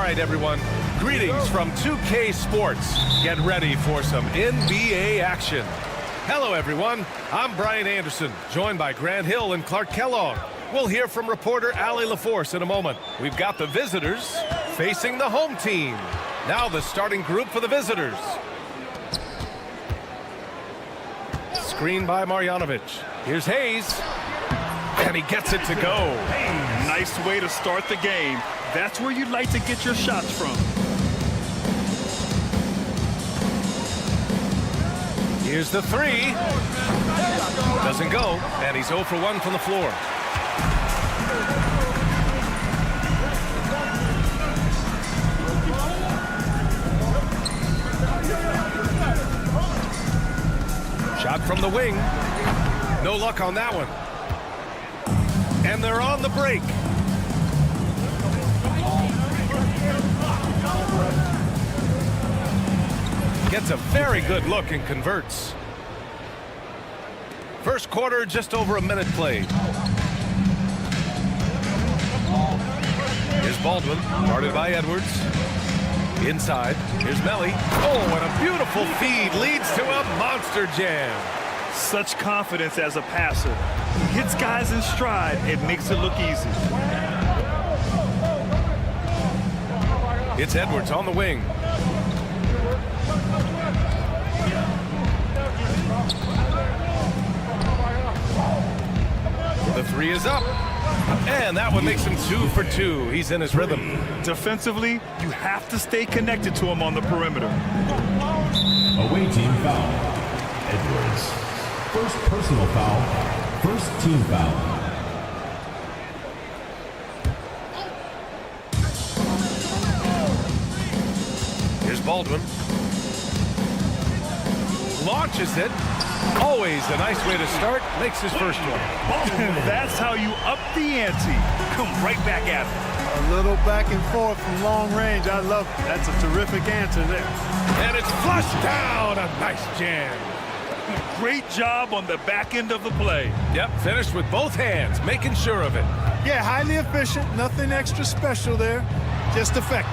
right, everyone. Greetings from 2K Sports. Get ready for some NBA action. Hello, everyone. I'm Brian Anderson, joined by Grant Hill and Clark Kellogg. We'll hear from reporter Allie LaForce in a moment. We've got the visitors facing the home team. Now the starting group for the visitors. Screen by Marjanovic. Here's Hayes. And he gets it to go. Nice way to start the game. That's where you'd like to get your shots from. Here's the three. Doesn't go. And he's 0 for 1 from the floor. Shot from the wing. No luck on that one. And they're on the break. Gets a very good look and converts. First quarter, just over a minute played. Here's Baldwin, guarded by Edwards. Inside, here's Melly. Oh, and a beautiful feed leads to a monster jam. Such confidence as a passer. He hits guys in stride. It makes it look easy. It's Edwards on the wing. The three is up. And that one makes him 2 for 2. He's in his rhythm. Defensively, you have to stay connected to him on the perimeter. Away team foul. Edwards. First personal foul. First team foul. Here's Baldwin. Launches it. Always a nice way to start. Makes his first one. That's how you up the ante. Come right back at him. A little back and forth from long range. I love it. That's a terrific answer there. And it's flushed down. A nice jam. Great job on the back end of the play. Yep, finished with both hands, making sure of it. Yeah, highly efficient. Nothing extra special there. Just effective.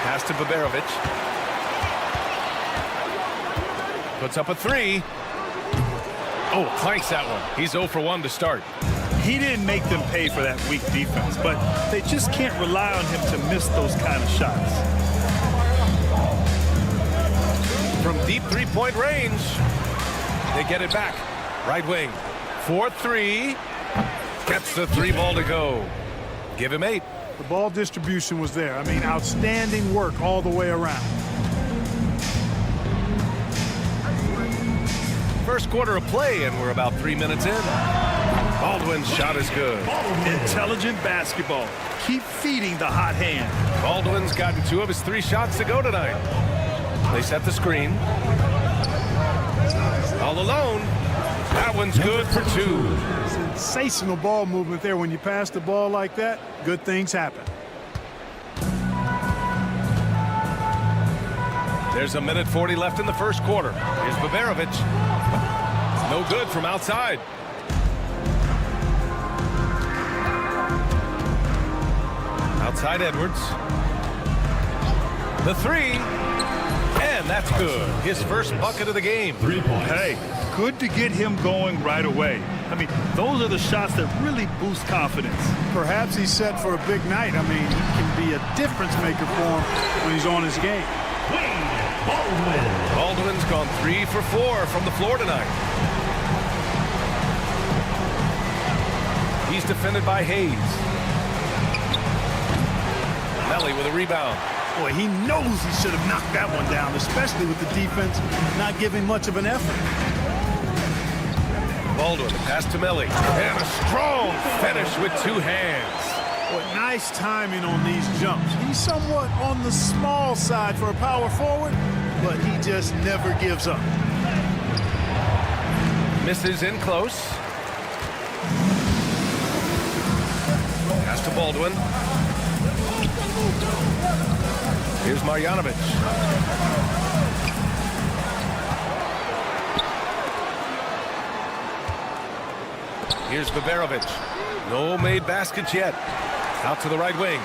Pass to Baberovic. Puts up a three. Oh, clanks that one. He's 0 for 1 to start. He didn't make them pay for that weak defense, but they just can't rely on him to miss those kind of shots. From deep three-point range, they get it back. Right wing. 4-3. Gets the three ball to go. Give him 8. The ball distribution was there. I mean, outstanding work all the way around. First quarter of play, and we're about 3 minutes in. Baldwin's shot is good. Intelligent basketball. Keep feeding the hot hand. Baldwin's gotten 2 of his 3 shots to go tonight. They set the screen. All alone. That one's good for 2. Sensational ball movement there. When you pass the ball like that, good things happen. There's a minute 40 left in the first quarter. Here's Baberovic. No good from outside. Outside Edwards. The three. And that's good. His first bucket of the game. 3 points. Hey, good to get him going right away. I mean, those are the shots that really boost confidence. Perhaps he's set for a big night. I mean, he can be a difference maker for him when he's on his game. Baldwin's gone 3 for 4 from the floor tonight. He's defended by Hayes. Melly with a rebound. Boy, he knows he should have knocked that one down, especially with the defense not giving much of an effort. Baldwin, the pass to Melly. And a strong finish with 2 hands. Boy, nice timing on these jumps. He's somewhat on the small side for a power forward, but he just never gives up. Misses in close. Pass to Baldwin. Here's Marjanovic. Here's Baberovic. No made baskets yet. Out to the right wing.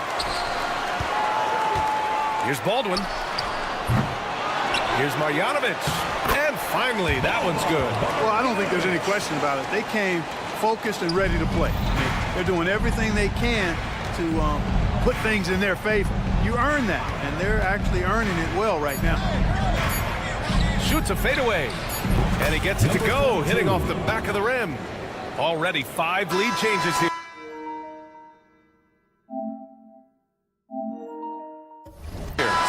Here's Baldwin. Here's Marjanovic. And finally, that one's good. Well, I don't think there's any question about it. They came focused and ready to play. I mean, they're doing everything they can to put things in their favor. You earn that, and they're actually earning it well right now. Shoots a fadeaway. And he gets it to go, hitting off the back of the rim. Already 5 lead changes here.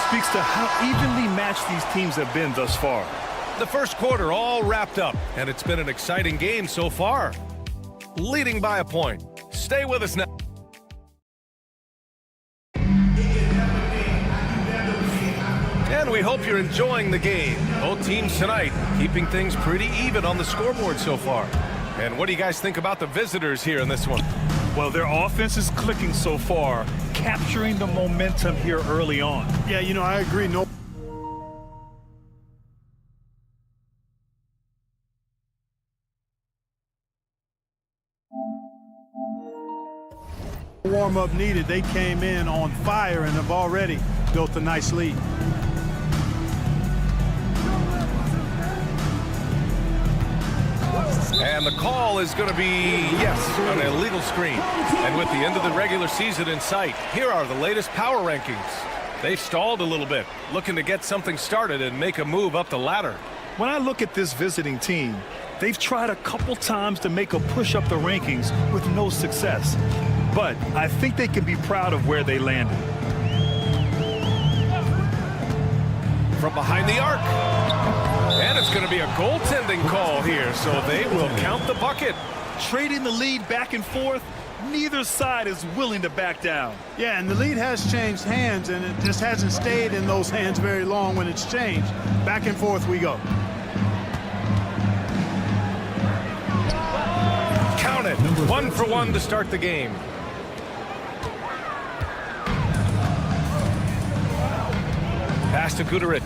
Speaks to how evenly matched these teams have been thus far. The first quarter all wrapped up, and it's been an exciting game so far. Leading by a point. Stay with us now. And we hope you're enjoying the game. Both teams tonight keeping things pretty even on the scoreboard so far. And what do you guys think about the visitors here in this one? Well, their offense is clicking so far, capturing the momentum here early on. Yeah, you know, I agree. No warm-up needed. They came in on fire and have already built a nice lead. And the call is going to be, yes, an illegal screen. And with the end of the regular season in sight, here are the latest power rankings. They've stalled a little bit, looking to get something started and make a move up the ladder. When I look at this visiting team, they've tried a couple times to make a push up the rankings with no success. But I think they can be proud of where they landed. From behind the arc. And it's going to be a goaltending call here, so they will count the bucket. Trading the lead back and forth, neither side is willing to back down. Yeah, and the lead has changed hands, and it just hasn't stayed in those hands very long when it's changed. Back and forth we go. Count it. 1 for 1 to start the game. Pass to Guduric.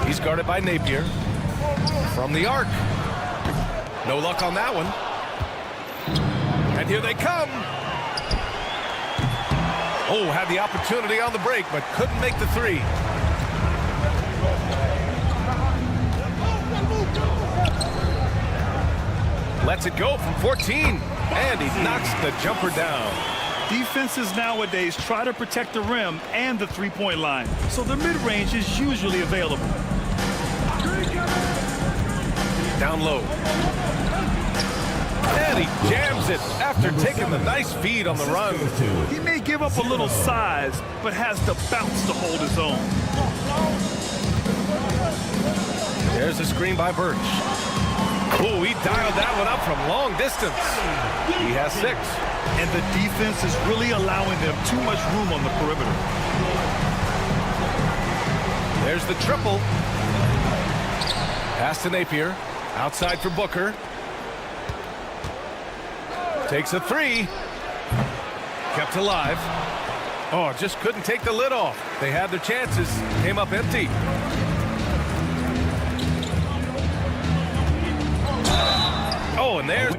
He's guarded by Napier. From the arc. No luck on that one. And here they come. Oh, had the opportunity on the break, but couldn't make the three. Lets it go from 14. And he knocks the jumper down. Defenses nowadays try to protect the rim and the three-point line, so the mid-range is usually available. Down low. And he jams it after taking the nice feed on the run. He may give up a little size, but has the bounce to hold his own. There's a screen by Birch. Oh, he dialed that one up from long distance. He has 6. And the defense is really allowing them too much room on the perimeter. There's the triple. Pass to Napier. Outside for Booker. Takes a 3. Kept alive. Oh, just couldn't take the lid off. They had their chances. Came up empty. Oh, and there's...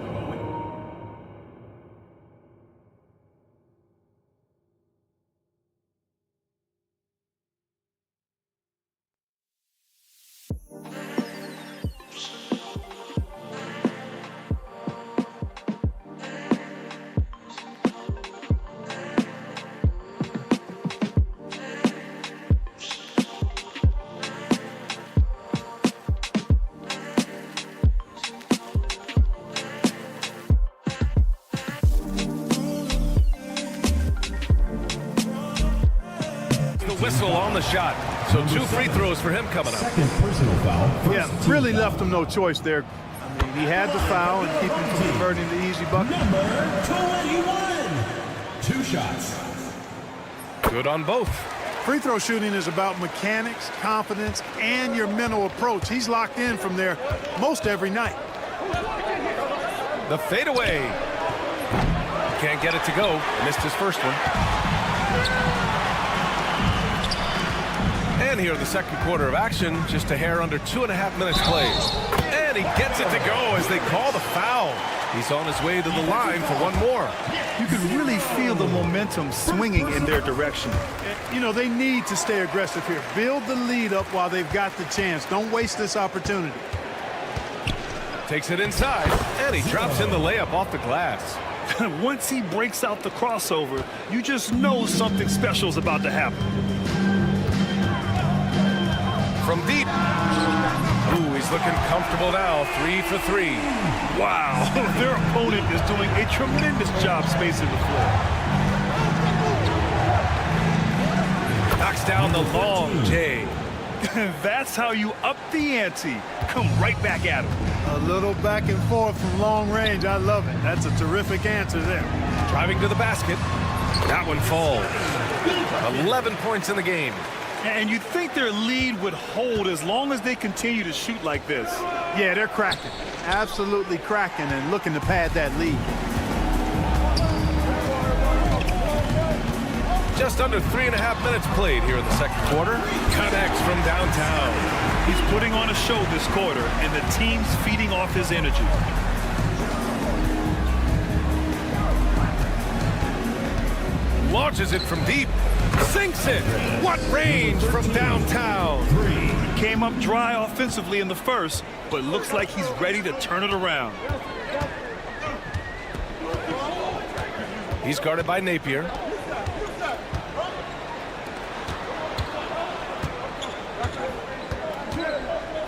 whistle on the shot. So 2 free throws for him coming up. Second personal foul. Yeah, really left him no choice there. I mean, he had the foul and keep him from converting the easy bucket. Number 21. 2 shots. Good on both. Free throw shooting is about mechanics, confidence, and your mental approach. He's locked in from there most every night. The fadeaway. Can't get it to go. Missed his first one. And here in the second quarter of action, just a hair under 2.5 minutes played. And And he gets it to go as they call the foul. He's on his way to the line for one more. You can really feel the momentum swinging in their direction. You know, they need to stay aggressive here. Build the lead up while they've got the chance. Don't waste this opportunity. Takes it inside, and he drops in the layup off the glass. Once he breaks out the crossover, you just know something special is about to happen. From deep. Ooh, he's looking comfortable now. 3 for 3. Wow, their opponent is doing a tremendous job spacing the floor. Knocks down the long J. That's how you up the ante. Come right back at him. A little back and forth from long range. I love it. That's a terrific answer there. Driving to the basket. That one falls. 11 points in the game. And you'd think their lead would hold as long as they continue to shoot like this. Yeah, they're cracking. Absolutely cracking and looking to pad that lead. Just under 3.5 minutes played here in the second quarter. Connects from downtown. He's putting on a show this quarter, and the team's feeding off his energy. Launches it from deep. Sinks it. What range from downtown. He came up dry offensively in the first, but looks like he's ready to turn it around. He's guarded by Napier.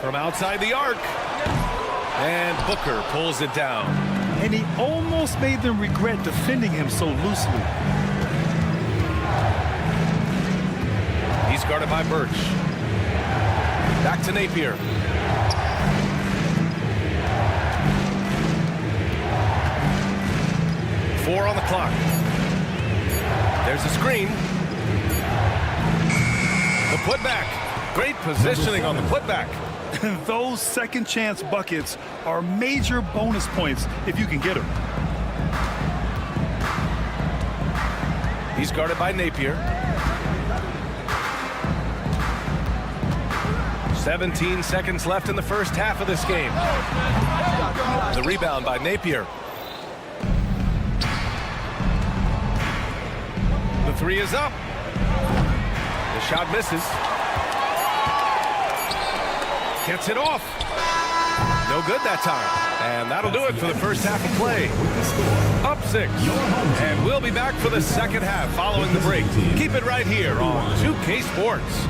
From outside the arc. And Booker pulls it down. And he almost made them regret defending him so loosely. He's guarded by Birch. Back to Napier. Four on the clock. There's a screen. The putback. Great positioning on the putback. Those second chance buckets are major bonus points if you can get them. He's guarded by Napier. 17 seconds left in the first half of this game. The rebound by Napier. The three is up. The shot misses. Gets it off. No good that time. And that'll do it for the first half of play. Up 6. And we'll be back for the second half following the break. Keep it right here on 2K Sports.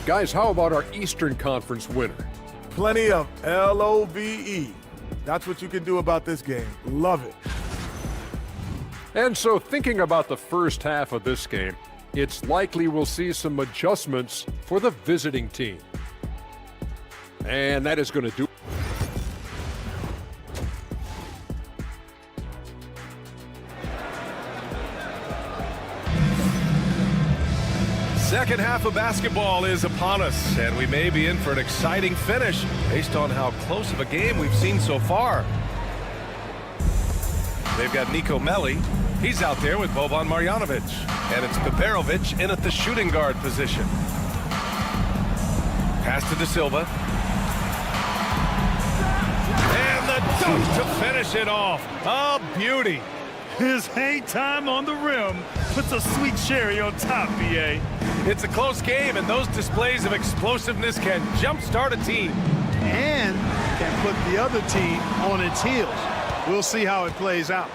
Guys, how about our Eastern Conference winner? Plenty of LOVE. That's what you can do about this game. Love it. And so thinking about the first half of this game, it's likely we'll see some adjustments for the visiting team. And that is going to do. Second half of basketball is upon us, and we may be in for an exciting finish based on how close of a game we've seen so far. They've got Nico Melli. He's out there with Boban Marjanovic, and it's Peperovic in at the shooting guard position. Pass to De Silva. And the dunk to finish it off. A beauty. His hang time on the rim puts a sweet cherry on top, BA. It's a close game, and those displays of explosiveness can jumpstart a team. And can put the other team on its heels. We'll see how it plays out.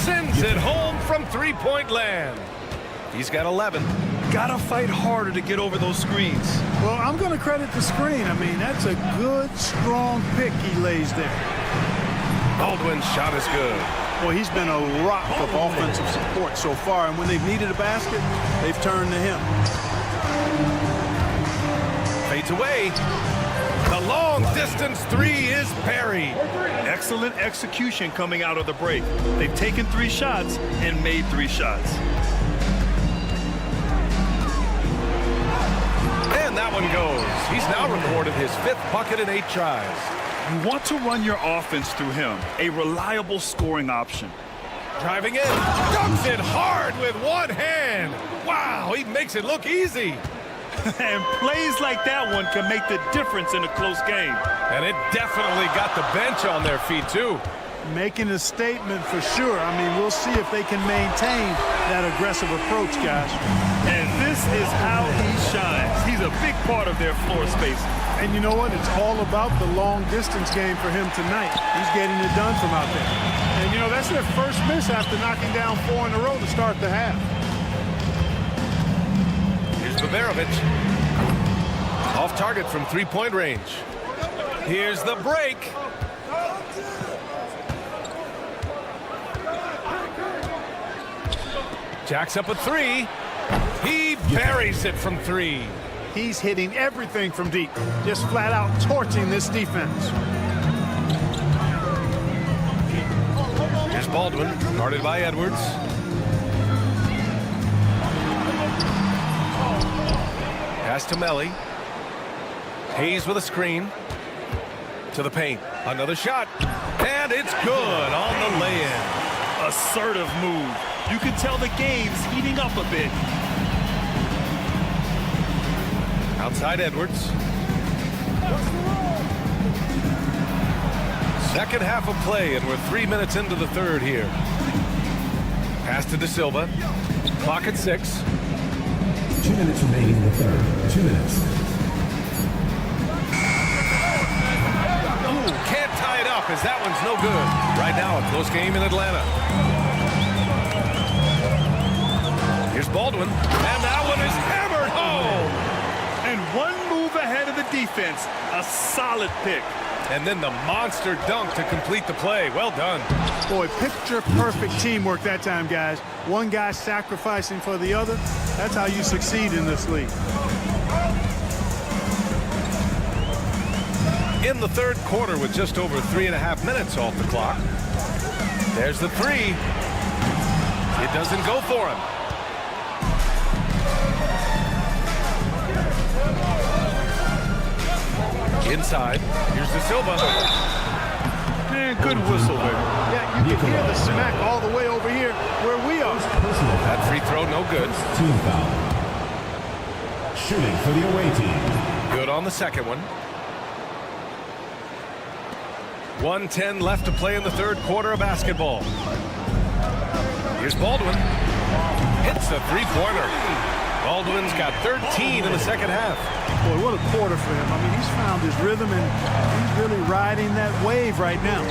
Sends it home from three-point land. He's got 11. Gotta fight harder to get over those screens. Well, I'm going to credit the screen. I mean, that's a good, strong pick he lays there. Baldwin's shot is good. Well, he's been a rock of offensive support so far, and when they've needed a basket, they've turned to him. Fades away. The long-distance three is buried. Excellent execution coming out of the break. They've taken 3 shots and made 3 shots. And And that one goes. He's now recorded his 5th bucket in 8 tries. You want to run your offense through him, a reliable scoring option. Driving in, dunks it hard with one hand. Wow, he makes it look easy. And plays like that one can make the difference in a close game. And it definitely got the bench on their feet, too. Making a statement for sure. I mean, we'll see if they can maintain that aggressive approach, guys. And this is how he shines. He's a big part of their floor space. And you know what? It's all about the long distance game for him tonight. He's getting it done from out there. And, you know, that's their first miss after knocking down 4 in a row to start the half. Here's Baberovic. Off target from 3-point range. Here's the break. Jacks up a 3. He buries it from 3. He's hitting everything from deep, just flat out torching this defense. Here's Baldwin, guarded by Edwards. Pass to Melly. Hayes with a screen. To the paint. Another shot. And it's good on the lay-in. Assertive move. You can tell the game's heating up a bit. Outside Edwards. Second half of play, and we're 3 minutes into the third here. Pass to De Silva. Clock at 6. 2 minutes remaining in the third. 2 minutes. Ooh, can't tie it up as that one's no good. Right now, a close game in Atlanta. Here's Baldwin, and that one is hammered home. And one move ahead of the defense. A solid pick. And then the monster dunk to complete the play. Well done. Boy, picture-perfect teamwork that time, guys. One guy sacrificing for the other. That's how you succeed in this league. In the third quarter with just over 3.5 minutes off the clock. There's the 3. It doesn't go for him. Inside. Here's De Silva. Man, good whistle there. Yeah, you can hear the smack all the way over here where we are. That free throw, no good. Team foul. Shooting for the away team. Good on the second one. 1:10 left to play in the third quarter of basketball. Here's Baldwin. Hits a three-pointer. Baldwin's got 13 in the second half. Boy, what a quarter for him. I mean, he's found his rhythm, and he's really riding that wave right now.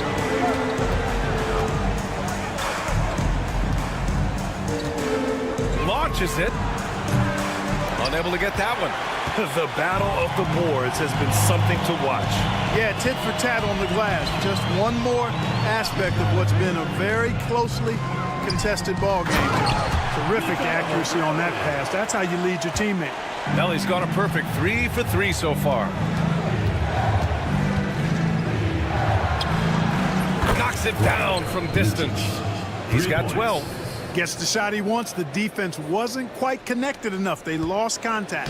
Launches it. Unable to get that one. The battle of the boards has been something to watch. Yeah, tit for tat on the glass. Just one more aspect of what's been a very closely contested ball game. Terrific accuracy on that pass. That's how you lead your teammate. Melly's got a perfect 3 for 3 so far. Knocks it down from distance. He's got 12. Gets the shot he wants. The defense wasn't quite connected enough. They lost contact.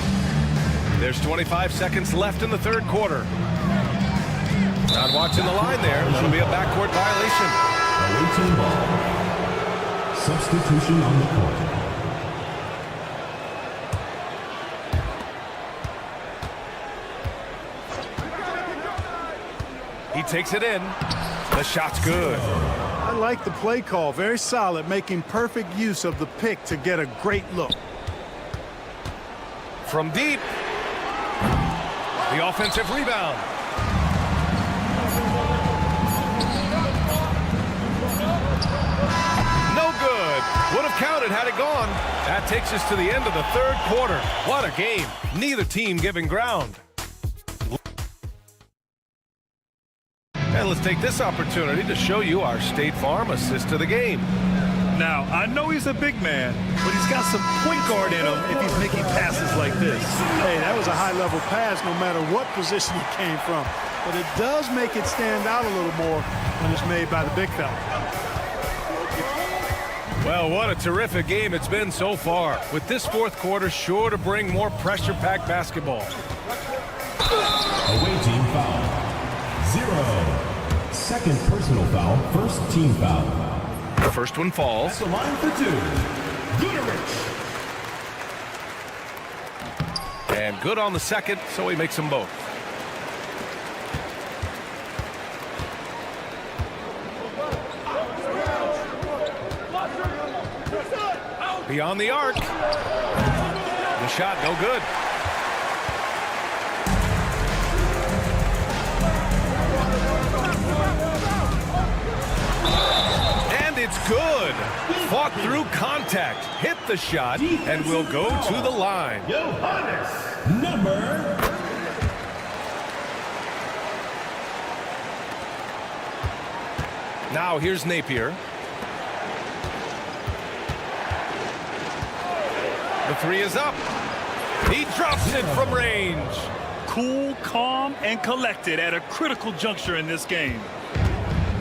There's 25 seconds left in the third quarter. Not watching the line there. That'll be a backcourt violation. Away team ball. Substitution on the court. He takes it in. The shot's good. I like the play call. Very solid, making perfect use of the pick to get a great look. From deep. The offensive rebound. No good. Would have counted had it gone. That takes us to the end of the third quarter. What a game. Neither team giving ground. And let's take this opportunity to show you our State Farm assist to the game. Now, I know he's a big man, but he's got some point guard in him if he's making passes like this. Hey, that was a high-level pass no matter what position it came from. But it does make it stand out a little more when it's made by the big fella. Well, what a terrific game it's been so far, with this fourth quarter sure to bring more pressure-packed basketball. Away team foul. 0. Second personal foul. First team foul. The first one falls. At the line for 2. Guterich. And good on the second, so he makes them both. Beyond the arc. The shot no good. And it's good. Fought through contact, hit the shot, and will go to the line. Number. Now here's Napier. The three is up. He drops it from range. Cool, calm, and collected at a critical juncture in this game.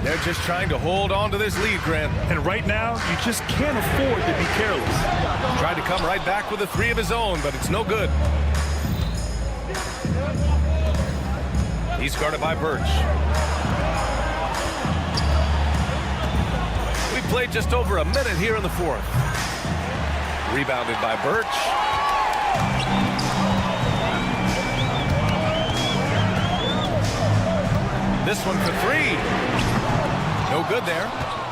They're just trying to hold on to this lead, Grant. And right now, you just can't afford to be careless. Tried to come right back with a three of his own, but it's no good. He's guarded by Birch. We played just over a minute here in the fourth. Rebounded by Birch. This one for three. No good there.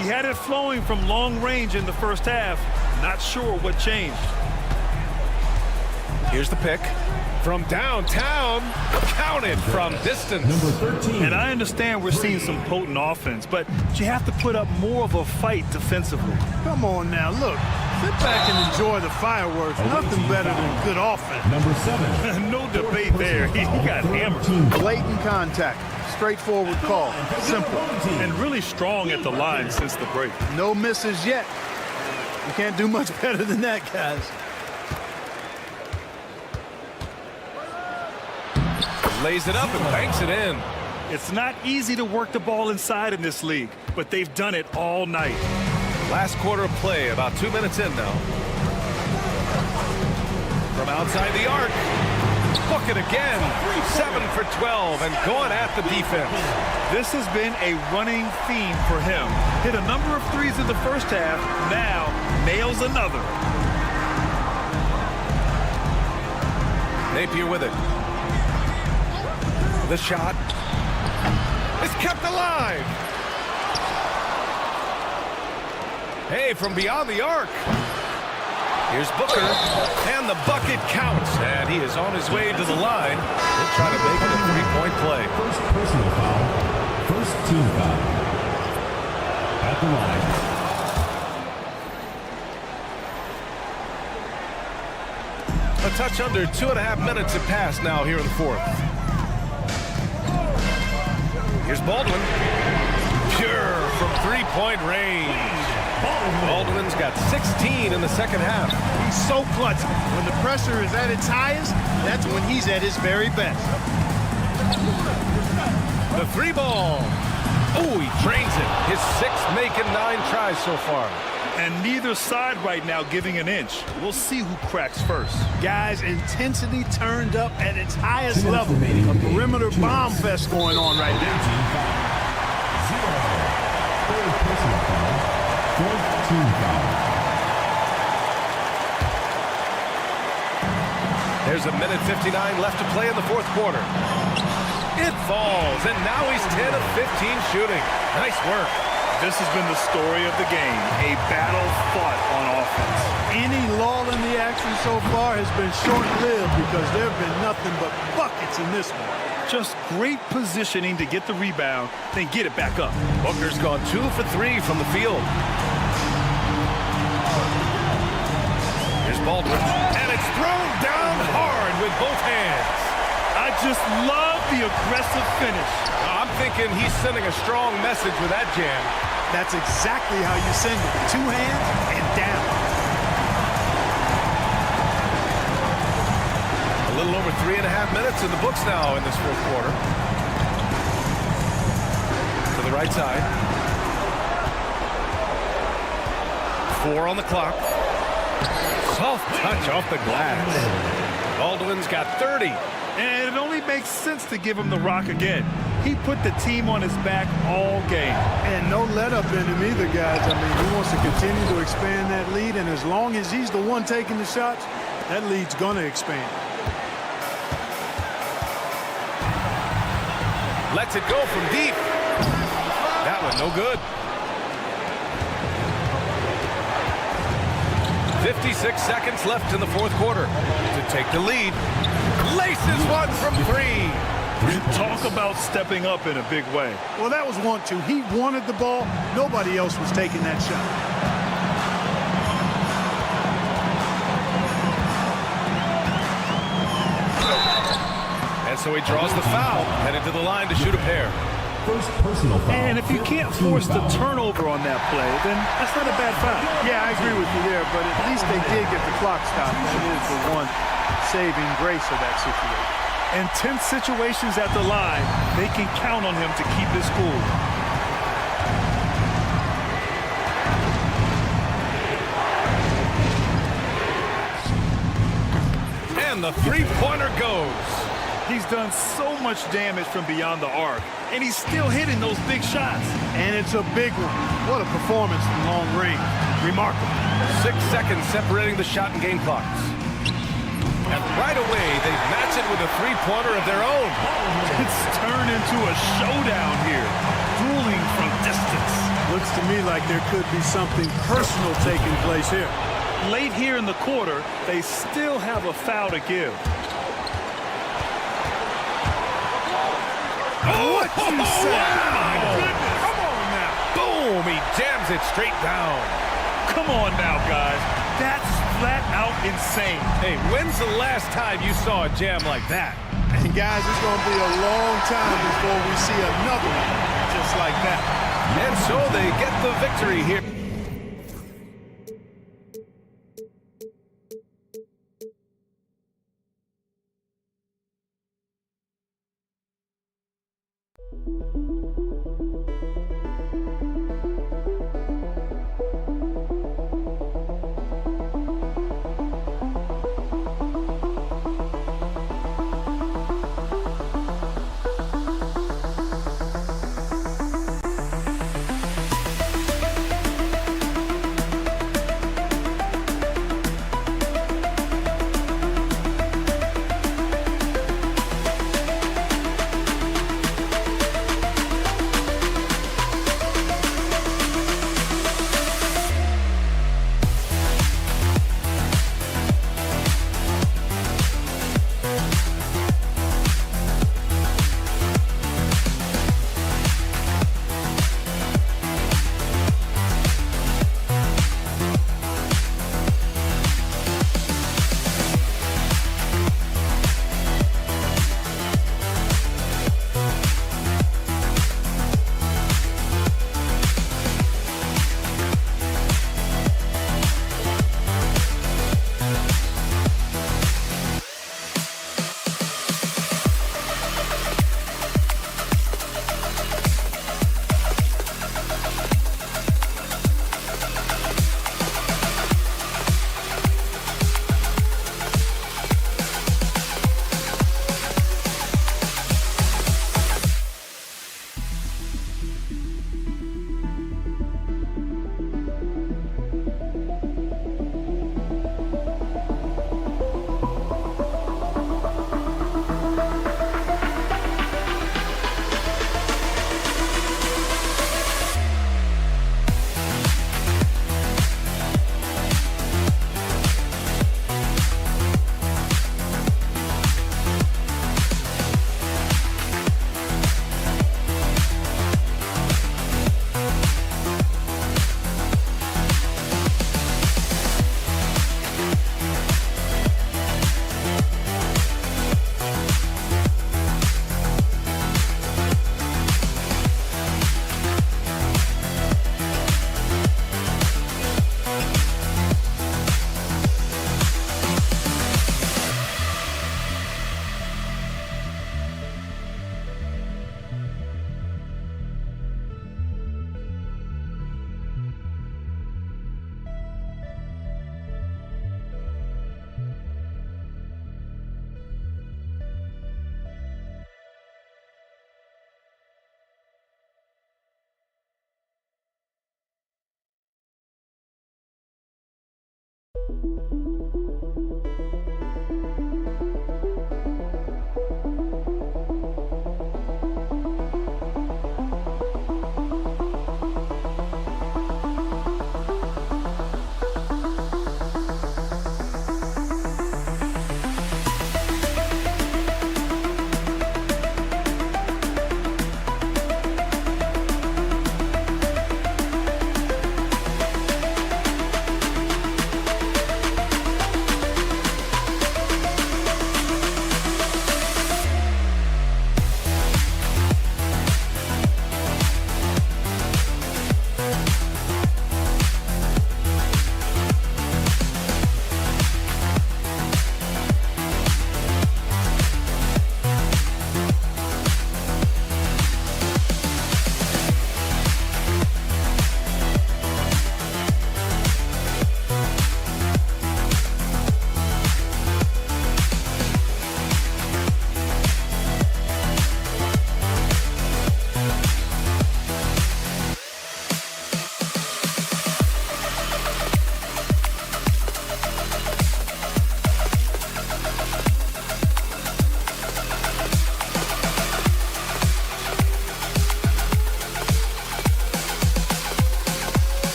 He had it flowing from long range in the first half. Not sure what changed. Here's the pick. From downtown, counted from distance. Number 13. And I understand we're seeing some potent offense, but you have to put up more of a fight defensively. Come on now, look. Sit back and enjoy the fireworks. Nothing better than good offense. Number 7. No debate there. He got hammered. Blatant contact. Straightforward call. Simple. And really strong at the line since the break. No misses yet. You can't do much better than that, guys. Lays it up and banks it in. It's not easy to work the ball inside in this league, but they've done it all night. Last quarter of play, about 2 minutes in now. From outside the arc. Book it again. 7 for 12 and going at the defense. This has been a running theme for him. Hit a number of threes in the first half. Now nails another. Napier with it. The shot is kept alive. Hey, from beyond the arc. Here's Booker, and the bucket counts, and he is on his way to the line. He'll try to make it a three-point play. First personal foul. First team foul. At the line. A touch under 2.5 minutes have passed now here in the fourth. Here's Baldwin. Pure from three-point range. Baldwin's got 16 in the second half. He's so clutch. When the pressure is at its highest, that's when he's at his very best. The three ball. Oh, he drains it. His sixth making 9 tries so far. And neither side right now giving an inch. We'll see who cracks first. Guys, intensity turned up at its highest level. A perimeter bomb fest going on right now. 0. Third personal foul. Fourth team foul. There's a minute 59 left to play in the fourth quarter. It falls, and now he's 10 of 15 shooting. Nice work. This has been the story of the game, a battle fought on offense. Any lull in the action so far has been short-lived because there have been nothing but buckets in this one. Just great positioning to get the rebound, then get it back up. Booker's gone 2 for 3 from the field. Here's Baldwin, and it's thrown down hard with both hands. I just love the aggressive finish. I'm thinking he's sending a strong message with that jam. That's exactly how you send it. 2 hands and down. A little over 3.5 minutes in the books now in this fourth quarter. To the right side. 4 on the clock. Soft touch off the glass. Baldwin's got 30. And it only makes sense to give him the rock again. He put the team on his back all game. And no let up in him either, guys. I mean, he wants to continue to expand that lead, and as long as he's the one taking the shots, that lead's going to expand. Lets it go from deep. That one no good. 56 seconds left in the fourth quarter to take the lead. Laces one from 3. Talk about stepping up in a big way. Well, that was 1-2. He wanted the ball. Nobody else was taking that shot. And so he draws the foul, headed to the line to shoot a pair. First personal foul. And if you can't force the turnover on that play, then that's not a bad foul. Yeah, I agree with you there, but at least they did get the clock stopped. That is the one saving grace of that situation. In tense situations at the line, they can count on him to keep his cool. And the three-pointer goes. He's done so much damage from beyond the arc, and he's still hitting those big shots. And it's a big one. What a performance from long range. Remarkable. 6 seconds separating the shot and game clocks. And right away, they match it with a three-pointer of their own. It's turned into a showdown here, dueling from distance. Looks to me like there could be something personal taking place here. Late here in the quarter, they still have a foul to give. What you say? My goodness. Come on now. Boom! He jams it straight down. Come on now, guys. That's flat out insane. Hey, when's the last time you saw a jam like that? And guys, it's going to be a long time before we see another one just like that. And so they get the victory here.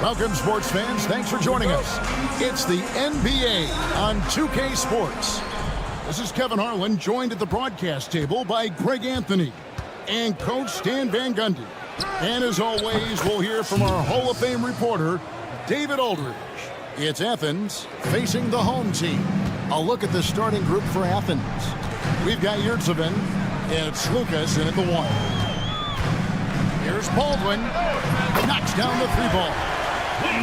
Welcome, sports fans. Thanks for joining us. It's the NBA on 2K Sports. This is Kevin Harlan, joined at the broadcast table by Greg Anthony and Coach Stan Van Gundy. And as always, we'll hear from our Hall of Fame reporter, David Aldridge. It's Athens facing the home team. A look at the starting group for Athens. We've got Yurtsevin, and it's Lucas in at the 1. Here's Baldwin. Knocks down the 3-ball.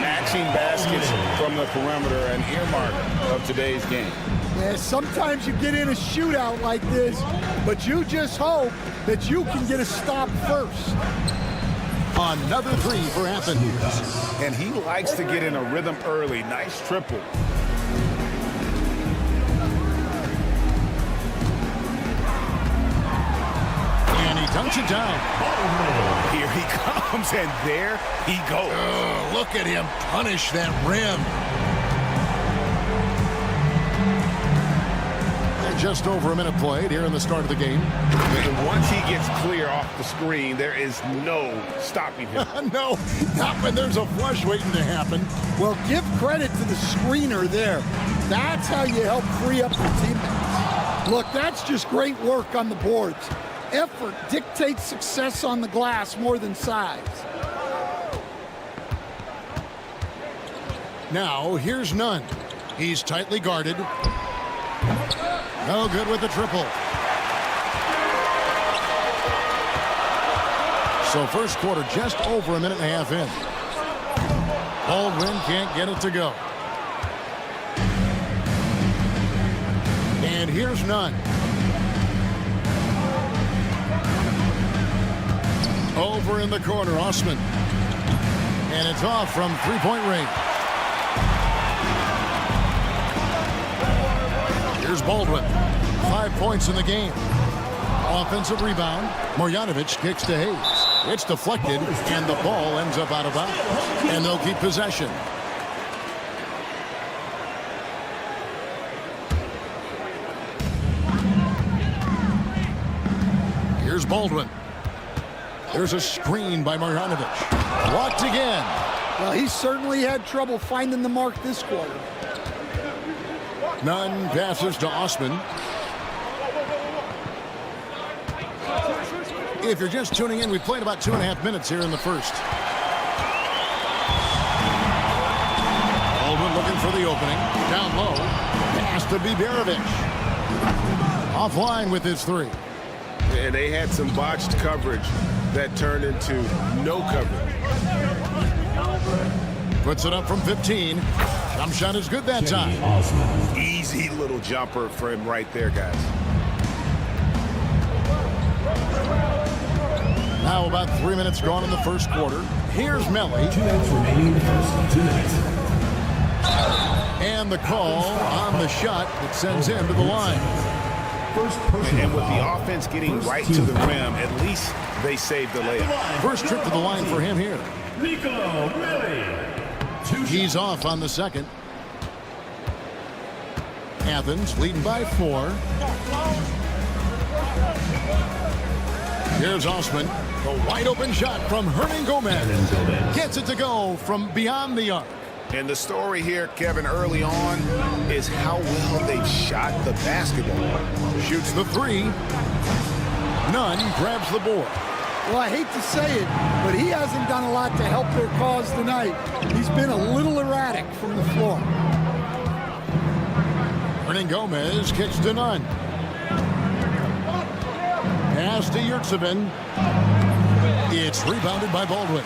Matching baskets from the perimeter, an earmark of today's game. Yeah, sometimes you get in a shootout like this, but you just hope that you can get a stop first. Another 3 for Athens. And he likes to get in a rhythm early. Nice triple. And he dunks it down. Here he comes, and there he goes. Oh, look at him punish that rim. And just over a minute played here in the start of the game. And once he gets clear off the screen, there is no stopping him. No, not when there's a flush waiting to happen. Well, give credit to the screener there. That's how you help free up your teammates. Look, that's just great work on the boards. Effort dictates success on the glass more than size. Now, here's Nunn. He's tightly guarded. No good with the triple. So first quarter just over a minute and a half in. Baldwin can't get it to go. And here's Nunn. Over in the corner, Osman. And it's off from three-point range. Here's Baldwin. 5 points in the game. Offensive rebound. Marjanovic kicks to Hayes. It's deflected, and the ball ends up out of bounds. And they'll keep possession. Here's Baldwin. There's a screen by Marjanovic. Blocked again. Well, he certainly had trouble finding the mark this quarter. Nunn passes to Osman. If you're just tuning in, we played about 2.5 minutes here in the first. Baldwin looking for the opening. Down low. Pass to Biberovic. Offline with his 3. And they had some botched coverage that turned into no coverage. Puts it up from 15. Jump shot is good that time. Easy little jumper for him right there, guys. Now about 3 minutes gone in the first quarter. Here's Melly. 2 minutes remaining in the first. 2 minutes. And the call on the shot that sends him to the line. And with the offense getting right to the rim, at least they saved the layup. First trip to the line for him here. He's off on the second. Athens leading by 4. Here's Osman. The wide open shot from Hernan Gomez. Gets it to go from beyond the arc. And the story here, Kevin, early on is how well they've shot the basketball. Shoots the 3. Nunn grabs the board. Well, I hate to say it, but he hasn't done a lot to help their cause tonight. He's been a little erratic from the floor. Hernan Gomez kicks to Nunn. Pass to Yurtsevin. It's rebounded by Baldwin.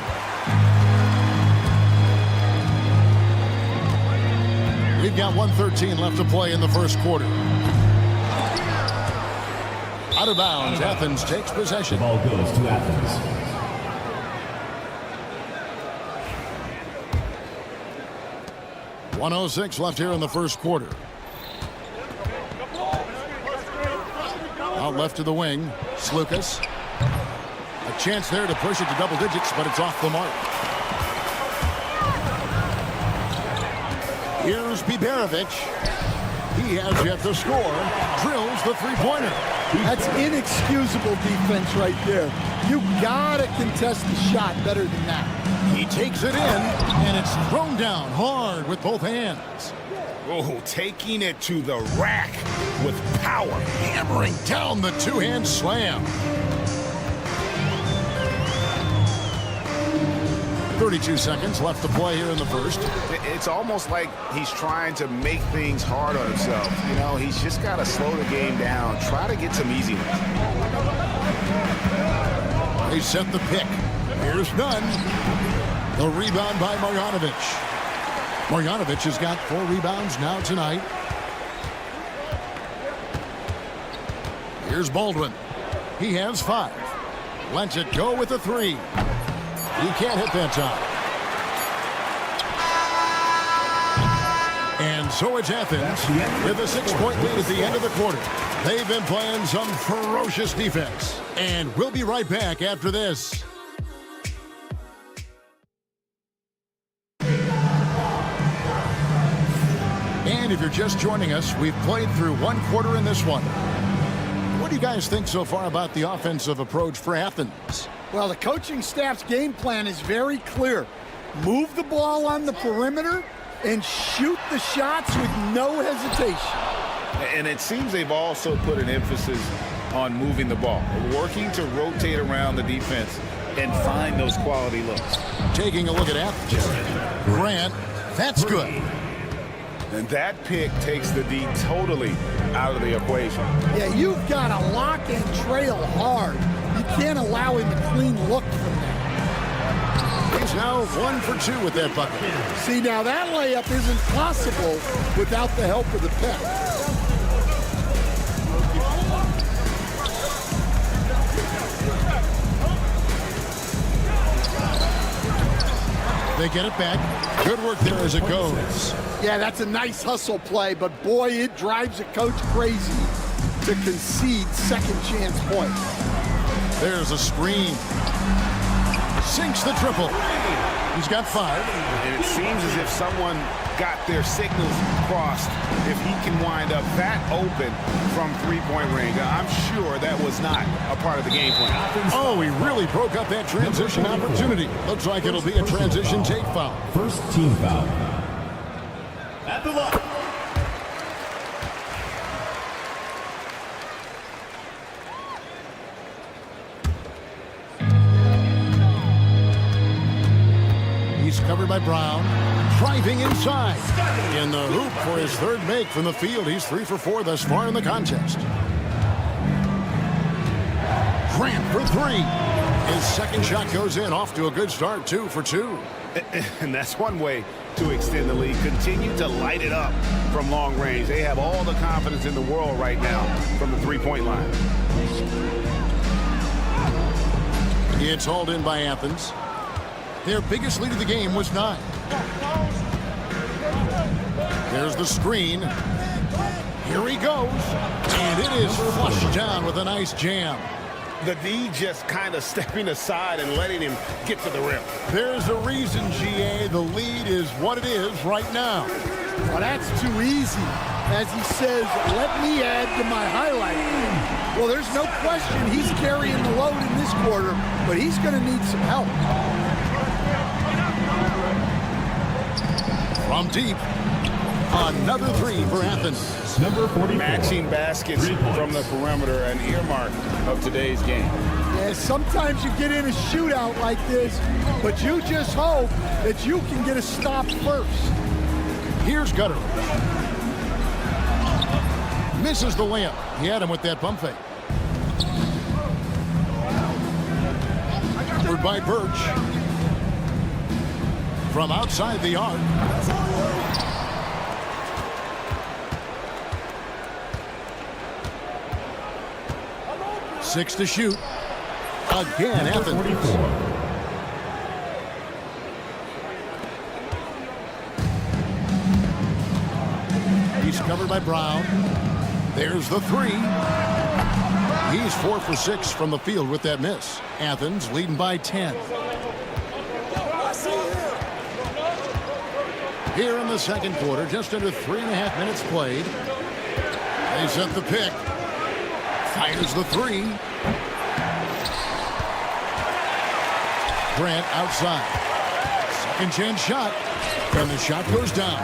We've got 1:13 left to play in the first quarter. Out of bounds, Athens takes possession. Ball goes to Athens. .106 left here in the first quarter. Out left to the wing, Slukas. A chance there to push it to double digits, but it's off the mark. Here's Biberovic. He has yet to score. Drills the three-pointer. That's inexcusable defense right there. You gotta contest the shot better than that. He takes it in, and it's thrown down hard with both hands. Oh, taking it to the rack with power. Hammering down the two-hand slam. 32 seconds left to play here in the first. It's almost like he's trying to make things hard on himself. You know, he's just got to slow the game down. Try to get some easy ones. They set the pick. Here's none. The rebound by Marjanovic. Marjanovic has got 4 rebounds now tonight. Here's Baldwin. He has 5. Lets it go with a 3. He can't hit that time. And so it's Athens with a 6-point lead at the end of the quarter. They've been playing some ferocious defense. And we'll be right back after this. And if you're just joining us, we've played through 1 quarter in this one. What do you guys think so far about the offensive approach for Athens? Well, the coaching staff's game plan is very clear. Move the ball on the perimeter and shoot the shots with no hesitation. And it seems they've also put an emphasis on moving the ball, working to rotate around the defense and find those quality looks. Taking a look at Athens. Grant, that's good. And that pick takes the D totally out of the equation. Yeah, you've got to lock and trail hard. You can't allow him a clean look from that. He's now 1 for 2 with that bucket. See, now that layup isn't possible without the help of the pick. They get it back. Good work there as it goes. Yeah, that's a nice hustle play, but boy, it drives a coach crazy to concede second chance points. There's a screen. Sinks the triple. He's got 5. And it seems as if someone got their signals crossed. If he can wind up that open from three-point range, I'm sure that was not a part of the game plan. Oh, he really broke up that transition opportunity. Looks like it'll be a transition take foul. First team foul. At the line. He's covered by Brown. Driving inside. In the hoop for his 3rd make from the field. He's 3 for 4 thus far in the contest. Grant for 3. His second shot goes in. Off to a good start. 2 for 2. And that's one way to extend the lead. Continue to light it up from long range. They have all the confidence in the world right now from the three-point line. It's hauled in by Athens. Their biggest lead of the game was 9. There's the screen. Here he goes. And it is flushed down with a nice jam. The D just kind of stepping aside and letting him get to the rim. There's a reason, GA. The lead is what it is right now. Well, that's too easy. As he says, let me add to my highlight. Well, there's no question he's carrying the load in this quarter, but he's going to need some help. From deep, another 3 for Athens. Number 44. Matching baskets from the perimeter, an earmark of today's game. Yeah, sometimes you get in a shootout like this, but you just hope that you can get a stop first. Here's Gutter. Misses the layup. He had him with that pump fake. Covered by Birch. From outside the arc. 6 to shoot. Again, Athens. 44. He's covered by Brown. There's the 3. He's 4 for 6 from the field with that miss. Athens leading by 10. Here in the second quarter, just under 3.5 minutes played. They set the pick. Fires the 3. Grant outside. Second chance shot. And the shot goes down.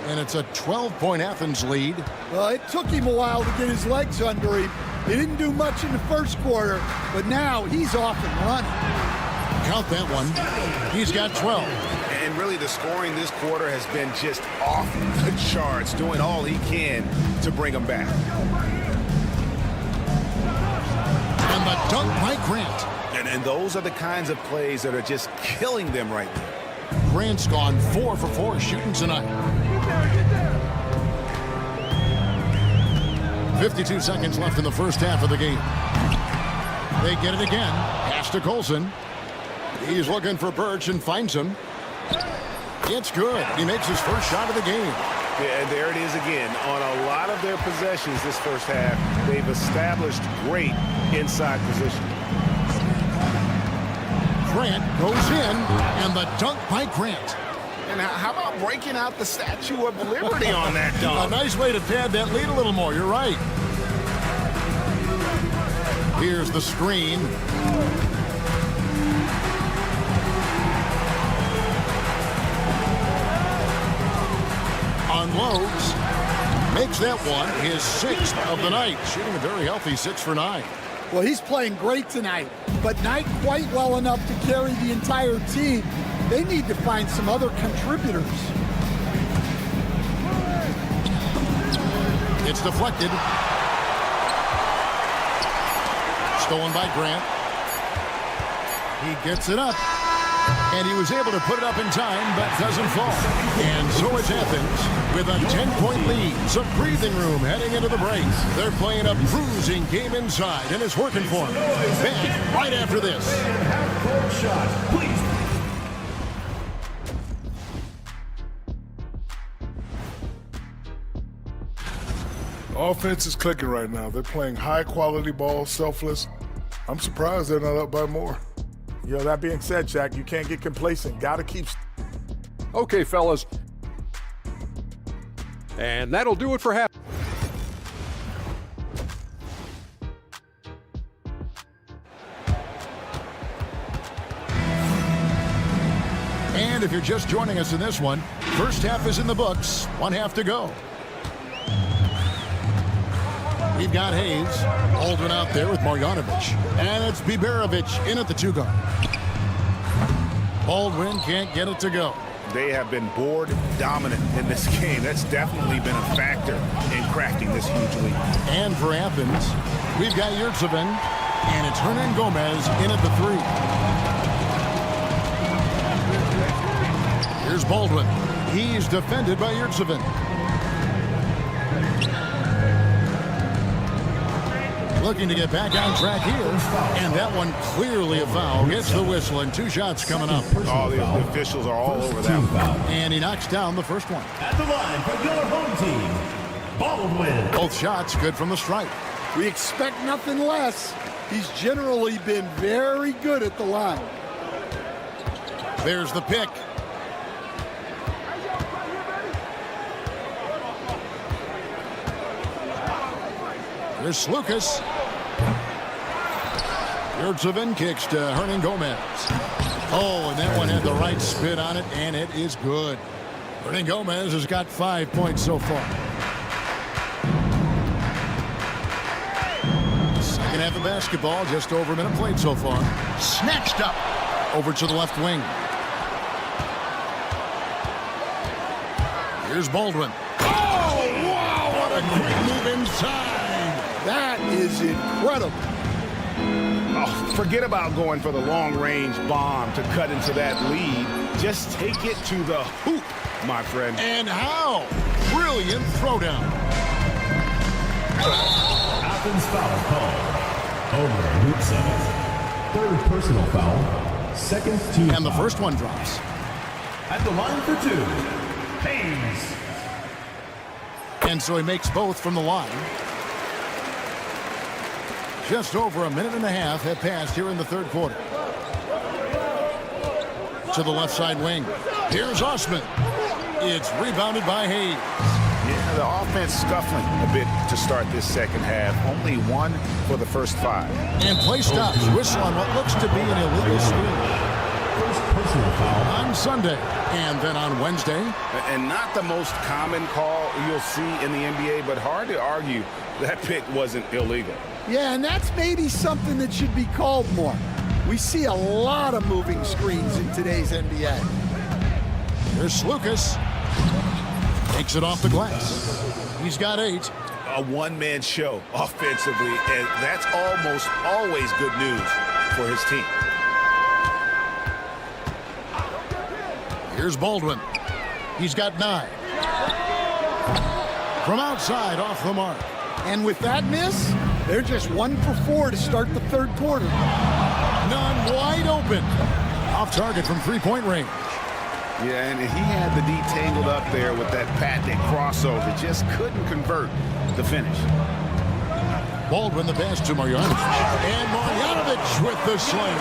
And it's a 12-point Athens lead. Well, it took him a while to get his legs under him. He didn't do much in the first quarter, but now he's off and running. Count that one. He's got 12. And really the scoring this quarter has been just off the charts, doing all he can to bring them back. And the dunk by Grant. And those are the kinds of plays that are just killing them right now. Grant's gone 4 for 4 shooting tonight. 52 seconds left in the first half of the game. They get it again. Pass to Colson. He's looking for Birch and finds him. It's good. He makes his first shot of the game. Yeah, and there it is again. On a lot of their possessions this first half, they've established great inside position. Grant goes in, and the dunk by Grant. And how about breaking out the Statue of Liberty on that A dunk? nice way to pad that lead a little more. You're right. Here's the screen. Unloads. Makes that one his 6th of the night. Shooting a very healthy 6 for 9. Well, he's playing great tonight, but not quite well enough to carry the entire team. They need to find some other contributors. It's deflected. Stolen by Grant. He gets it up. And he was able to put it up in time, but doesn't fall. And so it's Athens with a 10-point lead. Some breathing room heading into the break. They're playing a bruising game inside, and it's working for them. Back right after this. Half-court shot, please. Offense is clicking right now. They're playing high-quality ball, selfless. I'm surprised they're not up by more. You know, that being said, Shaq, you can't get complacent. Got to keep... Okay, fellas. And that'll do it for half. And if you're just joining us in this one, first half is in the books. 1 half to go. We've got Hayes. Aldrin out there with Marjanovic. And it's Biberovic in at the 2 guard. Baldwin can't get it to go. They have been board dominant in this game. That's definitely been a factor in cracking this huge lead. And for Athens, we've got Yurtsevin. And it's Hernan Gomez in at the 3. Here's Baldwin. He's defended by Yurtsevin. Looking to get back on track here. And that one clearly a foul. Gets the whistle and 2 shots coming up. Oh, the officials are all over that one. And he knocks down the first one. At the line for your home team, Baldwin. Both shots good from the stripe. We expect nothing less. He's generally been very good at the line. There's the pick. Here's Lucas. Yurtsevin kicks to Hernan Gomez. Oh, and that one had the right spin on it, and it is good. Hernan Gomez has got 5 points so far. Second half of basketball, just over a minute played so far. Snatched up over to the left wing. Here's Baldwin. Oh, wow, what a quick move inside. That is incredible. Oh, forget about going for the long-range bomb to cut into that lead. Just take it to the hoop, my friend. And how? Brilliant throwdown. Athens foul call. Over Luke 7th. 3rd personal foul. 2nd team And the foul. first one drops. At the line for 2, Hayes. And so he makes both from the line. Just over a minute and a half have passed here in the 3rd quarter. To the left side wing. Here's Osman. It's rebounded by Hayes. Yeah, the offense scuffling a bit to start this second half. Only 1 for the first 5. And play stops. Whistle on what looks to be an illegal screen. First personal foul. On Sunday, and then on Wednesday. And not the most common call you'll see in the NBA, but hard to argue that pick wasn't illegal. Yeah, and that's maybe something that should be called more. We see a lot of moving screens in today's NBA. Here's Lucas. Takes it off the glass. He's got 8. A one-man show offensively, and that's almost always good news for his team. Here's Baldwin. He's got 9. From outside, off the mark. And with that miss, they're just 1 for 4 to start the third quarter. None wide open. Off target from three-point range. Yeah, and he had the D tangled up there with that patented crossover. Just couldn't convert the finish. Baldwin the pass to Marjanovic. And Marjanovic with the slam.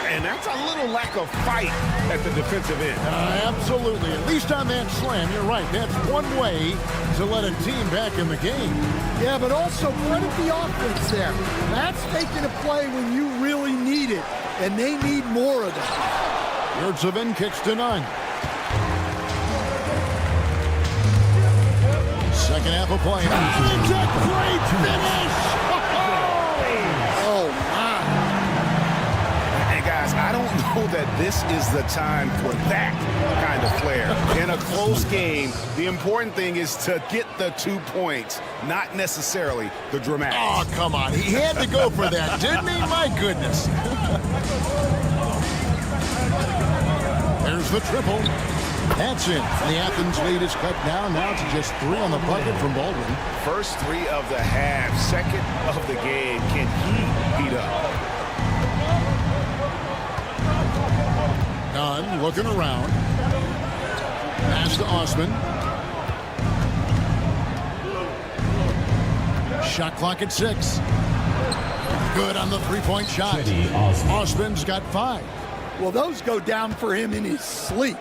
And that's a little lack of fight at the defensive end. Absolutely. At least on that slam, you're right. That's one way to let a team back in the game. Yeah, but also credit the offense there. That's taking a play when you really need it, and they need more of that. Yurtseven kicks to none. Second half of play. It's a great finish! Oh, my. And guys, I don't know that this is the time for that kind of flair. In a close game, the important thing is to get the 2 points, not necessarily the dramatics. Oh, come on. He had to go for that, didn't he? My goodness. There's the triple. That's in. The Athens lead is cut down now to just 3 on the bucket from Baldwin. First 3 of the half, second of the game. Can he beat up? Nunn looking around. Pass to Osman. Shot clock at 6. Good on the three-point shot. Osman's got 5. Well, those go down for him in his sleep.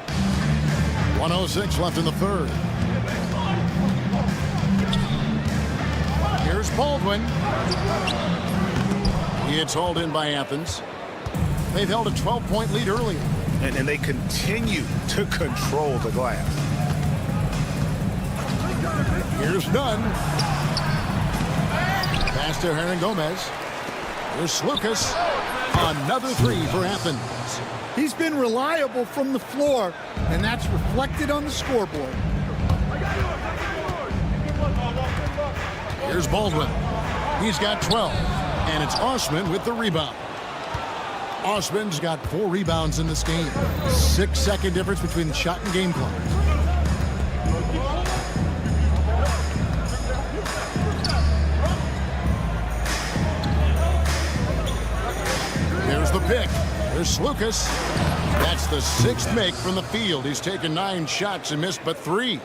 1:06 left in the third. Here's Baldwin. It's hauled in by Athens. They've held a 12-point lead earlier. And they continue to control the glass. Here's Nunn. Pass to Hernan Gomez. Here's Lucas. Another 3 for Athens. He's been reliable from the floor, and that's reflected on the scoreboard. Here's Baldwin. He's got 12, and it's Osman with the rebound. Osman's got 4 rebounds in this game. 6-second difference between the shot and game clock. There's the pick. There's Lucas. That's the 6th make from the field. He's taken 9 shots and missed but 3.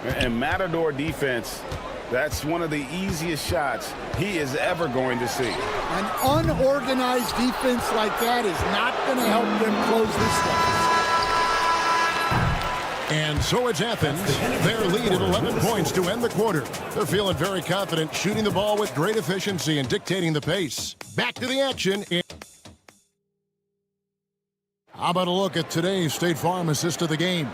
And Matador defense, that's one of the easiest shots he is ever going to see. An unorganized defense like that is not going to help them close this thing. And so it's Athens. Their lead at 11 points to end the quarter. They're feeling very confident, shooting the ball with great efficiency and dictating the pace. Back to the action. How about a look at today's State Farm assist of the game?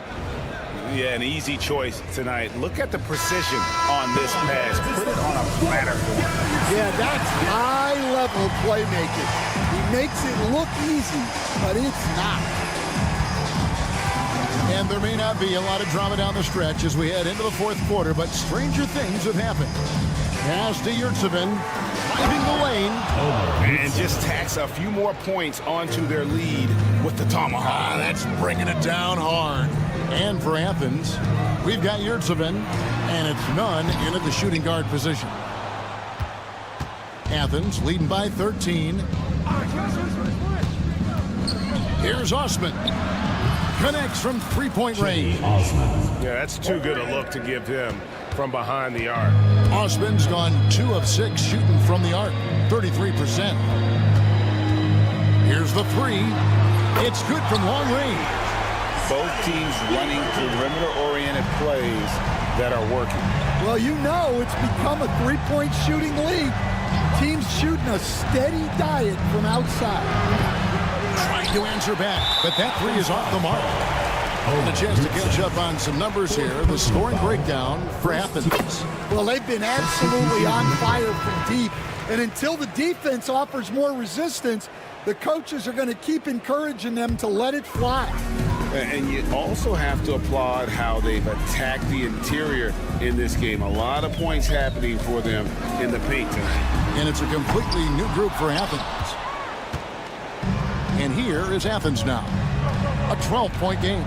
Yeah, an easy choice tonight. Look at the precision on this pass. Put it on a platter for him. Yeah, that's high-level playmaking. He makes it look easy, but it's not. And there may not be a lot of drama down the stretch as we head into the fourth quarter, but stranger things have happened. Pass to Yurtseven, finding the lane. And just tacks a few more points onto their lead with the tomahawk. That's bringing it down hard. And for Athens, we've got Yurtseven, and it's Nunn in at the shooting guard position. Athens leading by 13. Here's Osman. Connects from three-point range. Yeah, that's too good a look to give him from behind the arc. Osman's gone 2 of 6 shooting from the arc, 33%. Here's the 3. It's good from long range. Both teams running perimeter-oriented plays that are working. Well, you know it's become a three-point shooting league. Teams shooting a steady diet from outside. Trying You answer back, but that three is off the mark. And a chance to catch up on some numbers here. The scoring breakdown for Athens. Well, they've been absolutely on fire from deep. And until the defense offers more resistance, the coaches are going to keep encouraging them to let it fly. And you also have to applaud how they've attacked the interior in this game. A lot of points happening for them in the paint tonight. And it's a completely new group for Athens. And here is Athens now. A 12-point game.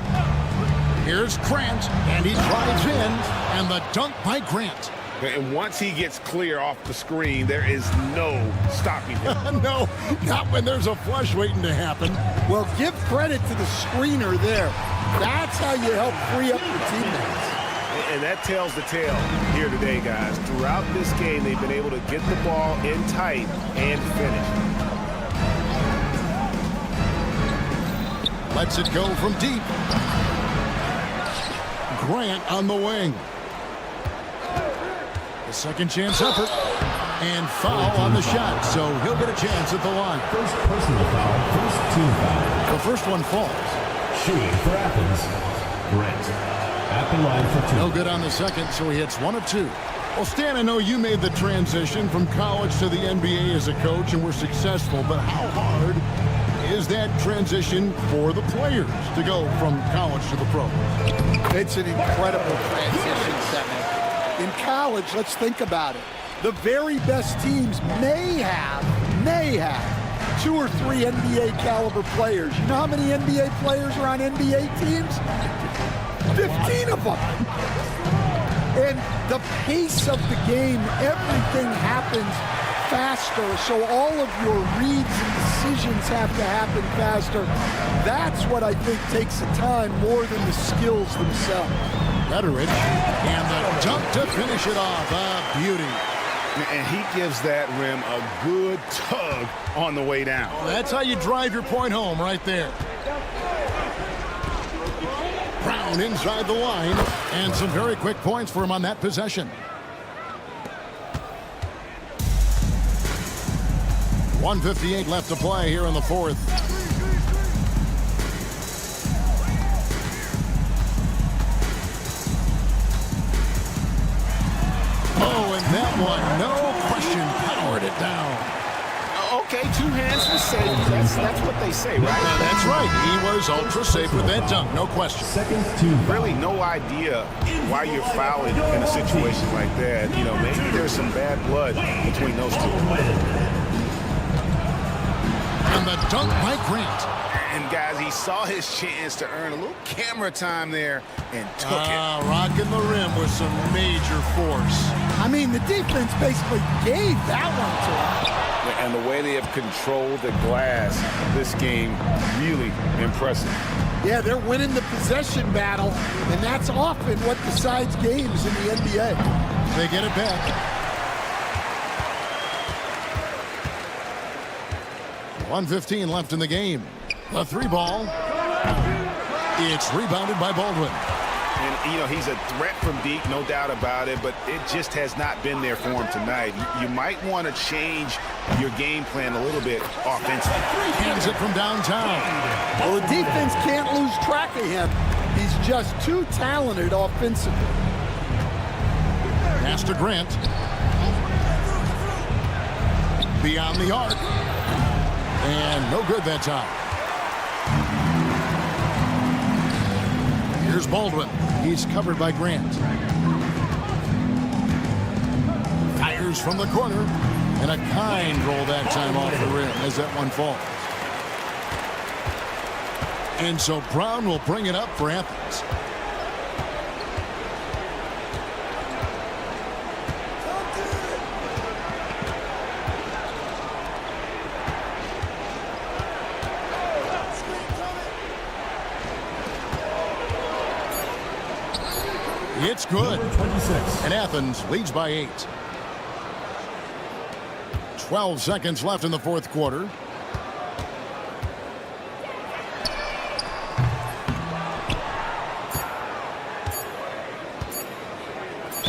Here's Grant, and he drives in, and the dunk by Grant. And once he gets clear off the screen, there is no stopping him. No, not when there's a flush waiting to happen. Well, give credit to the screener there. That's how you help free up your teammates. And that tells the tale here today, guys. Throughout this game, they've been able to get the ball in tight and finish. Lets it go from deep. Grant on the wing. The second chance effort. And foul on the shot, so he'll get a chance at the line. First personal foul, first team foul. The first one falls. Shooting for Athens, Grant. At the line for two. No good on the second, so he hits 1 of 2. Well, Stan, I know you made the transition from college to the NBA as a coach and were successful, but how hard is that transition for the players to go from college to the pros? It's an incredible transition, Seven. In college, let's think about it. The very best teams may have 2 or 3 NBA caliber players. You know how many NBA players are on NBA teams? 15 of them. And the pace of the game, everything happens faster, so all of your reads and decisions have to happen faster. That's what I think takes the time more than the skills themselves. Betteridge, and the dunk to finish it off. A beauty. And he gives that rim a good tug on the way down. That's how you drive your point home right there. Brown inside the line, and some very quick points for him on that possession. 1:58 left to play here in the fourth. Oh, and that one, no question, powered it down. Okay, 2 hands for safety. That's what they say, right? That's right. He was ultra safe with that dunk, no question. Second team foul. Really no idea why you're fouling in a situation like that. You know, maybe there's some bad blood between those two. And the dunk by Grant. And guys, he saw his chance to earn a little camera time there and took it. Rocking the rim with some major force. I mean, the defense basically gave that one to him. And the way they have controlled the glass this game, really impressive. Yeah, they're winning the possession battle, and that's often what decides games in the NBA. They get it back. 1:15 left in the game. The 3 ball. It's rebounded by Baldwin. And, you know, he's a threat from deep, no doubt about it, but it just has not been there for him tonight. You might want to change your game plan a little bit offensively. Hands it from downtown. Well, the defense can't lose track of him. He's just too talented offensively. Pass to Grant. Beyond the arc. And no good that time. Here's Baldwin. He's covered by Grant. Fires from the corner. And a kind roll that time off the rim as that one falls. And so Brown will bring it up for Athens. It's good. 26. And Athens leads by 8. 12 seconds left in the fourth quarter.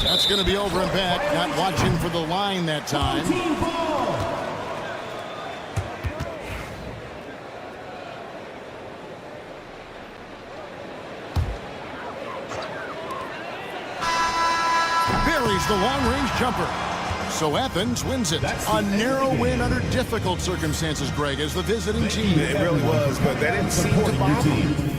That's going to be over and back. Not watching for the line that time. buries the long-range jumper. So Athens wins it. A narrow win under difficult circumstances, Greg, as the visiting team. It really was, but that didn't seem to bother them.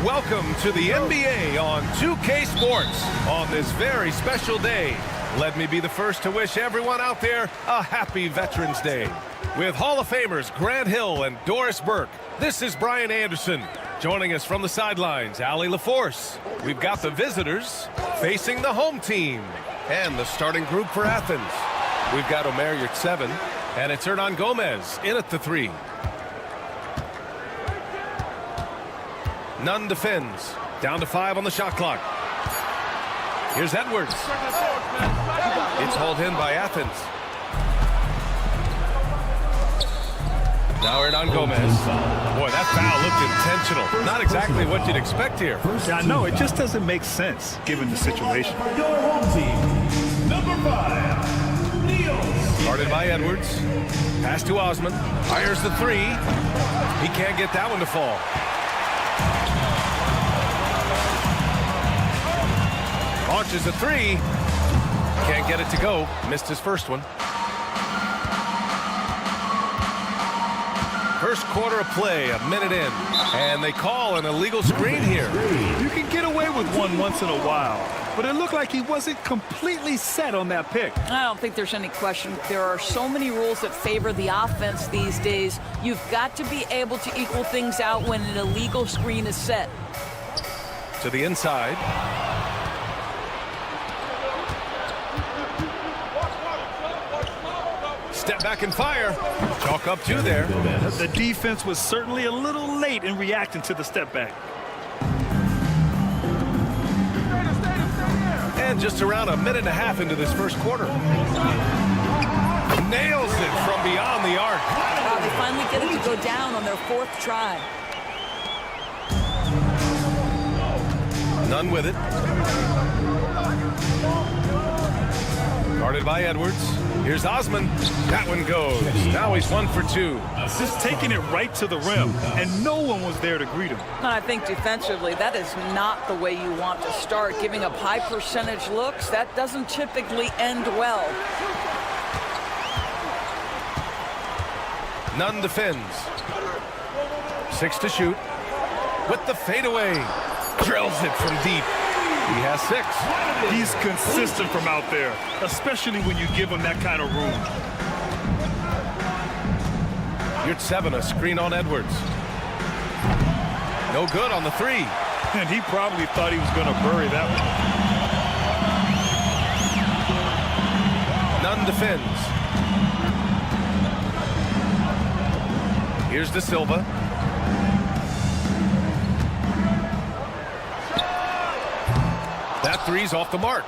Welcome to the NBA on 2K Sports on this very special day. Let me be the first to wish everyone out there a happy Veterans Day. With Hall of Famers Grant Hill and Doris Burke, this is Brian Anderson. Joining us from the sidelines, Allie LaForce. We've got the visitors facing the home team. And the starting group for Athens. We've got Omer Yurtseven, and it's Hernan Gomez in at the 3. Nunn defends. Down to 5 on the shot clock. Here's Edwards. It's hauled in by Athens. Now Hernan Gomez. Boy, that foul looked intentional. Not exactly what you'd expect here. Yeah, I know. It just doesn't make sense given the situation. Your home team, number 5, Niels. Guarded by Edwards. Pass to Osman. Fires the 3. He can't get that one to fall. Launches a 3. Can't get it to go. Missed his first one. First quarter of play, a minute in. And they call an illegal screen here. You can get away with one once in a while, but it looked like he wasn't completely set on that pick. I don't think there's any question. There are so many rules that favor the offense these days. You've got to be able to equal things out when an illegal screen is set. To the inside. Step back and fire. Chalk up 2 there. The defense was certainly a little late in reacting to the step back. And just around a minute and a half into this first quarter. Nails it from beyond the arc. Wow, they finally get it to go down on their 4th try. Nunn with it. Guarded by Edwards. Here's Osman. That one goes. Now he's 1 for 2. Just taking it right to the rim, and no one was there to greet him. And I think defensively, that is not the way you want to start. Giving up high percentage looks, that doesn't typically end well. Nunn defends. 6 to shoot. With the fadeaway. Drills it from deep. He has 6. He's consistent from out there, especially when you give him that kind of room. Yurtseven, a screen on Edwards. No good on the 3. And he probably thought he was going to bury that one. Nunn defends. Here's De Silva. That 3's off the mark.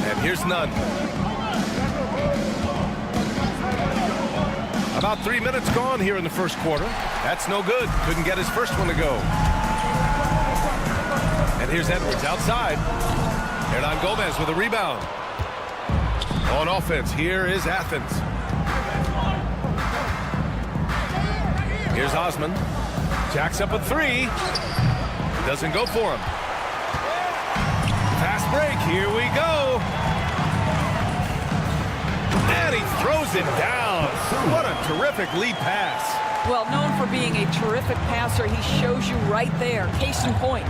And here's Nunn. About 3 minutes gone here in the first quarter. That's no good. Couldn't get his first one to go. And here's Edwards outside. Hernan Gomez with a rebound. On offense, here is Athens. Here's Osman. Jacks up a 3. Doesn't go for him. Fast break. Here we go. And he throws it down. What a terrific lead pass. Well, known for being a terrific passer, he shows you right there. Case in point.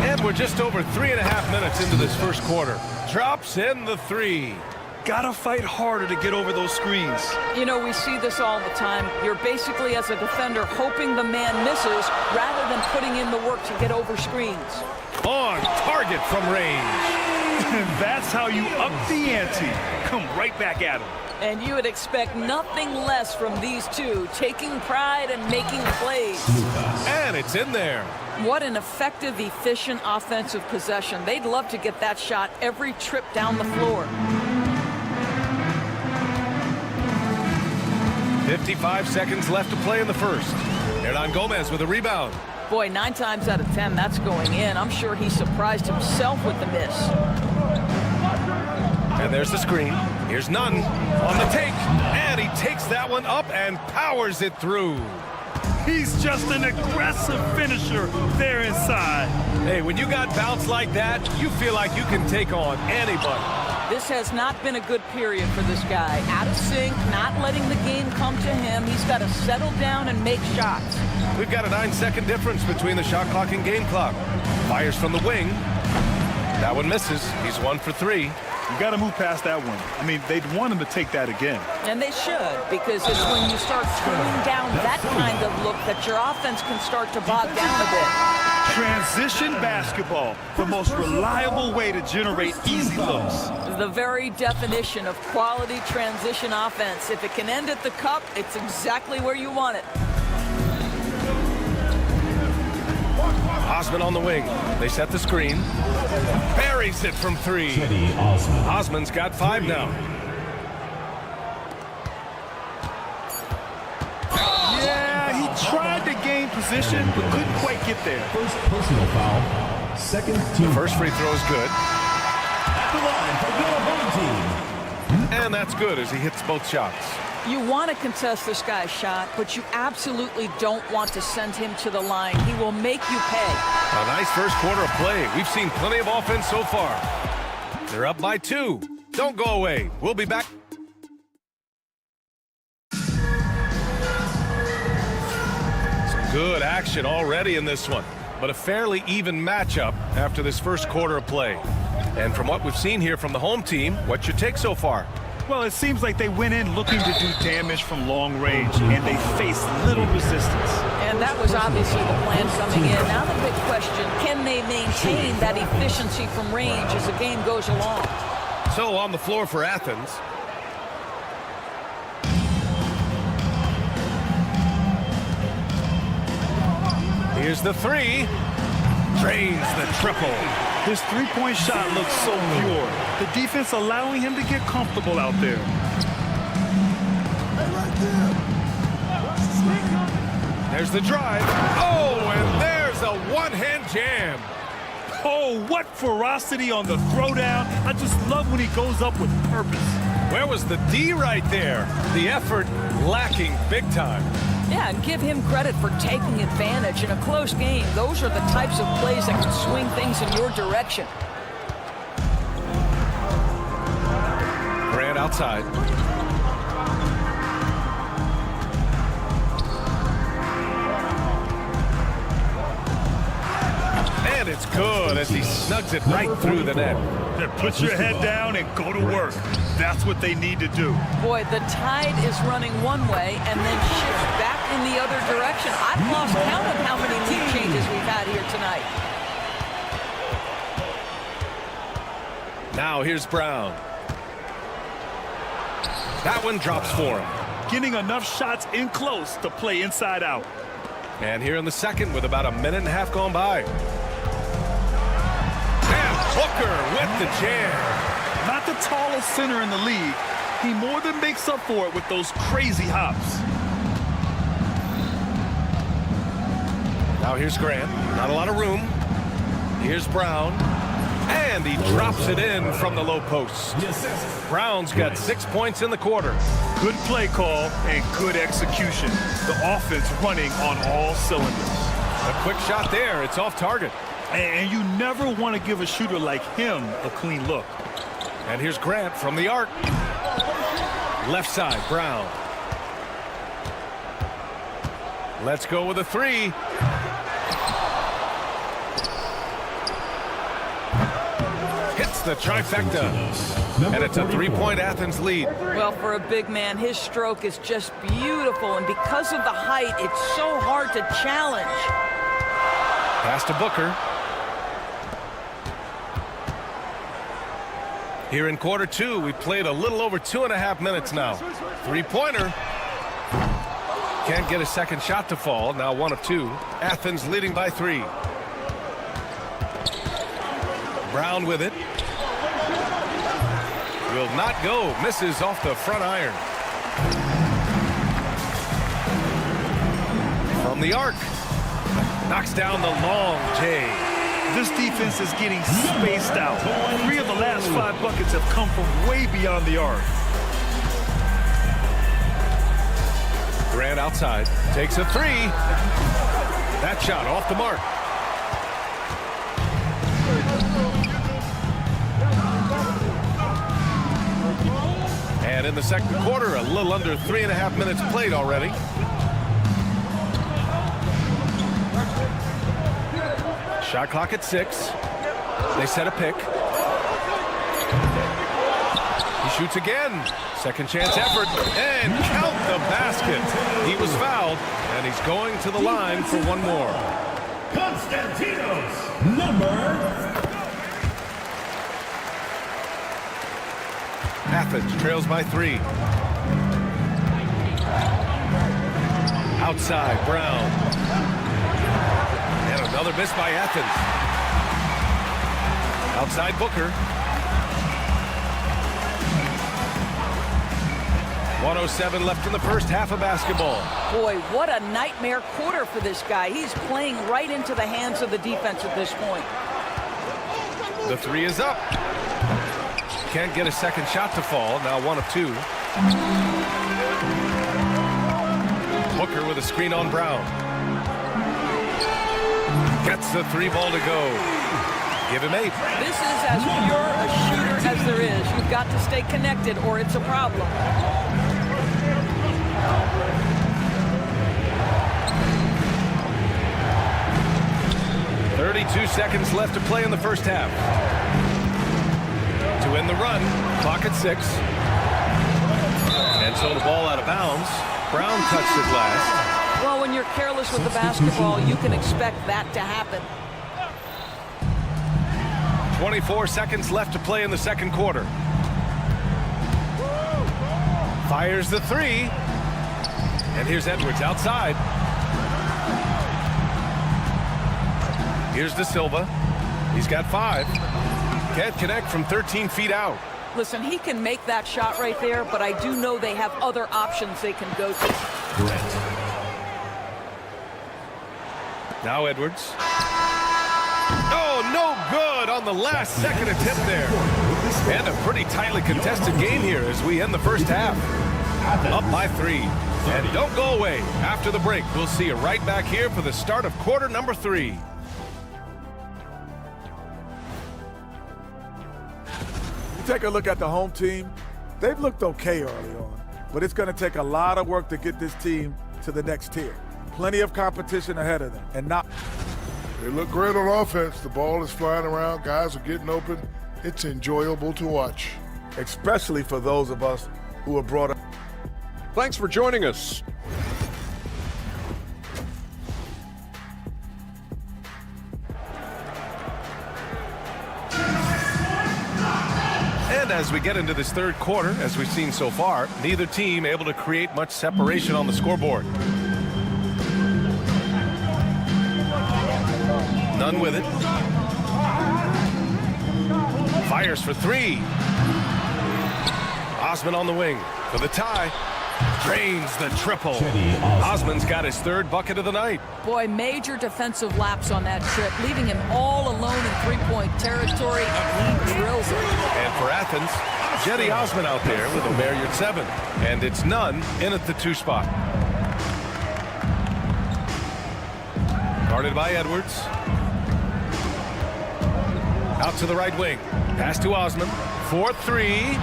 And we're just over 3.5 minutes into this first quarter. Drops in the 3. Gotta fight harder to get over those screens. You know, we see this all the time. You're basically, as a defender, hoping the man misses rather than putting in the work to get over screens. On target from range. And that's how you up the ante. Come right back at him. And you would expect nothing less from these two, taking pride and making plays. And it's in there. What an effective, efficient offensive possession. They'd love to get that shot every trip down the floor. 55 seconds left to play in the first. Hernan Gomez with a rebound. Boy, 9 times out of 10, that's going in. I'm sure he surprised himself with the miss. And there's the screen. Here's Nunn on the take. And he takes that one up and powers it through. He's just an aggressive finisher there inside. Hey, when you got bounce like that, you feel like you can take on anybody. This has not been a good period for this guy. Out of sync, not letting the game come to him. He's got to settle down and make shots. We've got a 9-second difference between the shot clock and game clock. Fires from the wing. That one misses. He's 1 for 3. You got to move past that one. I mean, they'd want him to take that again. And they should, because it's when you start turning down that kind of look that your offense can start to bog down a bit. Transition basketball, the most reliable way to generate easy looks. The very definition of quality transition offense. If it can end at the cup, it's exactly where you want it. Osman on the wing. They set the screen. Buries it from 3. Osman's got 5 now. Yeah, he tried to gain position, but couldn't quite get there. First personal foul. Second team. First free throw is good. At the line for the home team. And that's good as he hits both shots. You want to contest this guy's shot, but you absolutely don't want to send him to the line. He will make you pay. A nice first quarter of play. We've seen plenty of offense so far. They're up by 2. Don't go away. We'll be back. Some good action already in this one, but a fairly even matchup after this first quarter of play. And from what we've seen here from the home team, what's your take so far? Well, it seems like they went in looking to do damage from long range, and they faced little resistance. And that was obviously the plan coming in. Now the big question, can they maintain that efficiency from range as the game goes along? So on the floor for Athens. Here's the 3. Drains the triple. His three-point shot looks so pure. The defense allowing him to get comfortable out there. There's the drive. Oh, and there's a one-hand jam. Oh, what ferocity on the throwdown. I just love when he goes up with purpose. Where was the D right there? The effort lacking big time. Yeah, and give him credit for taking advantage in a close game. Those are the types of plays that can swing things in your direction. Grant outside. And it's good as he snugs it right through the net. Put your head down and go to work. That's what they need to do. Boy, the tide is running one way and then shifts back in the other direction. I've lost count of how many lead changes we've had here tonight. Now here's Brown. That one drops for him. Getting enough shots in close to play inside out. And here in the second with about a minute and a half gone by. And Booker with the jam. Not the tallest center in the league. He more than makes up for it with those crazy hops. Now here's Grant. Not a lot of room. Here's Brown. And he drops it in from the low post. Brown's got 6 points in the quarter. Good play call and good execution. The offense running on all cylinders. A quick shot there. It's off target. And you never want to give a shooter like him a clean look. And here's Grant from the arc. Left side, Brown. Let's go with a 3. Hits the trifecta. And it's a 3-point Athens lead. Well, for a big man, his stroke is just beautiful. And because of the height, it's so hard to challenge. Pass to Booker. Here in quarter 2, we played a little over 2.5 minutes now. 3-pointer. Can't get a second shot to fall. Now 1 of 2. Athens leading by 3. Brown with it. Will not go. Misses off the front iron. From the arc. Knocks down the long J. This defense is getting spaced out. 3 of the last 5 buckets have come from way beyond the arc. Grant outside. Takes a 3. That shot off the mark. in the second quarter. A little under 3.5 minutes played already. Shot clock at 6. They set a pick. He shoots again. Second chance effort. And count the basket. He was fouled, and he's going to the line for one more. Konstantinos, number. Athens trails by 3. Outside, Brown. And another miss by Athens. Outside, Booker. 1:07 left in the first half of basketball. Boy, what a nightmare quarter for this guy. He's playing right into the hands of the defense at this point. The 3 is up. Can't get a second shot to fall. Now 1 of 2. Booker with a screen on Brown. Gets the 3 ball to go. Give him 8. This is as pure a shooter as there is. You've got to stay connected or it's a problem. 32 seconds left to play in the first half. To end the run, clock at 6. And so the ball out of bounds. Brown touched it last. Well, when you're careless with the basketball, you can expect that to happen. 24 seconds left to play in the second quarter. Fires the 3. And here's Edwards outside. Here's De Silva. He's got 5. Can't connect from 13 feet out. Listen, he can make that shot right there, but I do know they have other options they can go to. Now Edwards. Oh, no good on the last second attempt there. And a pretty tightly contested game here as we end the first half. Up by 3. And don't go away. After the break, we'll see you right back here for the start of quarter number 3. Take a look at the home team. They've looked okay early on, but it's going to take a lot of work to get this team to the next tier. Plenty of competition ahead of them, and not. They look great on offense. The ball is flying around. Guys are getting open. It's enjoyable to watch. Especially for those of us who are brought up. Thanks for joining us. And as we get into this third quarter, as we've seen so far, neither team able to create much separation on the scoreboard. None with it. Fires for 3. Osman on the wing for the tie. Drains the triple. Osman's got his 3rd bucket of the night. Boy, major defensive lapse on that trip, leaving him all alone in three-point territory, and he drills it. And for Athens, Cedi Osman out there with a bare yard 7. And it's Nunn in at the 2 spot. Guarded by Edwards. Out to the right wing. Pass to Osman. 4-3.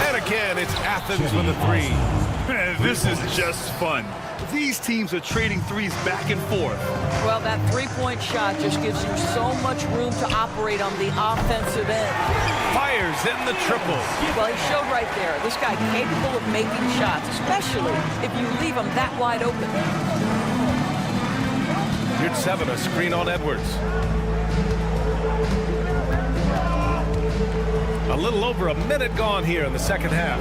And again, it's Athens with a 3. This is just fun. These teams are trading threes back and forth. Well, that three-point shot just gives you so much room to operate on the offensive end. Fires in the triple. Well, he showed right there. This guy capable of making shots, especially if you leave him that wide open. Here's 7, a screen on Edwards. A little over a minute gone here in the second half.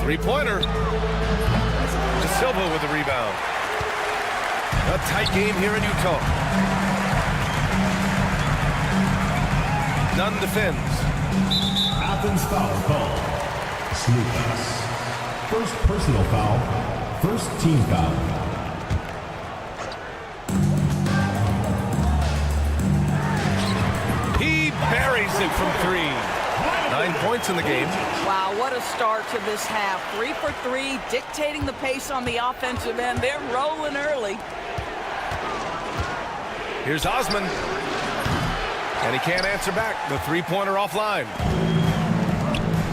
3-pointer. De Silva with the rebound. A tight game here in Utah. Nunn defends. Athens foul call. Sneakers. First personal foul. First team foul. He buries it from 3. 9 points in the game. Wow, what a start to this half. 3 for 3, dictating the pace on the offensive end. They're rolling early. Here's Osman. And he can't answer back. The 3-pointer offline.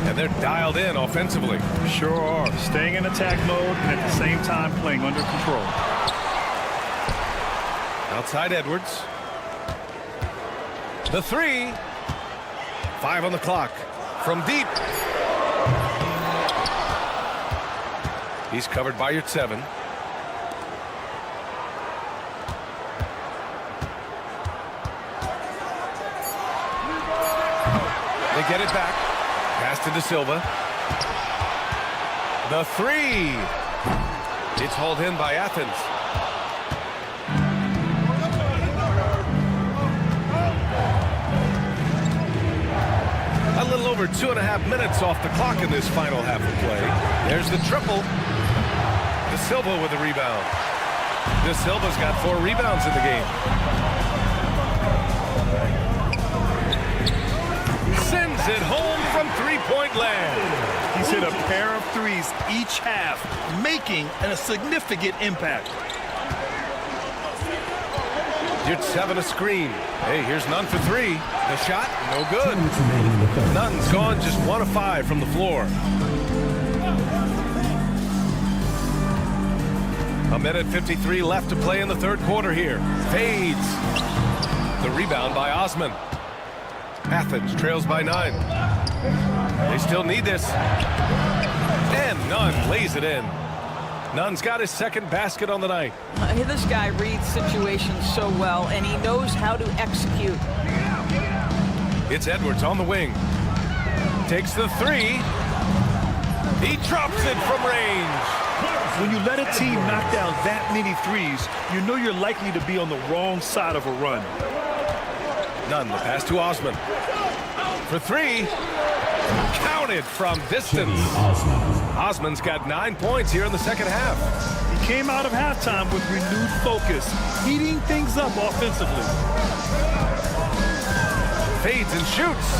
And they're dialed in offensively. Sure are. Staying in attack mode and at the same time playing under control. Outside Edwards. The three. 5 on the clock. From deep. He's covered by your 7. They get it back. Pass to De Silva. The three. It's hauled in by Athens. A little over 2.5 minutes off the clock in this final half of play. There's the triple. De Silva with a rebound. De Silva's got 4 rebounds in the game. Sends it home from three-point land. He's hit a pair of threes each half, making a significant impact. You're 7 a screen. Hey, here's Nunn for 3. The shot, no good. Nunn's gone just 1 of 5 from the floor. A minute 53 left to play in the third quarter here. Fades. The rebound by Osman. Athens trails by 9. They still need this. And Nunn lays it in. Nunn's got his second basket on the night. This guy reads situations so well, and he knows how to execute. It's Edwards on the wing. Takes the 3. He drops it from range. When you let a team knock down that many threes, you know you're likely to be on the wrong side of a run. Nunn, the pass to Osman. For 3. Counted from distance. Osman's got 9 points here in the second half. He came out of halftime with renewed focus, heating things up offensively. Fades and shoots.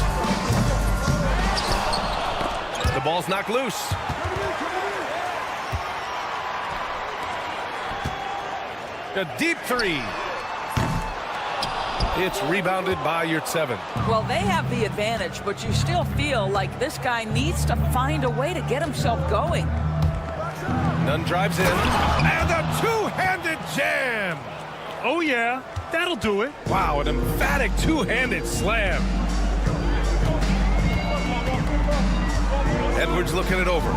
The ball's knocked loose. A deep 3. It's rebounded by Yurtseven. Well, they have the advantage, but you still feel like this guy needs to find a way to get himself going. Nunn drives in. And a two-handed jam. Oh, yeah. That'll do it. Wow, an emphatic two-handed slam. Edwards looking it over.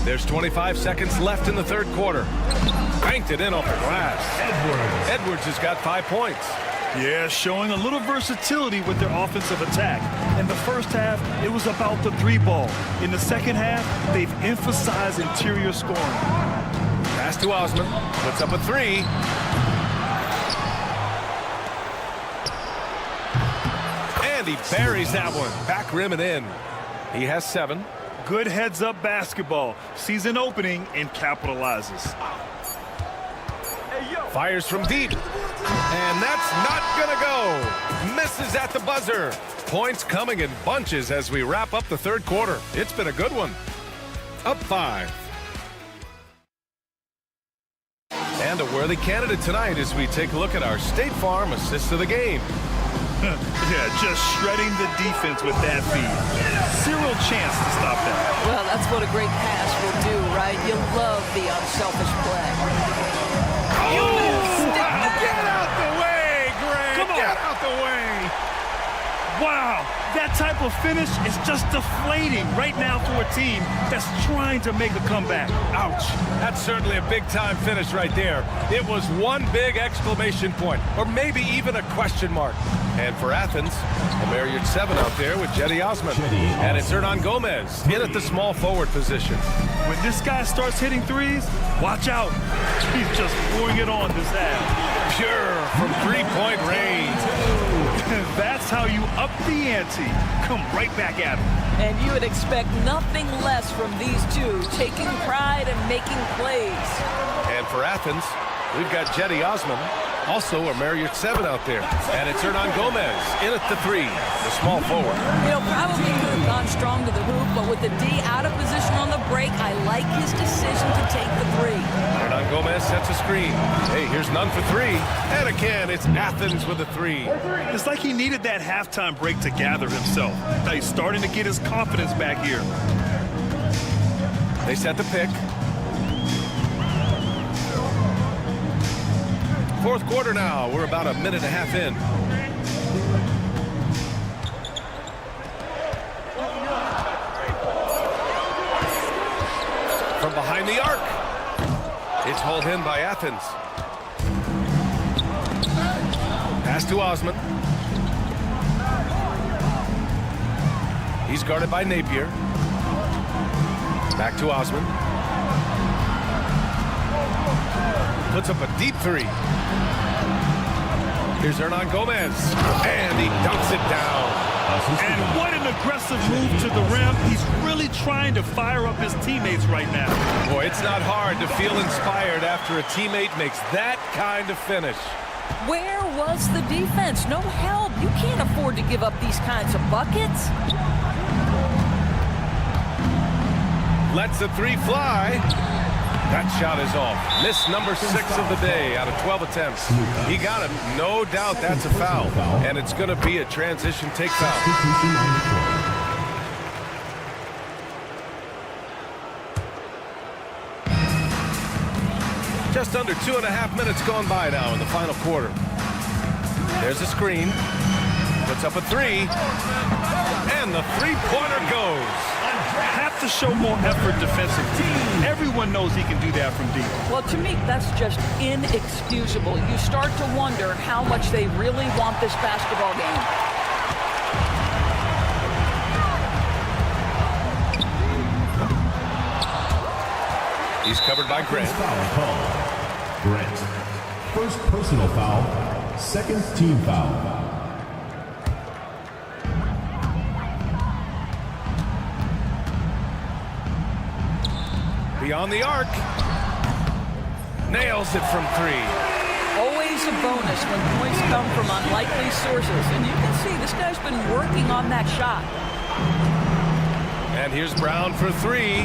There's 25 seconds left in the third quarter. Banked it in off the glass. Edwards has got 5 points. Yeah, showing a little versatility with their offensive attack. In the first half, it was about the 3 ball. In the second half, they've emphasized interior scoring. Pass to Osman. Puts up a 3. And he buries that one. Back rim and in. He has 7. Good heads-up basketball. Sees an opening and capitalizes. Fires from deep. And that's not gonna go. Misses at the buzzer. Points coming in bunches as we wrap up the third quarter. It's been a good one. Up 5. And a worthy candidate tonight as we take a look at our State Farm assist of the game. Yeah, just shredding the defense with that feed. Zero chance to stop that. Well, that's what a great pass will do, right? You love the unselfish play. Get out the way, Greg! Come on. Get out the way! Wow, that type of finish is just deflating right now for a team that's trying to make a comeback. Ouch. That's certainly a big-time finish right there. It was one big exclamation point, or maybe even a question mark. And for Athens, Omer Yurtseven out there with Jetty Osman. And it's Hernan Gomez in at the small forward position. When this guy starts hitting threes, watch out. He's just pouring it on this half. Pure from three-point range. That's how you up the ante. Come right back at him. And you would expect nothing less from these two, taking pride and making plays. And for Athens, we've got Jetty Osman Also, a Marriott 7 out there. And it's Hernan Gomez in at the 3, the small forward. Probably could have gone strong to the hoop, but with the D out of position on the break, I like his decision to take the 3. Hernan Gomez sets a screen. Hey, here's none for 3. And again, it's Athens with a 3. It's like he needed that halftime break to gather himself. Now he's starting to get his confidence back here. They set the pick. Fourth quarter now. We're about a minute and a half in. From behind the arc. It's hauled in by Athens. Pass to Osman. He's guarded by Napier. Back to Osman. Puts up a deep 3. Here's Hernan Gomez. And he dunks it down. And what an aggressive move to the rim. He's really trying to fire up his teammates right now. Boy, it's not hard to feel inspired after a teammate makes that kind of finish. Where was the defense? No help. You can't afford to give up these kinds of buckets. Lets the 3 fly. That shot is off. Miss number 6 of the day out of 12 attempts. He got him. No doubt that's a foul. And it's going to be a transition take foul. Just under 2.5 minutes gone by now in the final quarter. There's a screen. Puts up a 3. And the 3-pointer goes. Have to show more effort defensively. Everyone knows he can do that from deep. Well, to me, that's just inexcusable. You start to wonder how much they really want this basketball game. He's covered by Grant. Foul call. Grant. First personal foul. Second team foul. Beyond the arc. Nails it from 3. Always a bonus when points come from unlikely sources. And you can see this guy's been working on that shot. And here's Brown for 3.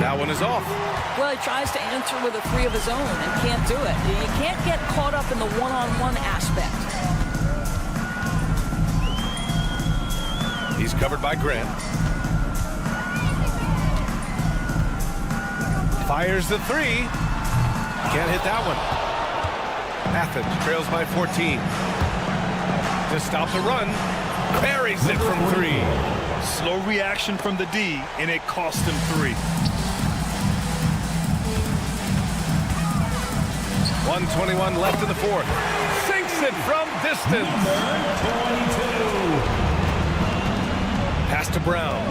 That one is off. Well, he tries to answer with a 3 of his own and can't do it. You can't get caught up in the one-on-one aspect. He's covered by Grant. Fires the 3. Can't hit that one. Athens trails by 14. To stop the run. Buries it from 3. Slow reaction from the D, and it cost him 3. 1:21 left in the fourth. Sinks it from distance. Pass to Brown.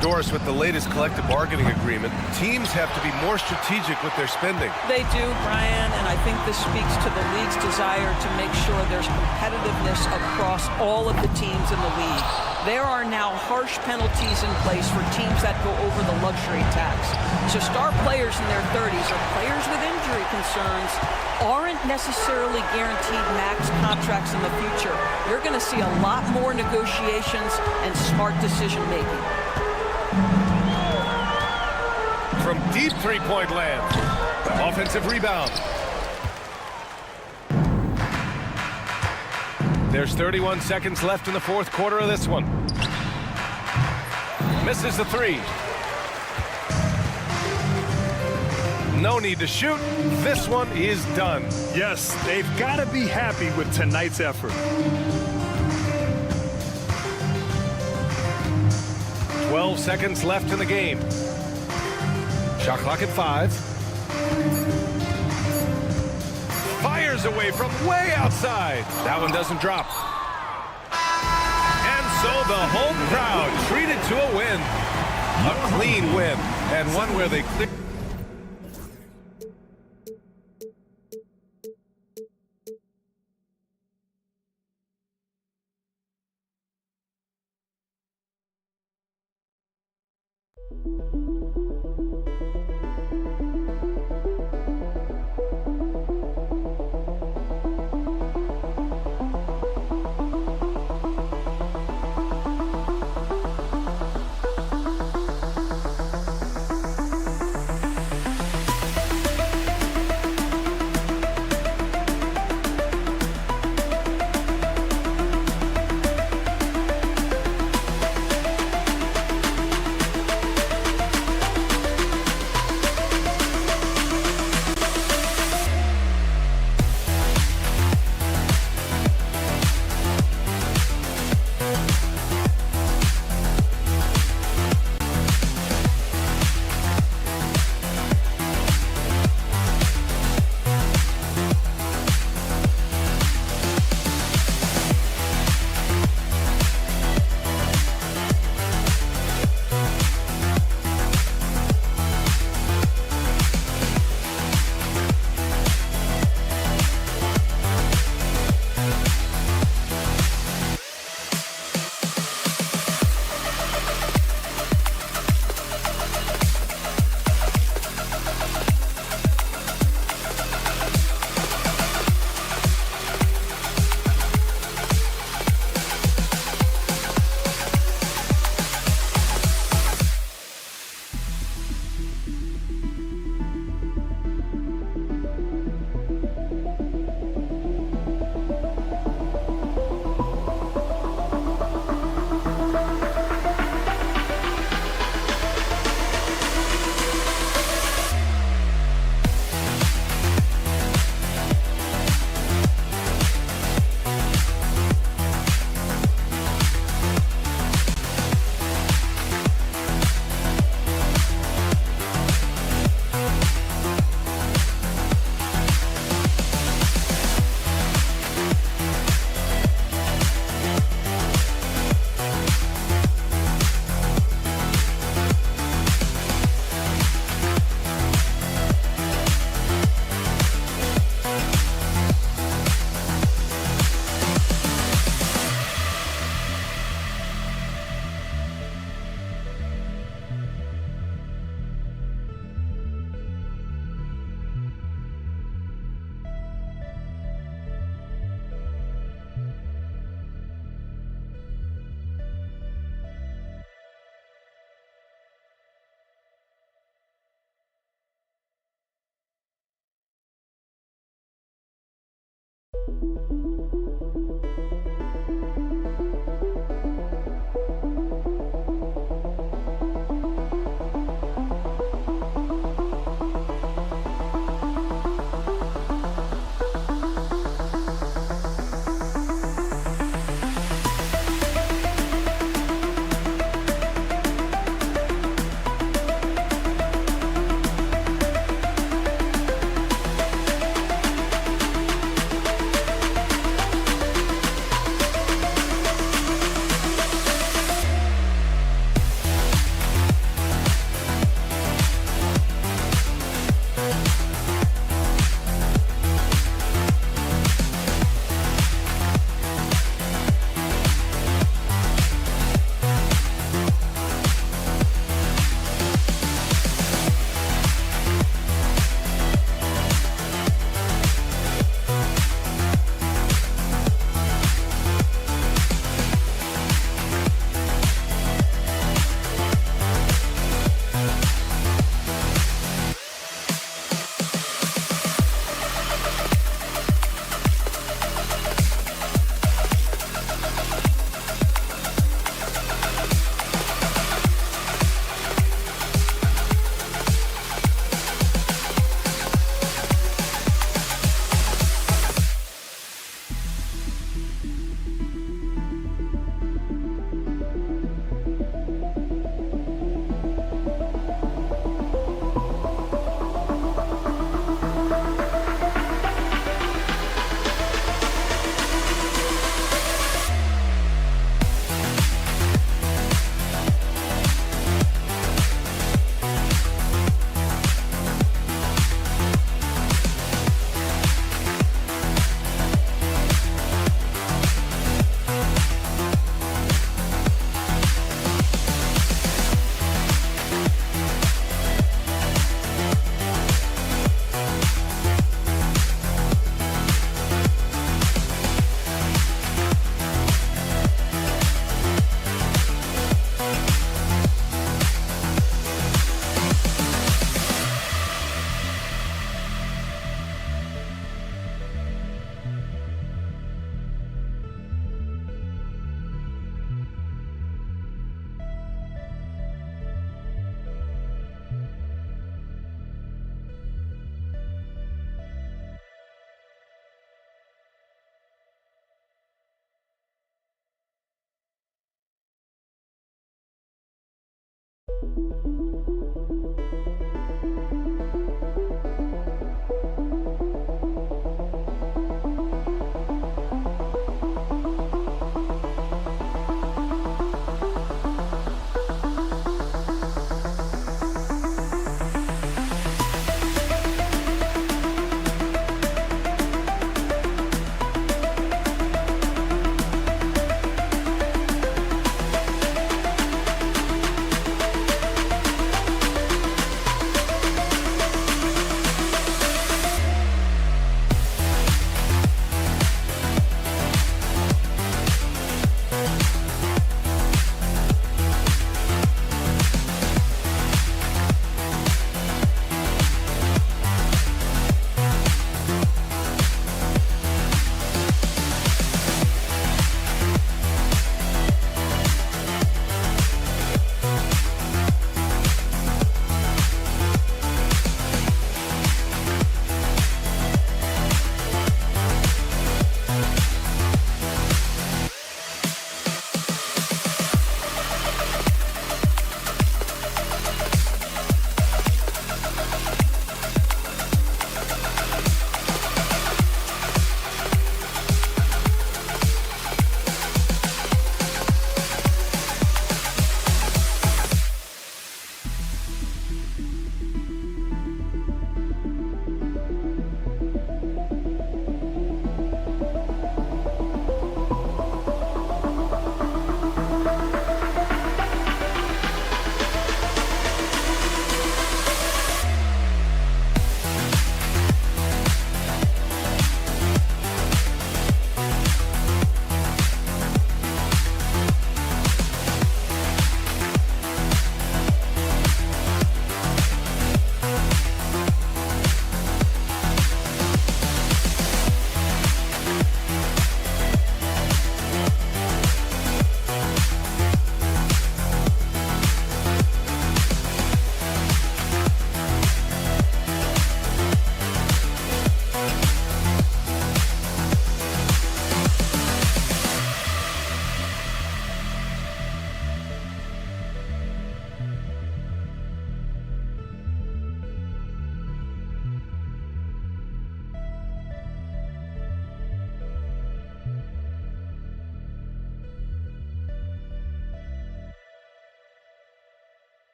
Doris, with the latest collective bargaining agreement, teams have to be more strategic with their spending. They do, Brian, and I think this speaks to the league's desire to make sure there's competitiveness across all of the teams in the league. There are now harsh penalties in place for teams that go over the luxury tax. So star players in their 30s or players with injury concerns aren't necessarily guaranteed max contracts in the future. You're going to see a lot more negotiations and smart decision-making. From deep three-point land. Offensive rebound. There's 31 seconds left in the fourth quarter of this one. Misses the 3. No need to shoot. This one is done. Yes, they've got to be happy with tonight's effort. 12 seconds left in the game. Shot clock at 5. Fires away from way outside. That one doesn't drop. And so the home crowd treated to a win. A clean win, and one where they cleared.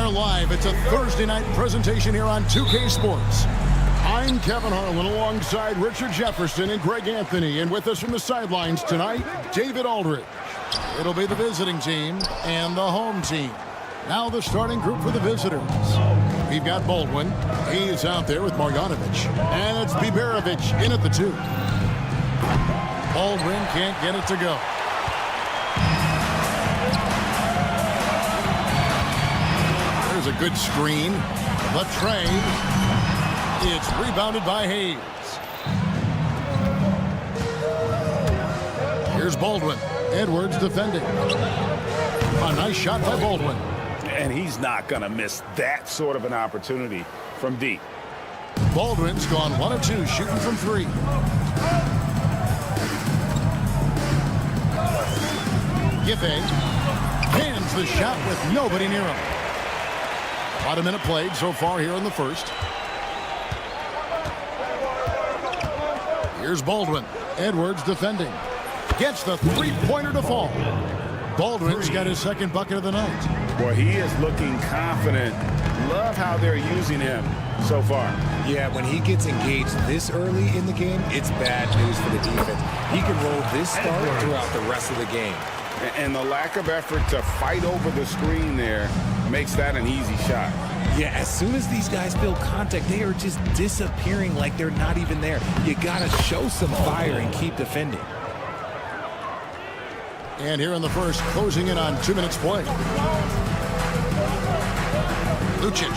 are live. It's a Thursday night presentation here on 2K Sports. I'm Kevin Harlan alongside Richard Jefferson and Greg Anthony. And with us from the sidelines tonight, David Aldridge. It'll be the visiting team and the home team. Now the starting group for the visitors. We've got Baldwin. He's out there with Marjanovic. And it's Biberovic in at the 2. Baldwin can't get it to go. There's a good screen. The trade. It's rebounded by Hayes. Here's Baldwin. Edwards defending. A nice shot by Baldwin. And he's not going to miss that sort of an opportunity from deep. Baldwin's gone 1 of 2 shooting from 3. Giffey hands the shot with nobody near him. About a minute played so far here in the first. Here's Baldwin. Edwards defending. Gets the three-pointer to fall. Baldwin's got his second bucket of the night. Boy, he is looking confident. Love how they're using him so far. Yeah, when he gets engaged this early in the game, it's bad news for the defense. He can roll this start throughout the rest of the game. And the lack of effort to fight over the screen there makes that an easy shot. Yeah, as soon as these guys feel contact, they are just disappearing like they're not even there. You got to show some fire and keep defending. And here in the first, closing in on 2 minutes play. Lucic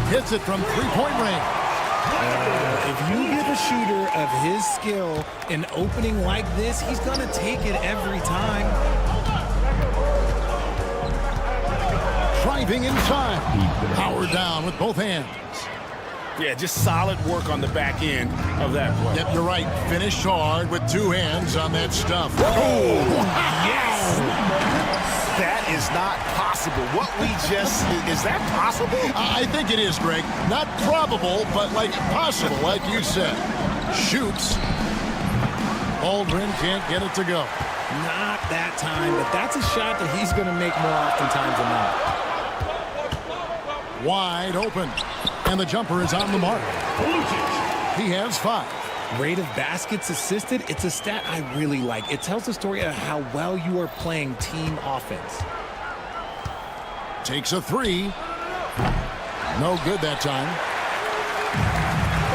hits it from three-point range. If you give a shooter of his skill an opening like this, he's going to take it every time. Driving inside. Power down with both hands. Yeah, just solid work on the back end of that play. Yep, you're right. Finished hard with 2 hands on that stuff. Oh, yes! That is not possible. What we just, is that possible? I think it is, Greg. Not probable, but like possible, like you said. Shoots. Baldwin can't get it to go. Not that time, but that's a shot that he's going to make more oftentimes than not. Wide open. And the jumper is on the mark. He has 5. Rate of baskets assisted, it's a stat I really like. It tells the story of how well you are playing team offense. Takes a 3. No good that time.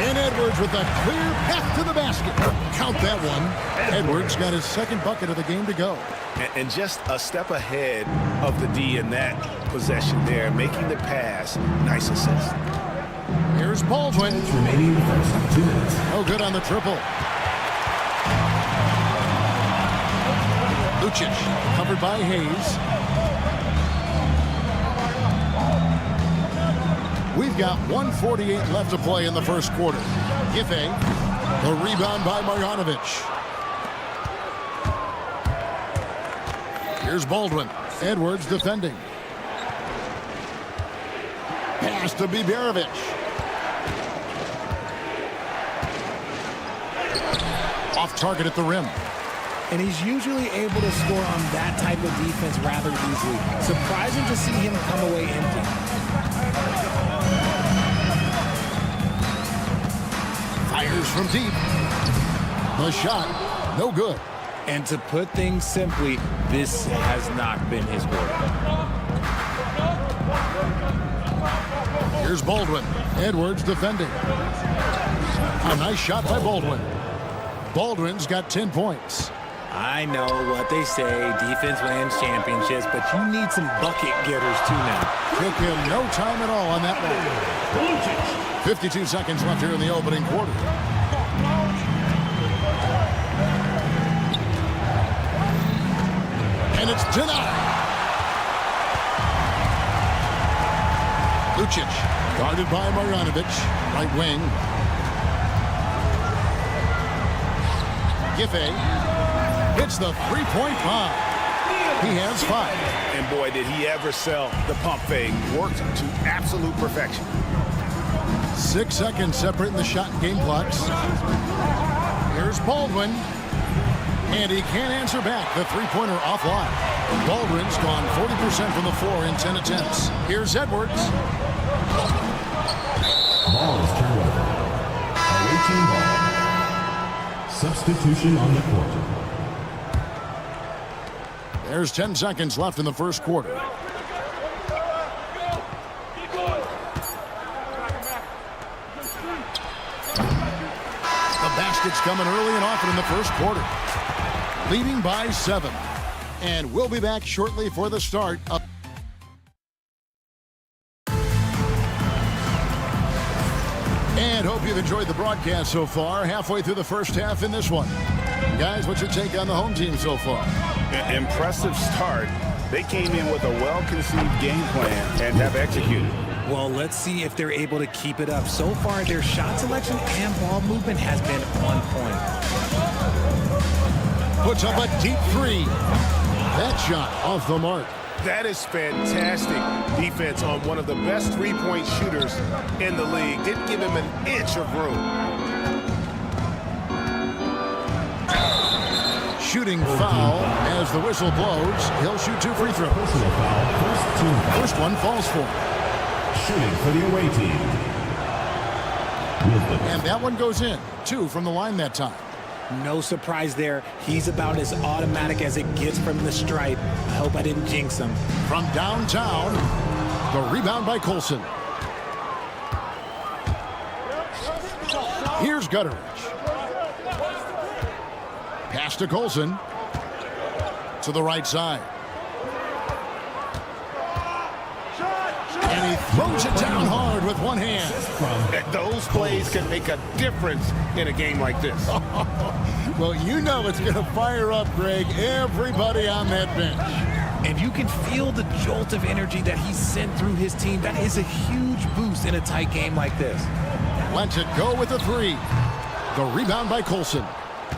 And Edwards with a clear path to the basket. Count that one. Edwards got his second bucket of the game to go. And just a step ahead of the D in that possession there, making the pass. Nice assist. Here's Baldwin. Remaining in the first 2 minutes. No good on the triple. Lucic covered by Hayes. We've got 1:48 left to play in the first quarter. Giffey, the rebound by Marjanovic. Here's Baldwin. Edwards defending. Pass to Biberovic. Off target at the rim. And he's usually able to score on that type of defense rather easily. Surprising to see him come away empty. Fires from deep. The shot, no good. And to put things simply, this has not been his quarter. Here's Baldwin. Edwards defending. A nice shot by Baldwin. Baldwin's got 10 points. I know what they say, defense wins championships, but you need some bucket getters too now. Took him no time at all on that one. 52 seconds left here in the opening quarter. And it's denied. Lucic, guarded by Marjanovic, right wing. Giffey hits the three-point bomb. He has 5. And boy, did he ever sell the pump fake. Worked to absolute perfection. 6 seconds separating the shot and game clocks. Here's Baldwin. And he can't answer back. The three-pointer offline. Baldwin's gone 40% from the floor in 10 attempts. Here's Edwards. Ball is turned over. Away team ball. Substitution on the court. There's 10 seconds left in the first quarter. The basket's coming early and often in the first quarter. Leading by 7. And we'll be back shortly for the start of... And hope you've enjoyed the broadcast so far. Halfway through the first half in this one. Guys, what's your take on the home team so far? Impressive start. They came in with a well-conceived game plan and have executed. Well, let's see if they're able to keep it up. So far, their shot selection and ball movement has been on point. Puts up a deep three. That shot off the mark. That is fantastic defense on one of the best three-point shooters in the league. Didn't give him an inch of room. Shooting foul as the whistle blows. He'll shoot 2 free throws. Personal foul. First one falls for him. Shooting for the away team. And that one goes in. 2 from the line that time. No surprise there. He's about as automatic as it gets from the stripe. I hope I didn't jinx him. From downtown, the rebound by Colson. Here's Gutteridge. Pass to Colson. To the right side. And he throws it down hard with one hand. Those plays can make a difference in a game like this. Well, you know it's going to fire up, Greg, everybody on that bench. And you can feel the jolt of energy that he sent through his team. That is a huge boost in a tight game like this. Lets it go with the 3. The rebound by Colson.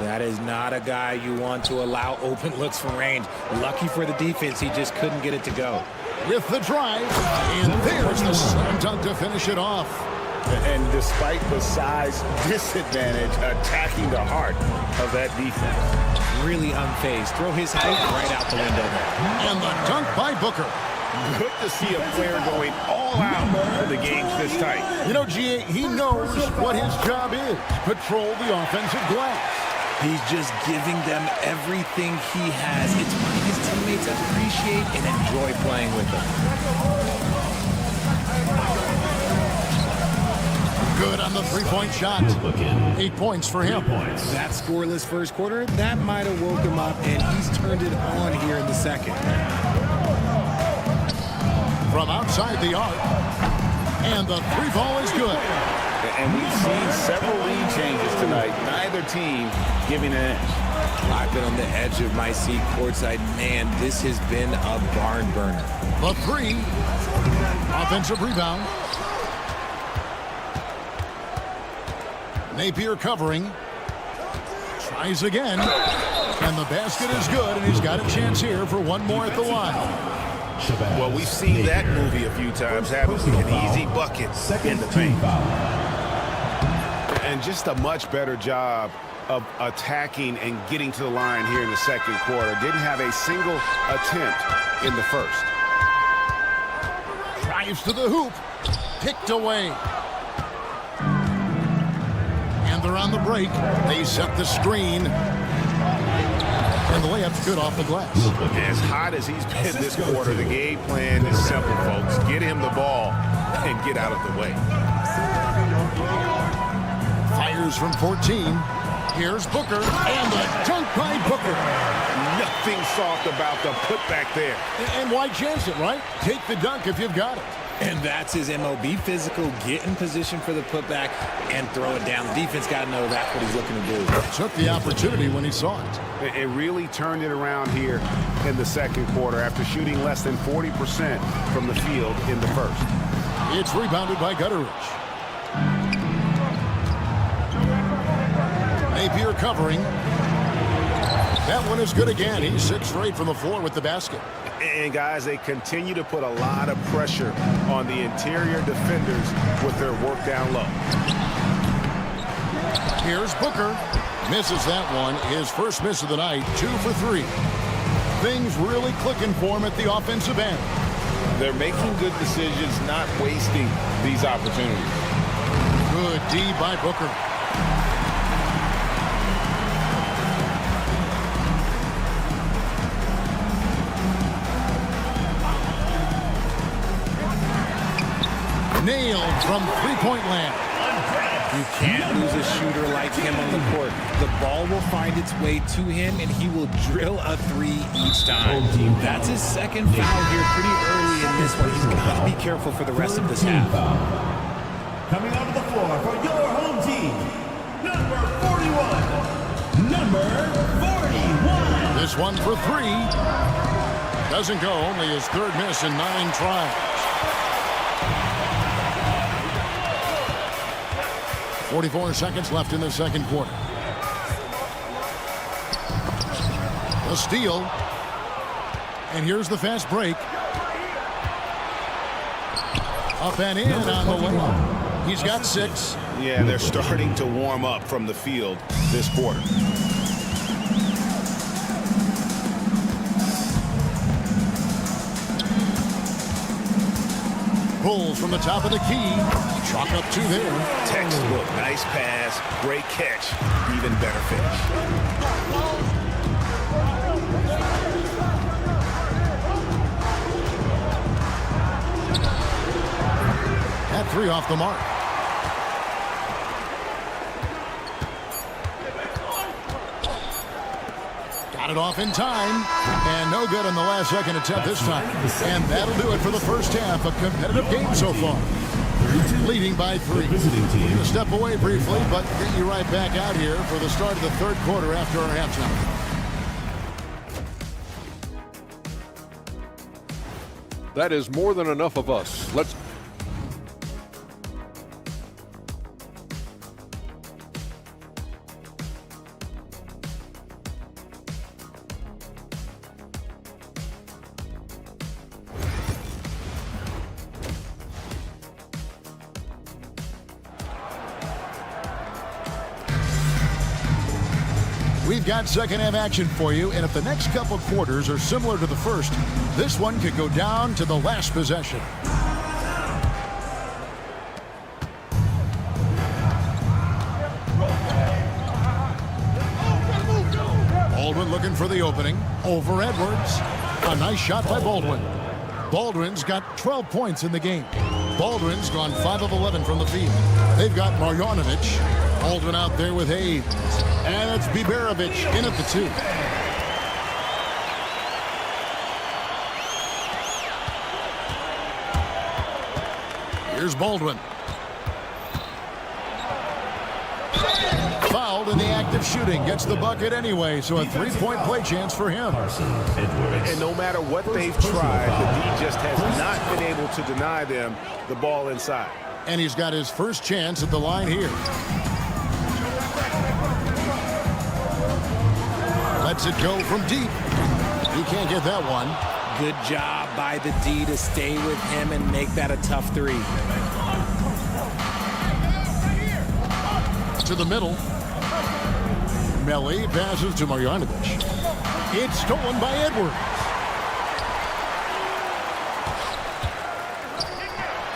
That is not a guy you want to allow open looks from range. Lucky for the defense, he just couldn't get it to go. With the drive, and there's the slam dunk to finish it off. And despite the size disadvantage, attacking the heart of that defense. Really unfazed. Throw his height right out the window there. And the dunk by Booker. Good to see a player going all out for the games this tight. You know, G.A., he knows what his job is. Patrol the offensive glass. He's just giving them everything he has. It's why his teammates appreciate and enjoy playing with him. Good on the three-point shot. 8 points for him. That scoreless first quarter, that might have woke him up, and he's turned it on here in the second. From outside the arc, and the 3-ball is good. And we've seen several lead changes tonight. Neither team giving an inch. I've been on the edge of my seat courtside. Man, this has been a barn burner. The 3. Offensive rebound. Napier covering. Tries again. And the basket is good, and he's got a chance here for one more at the line. Well, we've seen that movie a few times, haven't we? An easy bucket in the paint. And just a much better job of attacking and getting to the line here in the second quarter. Didn't have a single attempt in the first. Drives to the hoop. Picked away. And they're on the break. They set the screen. And the layup's good off the glass. As hot as he's been this quarter, the game plan is simple, folks. Get him the ball and get out of the way. Fires from 14. Here's Booker, and the dunk by Booker. Nothing soft about the putback there. And why chance it, right? Take the dunk if you've got it. And that's his MO. Be physical, get in position for the putback, and throw it down. The defense got to know that's what he's looking to do. Took the opportunity when he saw it. It really turned it around here in the second quarter after shooting less than 40% from the field in the first. It's rebounded by Gutteridge. Napier covering. That one is good again. He's 6 for 8 from the floor with the basket. And, guys, they continue to put a lot of pressure on the interior defenders with their work down low. Here's Booker. Misses that one. His first miss of the night, 2 for 3. Things really clicking for him at the offensive end. They're making good decisions, not wasting these opportunities. Good D by Booker. Nailed from three-point land. You can't lose a shooter like him on the court. The ball will find its way to him, and he will drill a 3 each time. That's his second foul here pretty early in this one. He's got to be careful for the rest of this half. Coming onto the floor for your home team, number 41. Number 41. This one for 3. Doesn't go. Only his third miss in 9 tries. 44 seconds left in the second quarter. A steal. And here's the fast break. Up and in on the way. He's got 6. Yeah, they're starting to warm up from the field this quarter. Pulls from the top of the key. Chalk up 2 there. Textbook. Nice pass. Great catch. Even better finish. At 3 off the mark. Got it off in time. And no good on the last second attempt this time. And that'll do it for the first half. A competitive game so far. Leading by 3. We're going to step away briefly, but get you right back out here for the start of the third quarter after our halftime. That is more than enough of us. Let's We've got second half action for you, and if the next couple quarters are similar to the first, this one could go down to the last possession. Baldwin looking for the opening. Over Edwards. A nice shot by Baldwin. Baldwin's got 12 points in the game. Baldwin's gone 5 of 11 from the field. They've got Marjanovic. Baldwin out there with Hayes. And it's Biberovic in at the 2. Here's Baldwin. Fouled in the act of shooting. Gets the bucket anyway, so a 3-point play chance for him. And no matter what they've tried, the D just has not been able to deny them the ball inside. And he's got his first chance at the line here. Lets it go from deep. He can't get that one. Good job by the D to stay with him and make that a tough 3. To the middle. Melli passes to Marjanovic. It's stolen by Edwards.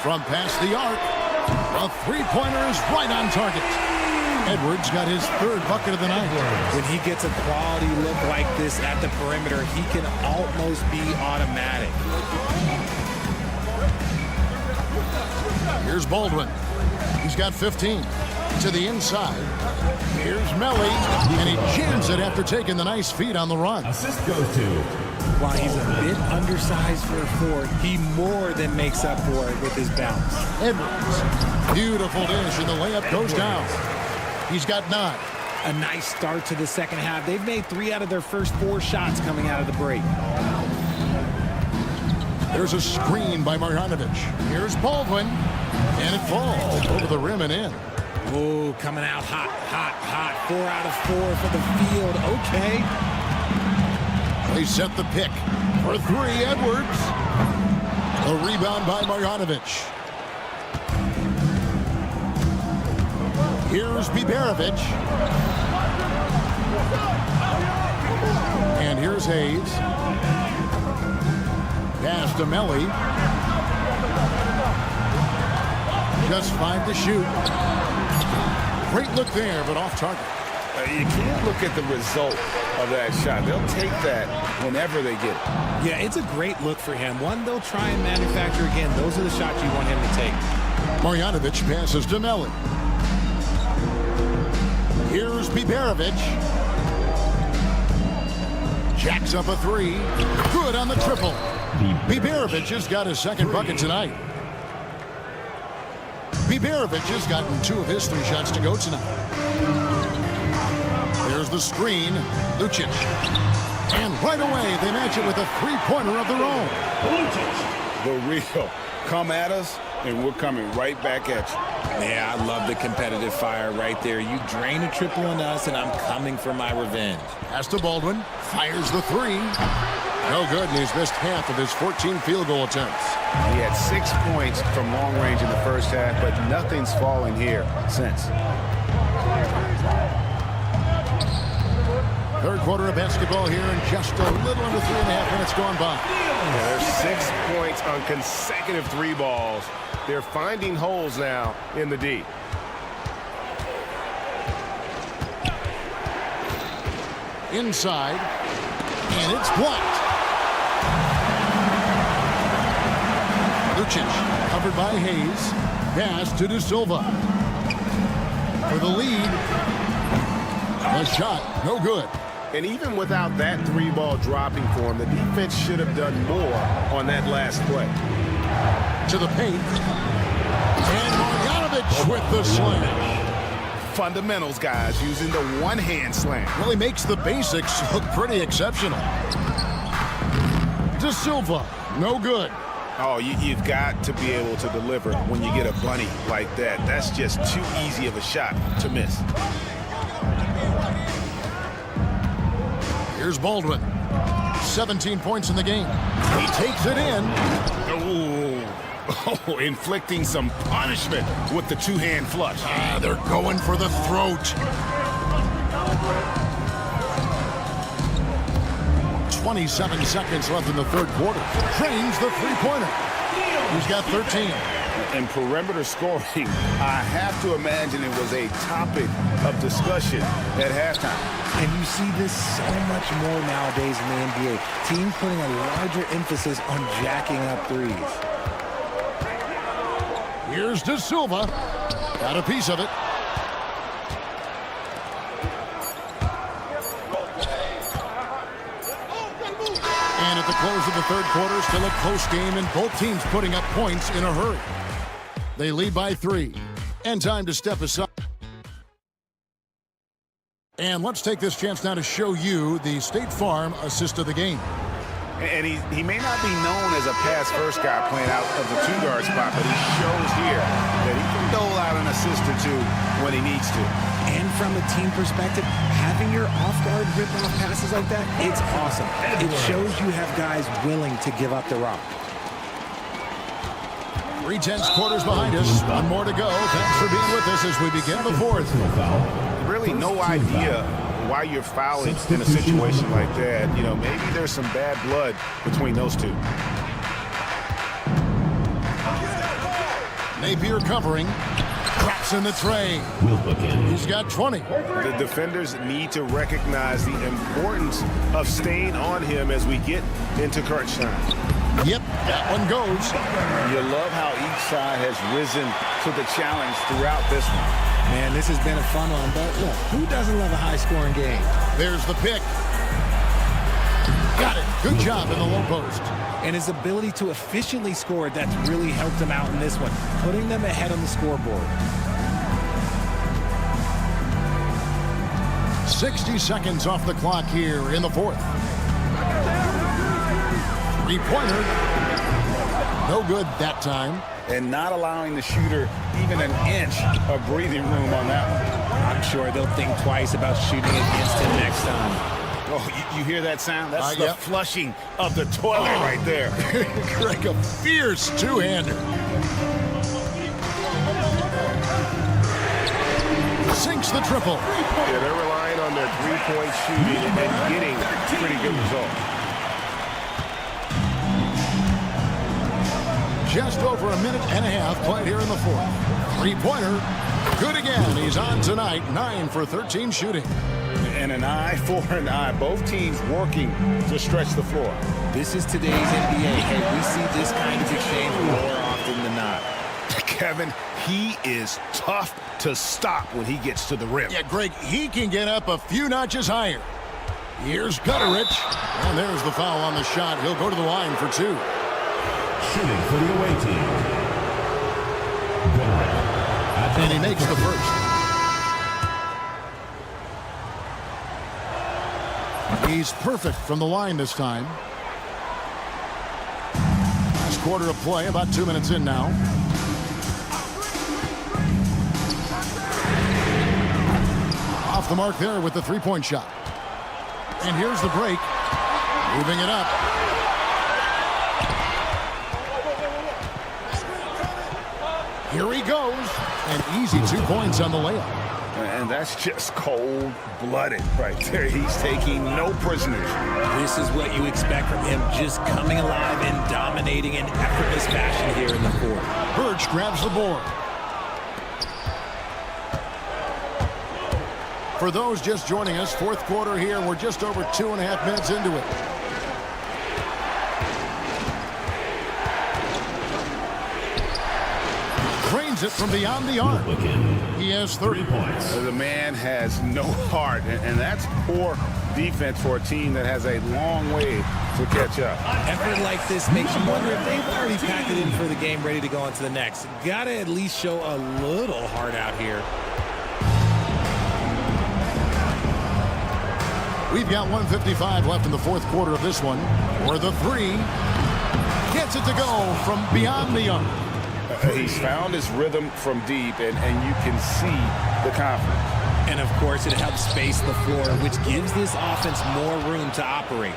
From past the arc. A 3-pointer is right on target. Edwards got his 3rd bucket of the night. When he gets a quality look like this at the perimeter, he can almost be automatic. Here's Baldwin. He's got 15. To the inside. Here's Melli. And he jams it after taking the nice feed on the run. Assist goes to. While he's a bit undersized for a 4, he more than makes up for it with his bounce. Edwards. Beautiful dish, and the layup goes down. He's got 9. A nice start to the second half. They've made 3 out of their first 4 shots coming out of the break. There's a screen by Marjanovic. Here's Baldwin. And it falls over the rim and in. Oh, coming out hot, hot, hot. 4 out of 4 for the field. Okay. They set the pick for 3. Edwards. A rebound by Marjanovic. Here's Biberovic. And here's Hayes. Pass to Melly. Just 5 to shoot. Great look there, but off target. You can't look at the result of that shot. They'll take that whenever they get it. Yeah, it's a great look for him. One they'll try and manufacture again. Those are the shots you want him to take. Marjanovic passes to Melly. Here's Biberovic. Jacks up a 3. Good on the triple. Biberovic has got his second bucket tonight. Biberovic has gotten 2 of his 3 shots to go tonight. There's the screen. Lucic. And right away, they match it with a 3-pointer of their own. The real. Come at us, and we're coming right back at you. Yeah, I love the competitive fire right there. You drain a triple on us, and I'm coming for my revenge. Pass to Baldwin. Fires the 3. No good, and he's missed half of his 14 field goal attempts. He had 6 points from long range in the first half, but nothing's fallen here since. Third quarter of basketball here, and just a little under 3.5 minutes gone by. Yeah, there's 6 points on consecutive 3 balls. They're finding holes now in the D. Inside, and it's blocked. Lucic, covered by Hayes. Pass to De Silva. For the lead. The shot, no good. And even without that 3-ball dropping for him, the defense should have done more on that last play. To the paint. And Marjanovic with the slam. Fundamentals, guys, using the one-hand slam. Really makes the basics look pretty exceptional. De Silva, no good. Oh, you've got to be able to deliver when you get a bunny like that. That's just too easy of a shot to miss. Here's Baldwin. 17 points in the game. He takes it in. Oh, inflicting some punishment with the 2-hand flush. They're going for the throat. 27 seconds left in the third quarter. Drains the 3-pointer. He's got 13. And perimeter scoring, I have to imagine it was a topic of discussion at halftime. And you see this so much more nowadays in the NBA. Teams putting a larger emphasis on jacking up threes. Here's De Silva. Got a piece of it. And at the close of the third quarter, still a close game, and both teams putting up points in a hurry. They lead by 3. And time to step aside. And let's take this chance now to show you the State Farm assist of the game. And he may not be known as a pass-first guy playing out of the 2-guard spot, but he shows here that he can dole out an assist or 2 when he needs to. And from a team perspective, having your off-guard rip-off passes like that, it's awesome. It shows you have guys willing to give up the rock. 3/10 quarters behind us. One more to go. Thanks for being with us as we begin the fourth. Really no idea why you're fouling in a situation like that. You know, maybe there's some bad blood between those two. Napier covering. Drops in the tray. He's got 20. The defenders need to recognize the importance of staying on him as we get into crunch time. Yep, that one goes. You love how each side has risen to the challenge throughout this one. Man, this has been a fun one, but look, who doesn't love a high-scoring game? There's the pick. Got it. Good job in the low post. And his ability to efficiently score, that's really helped him out in this one, putting them ahead on the scoreboard. 60 seconds off the clock here in the fourth. 3-pointer. No good that time. And not allowing the shooter even an inch of breathing room on that one. I'm sure they'll think twice about shooting against him next time. Oh, you hear that sound? That's the flushing of the toilet right there. Greg, a fierce two-hander. Sinks the triple. Yeah, they're relying on their three-point shooting and getting pretty good results. Just over a minute and a half played here in the fourth. Three-pointer, good again. He's on tonight, 9 for 13 shooting. And an eye for an eye. Both teams working to stretch the floor. This is today's NBA. Hey, we see this kind of exchange more often than not. Kevin, he is tough to stop when he gets to the rim. Yeah, Greg, he can get up a few notches higher. Here's Gutterich. And there's the foul on the shot. He'll go to the line for 2. Shooting for the away team. And he makes the first. He's perfect from the line this time. Last quarter of play, about 2 minutes in now. Off the mark there with the three-point shot. And here's the break. Moving it up. Here he goes. An easy 2 points on the layup. And that's just cold-blooded right there. He's taking no prisoners. This is what you expect from him, just coming alive and dominating in effortless fashion here in the fourth. Birch grabs the board. For those just joining us, fourth quarter here. We're just over 2.5 minutes into it. Drains it from beyond the arc. He has 30 points. The man has no heart, and that's poor defense for a team that has a long way to catch up. Effort like this makes you wonder if they've already packed it in for the game, ready to go on to the next. Gotta at least show a little heart out here. We've got 1:55 left in the fourth quarter of this one. Where the three gets it to go from beyond the arc. He's found his rhythm from deep, and you can see the confidence. And, of course, it helps space the floor, which gives this offense more room to operate.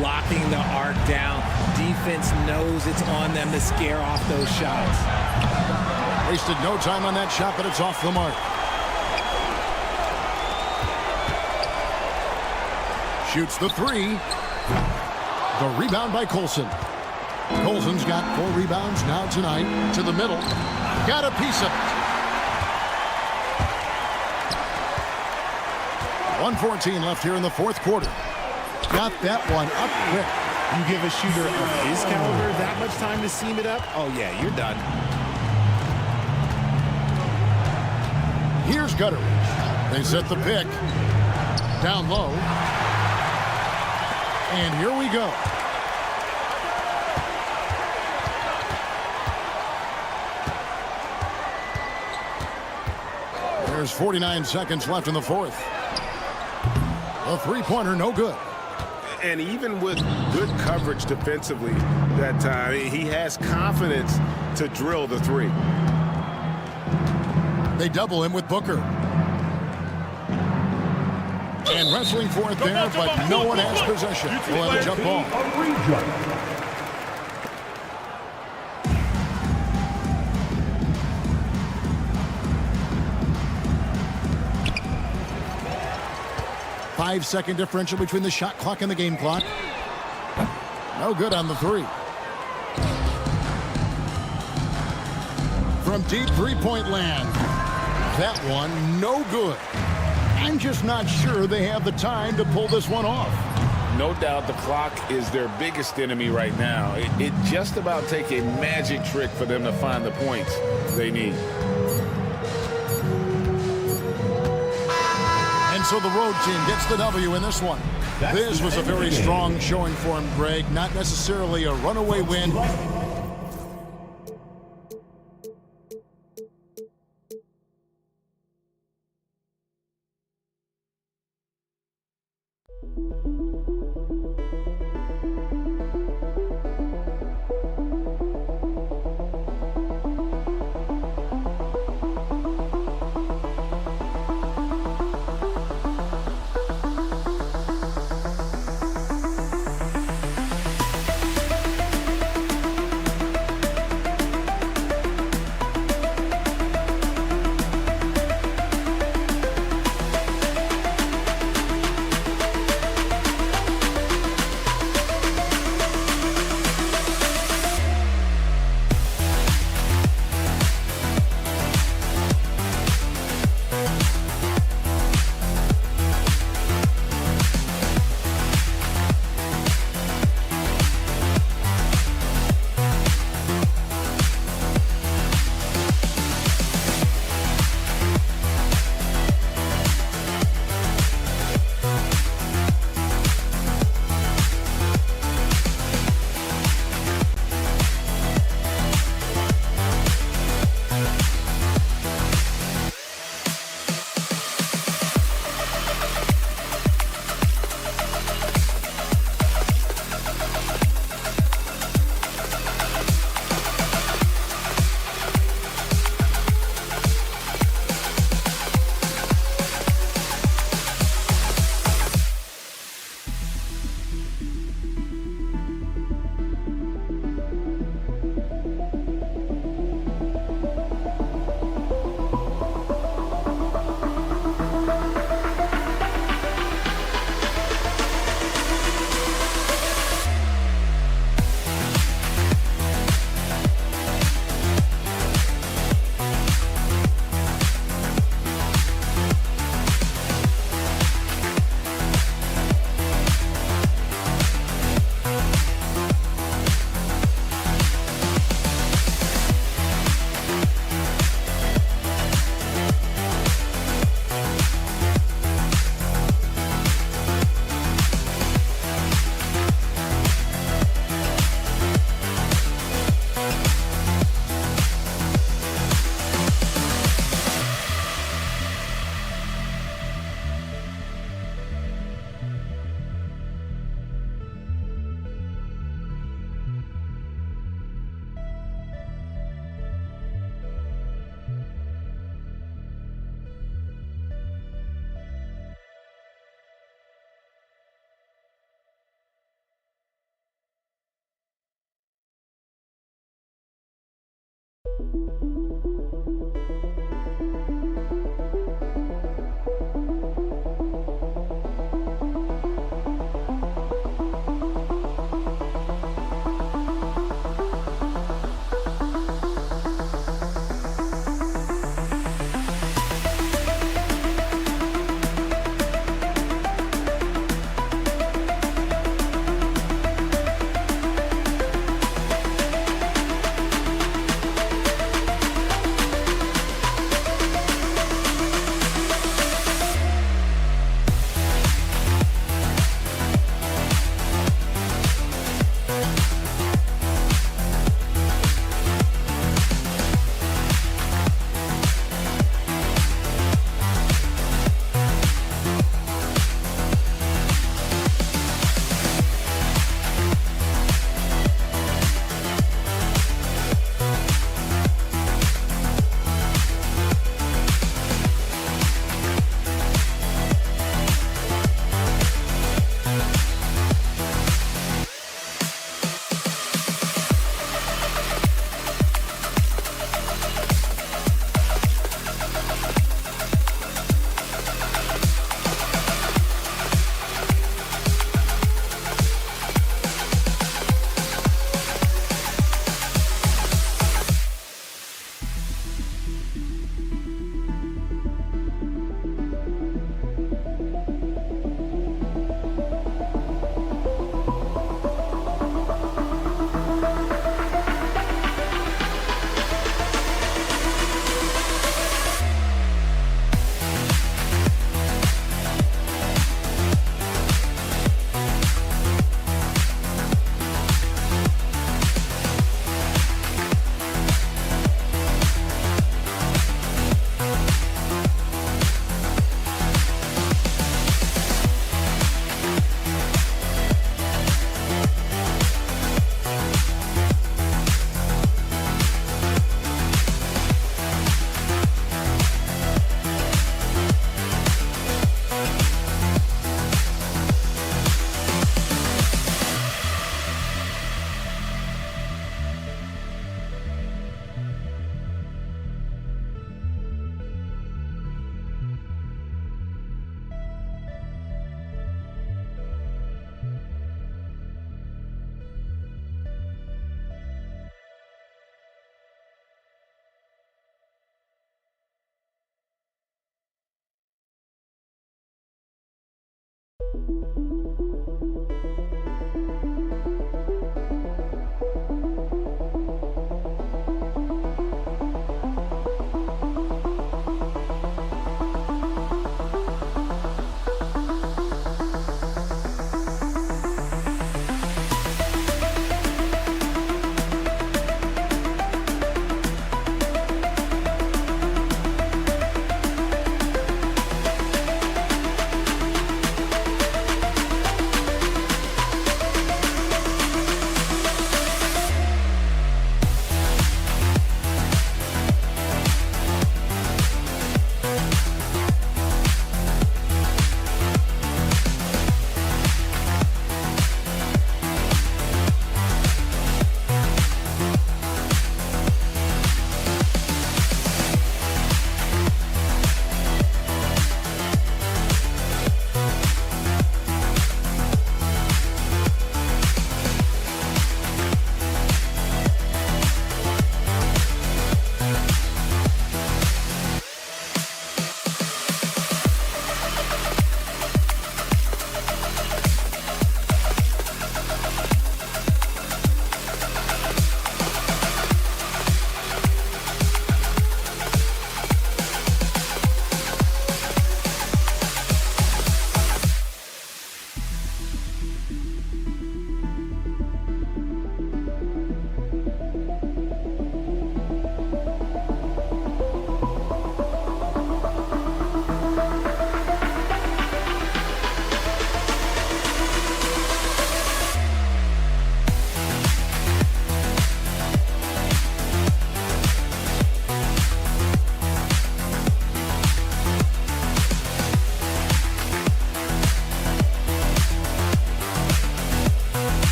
Locking the arc down. Defense knows it's on them to scare off those shots. Wasted no time on that shot, but it's off the mark. Shoots the three. The rebound by Colson. Colson's got 4 rebounds now tonight. To the middle. Got a piece of it. 1:14 left here in the fourth quarter. Got that one up quick. You give a shooter of his caliber that much time to seam it up? Oh, yeah, you're done. Here's Gutterich. They set the pick. Down low. And here we go. There's 49 seconds left in the fourth. A three-pointer, no good. And even with good coverage defensively that time, he has confidence to drill the three. They double him with Booker. And wrestling for it there, but no one has possession. We'll have a jump ball. 5-second differential between the shot clock and the game clock. No good on the three. From deep three-point land. That one, no good. I'm just not sure they have the time to pull this one off. No doubt the clock is their biggest enemy right now. It just about take a magic trick for them to find the points they need. And so the road team gets the W in this one. This was a very strong showing for him, Greg. Not necessarily a runaway win.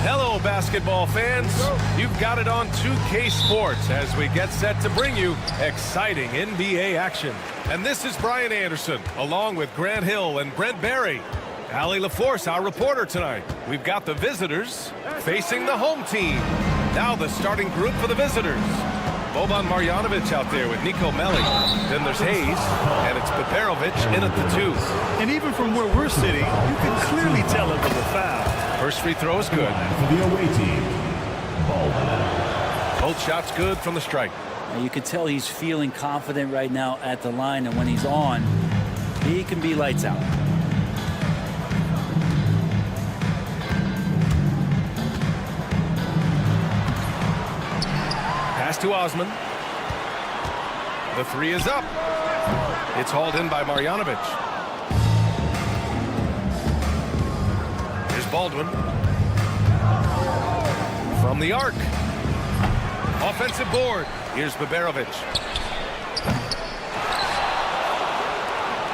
Hello, basketball fans. You've got it on 2K Sports as we get set to bring you exciting NBA action. And this is Brian Anderson, along with Grant Hill and Brent Barry. Allie LaForce, our reporter tonight. We've got the visitors facing the home team. Now the starting group for the visitors. Boban Marjanovic out there with Nico Melli. Then there's Hayes, and it's Beberovic in at the 2. And even from where we're sitting, you can clearly tell it was a foul. First free throw is good. For the away team, Both shots good from the strike. You can tell he's feeling confident right now at the line, and when he's on, he can be lights out. Pass to Osman. The 3 is up. It's hauled in by Marjanovic. Here's Baldwin. From the arc. Offensive board. Here's Beberovic.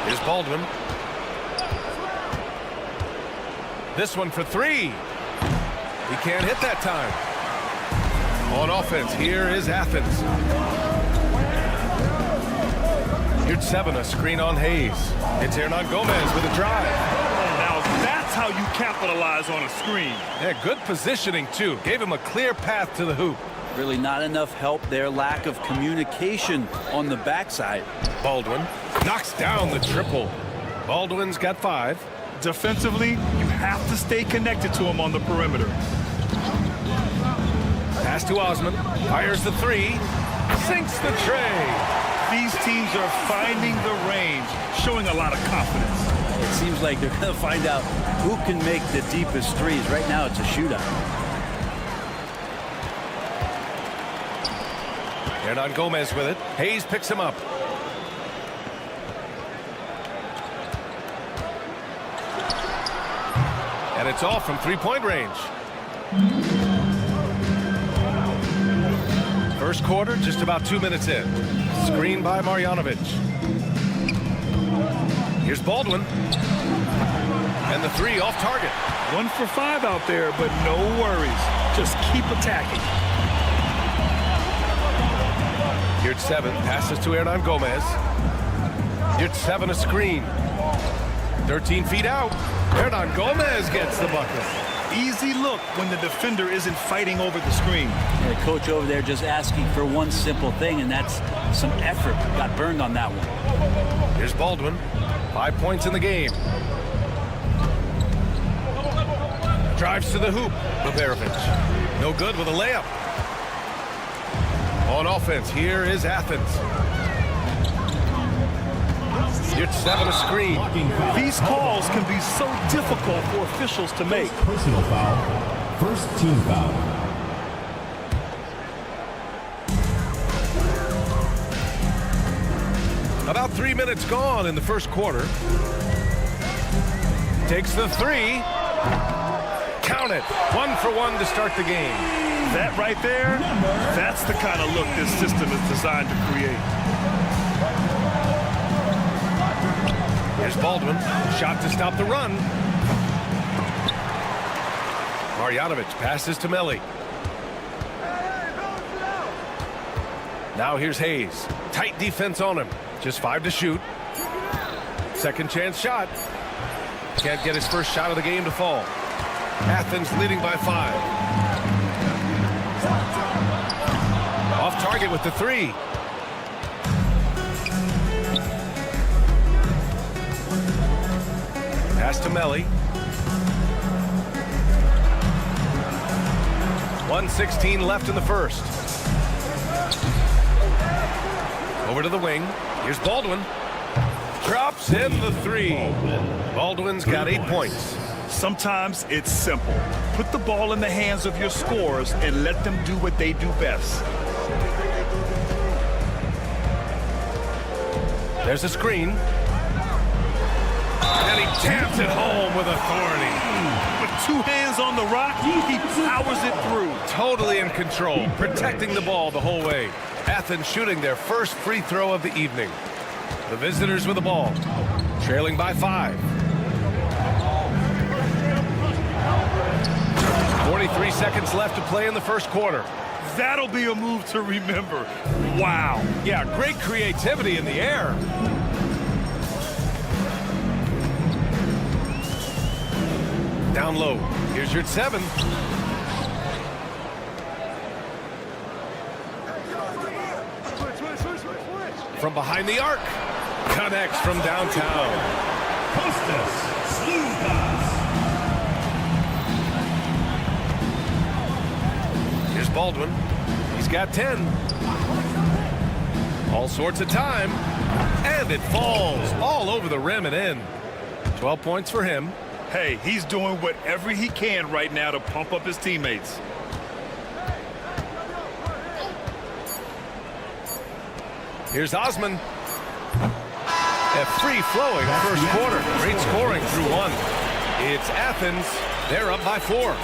Here's Baldwin. This one for 3. He can't hit that time. On offense, here is Athens. Here's 7, a screen on Hayes. It's Hernan Gomez with a drive. Now that's how you capitalize on a screen. Yeah, good positioning, too. Gave him a clear path to the hoop. Really not enough help there. Lack of communication on the backside. Baldwin knocks down the triple. Baldwin's got 5. Defensively, you have to stay connected to him on the perimeter. Pass to Osman. Fires the 3. Sinks the tray. These teams are finding the range, showing a lot of confidence. It seems like they're going to find out who can make the deepest threes. Right now, it's a shootout. Hernan Gomez with it. Hayes picks him up. And it's off from 3-point range. First quarter, just about 2 minutes in. Screen by Marjanovic. Here's Baldwin. And the 3 off target. 1 for 5 out there, but no worries. Just keep attacking. Here's 7. Passes to Hernan Gomez. Here's 7, a screen. 13 feet out. Hernan Gomez gets the bucket. Easy look when the defender isn't fighting over the screen. The coach over there just asking for one simple thing, and that's some effort. Got burned on that one. Here's Baldwin. 5 points in the game. Drives to the hoop. Beberovic. No good with a layup. On offense, here is Athens. Here's 7, a screen. These calls can be so difficult for officials to make. personal foul, first team foul. About 3 minutes gone in the first quarter. Takes the 3. Count it. 1 for 1 to start the game. That right there, that's the kind of look this system is designed to create. Here's Baldwin. Shot to stop the run. Marjanovic passes to Melli. Now here's Hayes. Tight defense on him. Just 5 to shoot. Second chance shot. Can't get his first shot of the game to fall. Athens leading by 5. Off target with the 3. Pass to Melli. 1:16 left in the first. Over to the wing. Here's Baldwin. Drops in the 3. Baldwin's got 8 points. Sometimes it's simple. Put the ball in the hands of your scorers and let them do what they do best. There's a screen. And he jams it home with authority. With 2 hands on the rock, he powers it through. Totally in control, protecting the ball the whole way. Athens shooting their first free throw of the evening. The visitors with the ball, trailing by 5. 43 seconds left to play in the first quarter. That'll be a move to remember. Wow. Yeah, great creativity in the air. Down low. Here's your 7. From behind the arc. Connects from downtown. Here's Baldwin. He's got 10. All sorts of time. And it falls all over the rim and in. 12 points for him. Hey, he's doing whatever he can right now to pump up his teammates. Here's Osman. A free-flowing first quarter. Great scoring through 1. It's Athens. They're up by 4.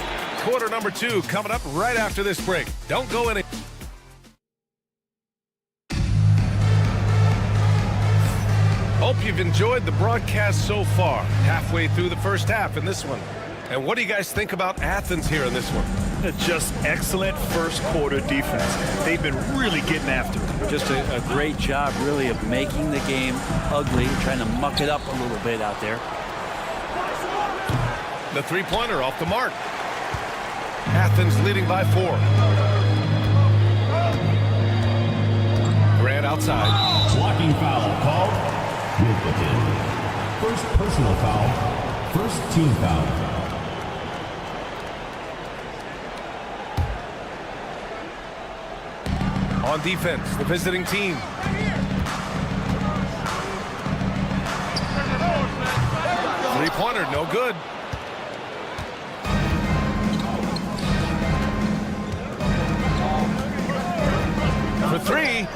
Quarter number 2 coming up right after this break. Don't go any. Hope you've enjoyed the broadcast so far. Halfway through the first half in this one. And what do you guys think about Athens here in this one? Just excellent first quarter defense. They've been really getting after it. Just a great job, really, of making the game ugly, trying to muck it up a little bit out there. The three-pointer off the mark. Athens leading by 4. Grant outside. Blocking foul called. With the 10. First personal foul. First team foul. On defense, the visiting team. Three-pointer, no good. For 3.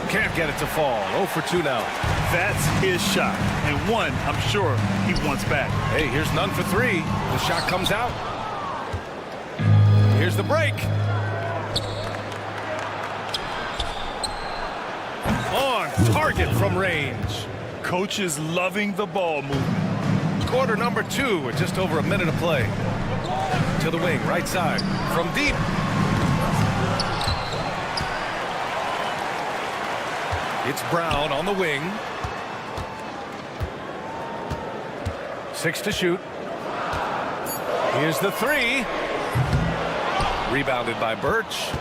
Can't get it to fall. 0 for 2 now. That's his shot. And one, I'm sure, he wants back. Hey, here's none for 3. The shot comes out. Here's the break. On target from range. Coach is loving the ball movement. Quarter number 2 with just over a minute of play. To the wing, right side. From deep. It's Brown on the wing. 6 to shoot. Here's the 3. Rebounded by Birch.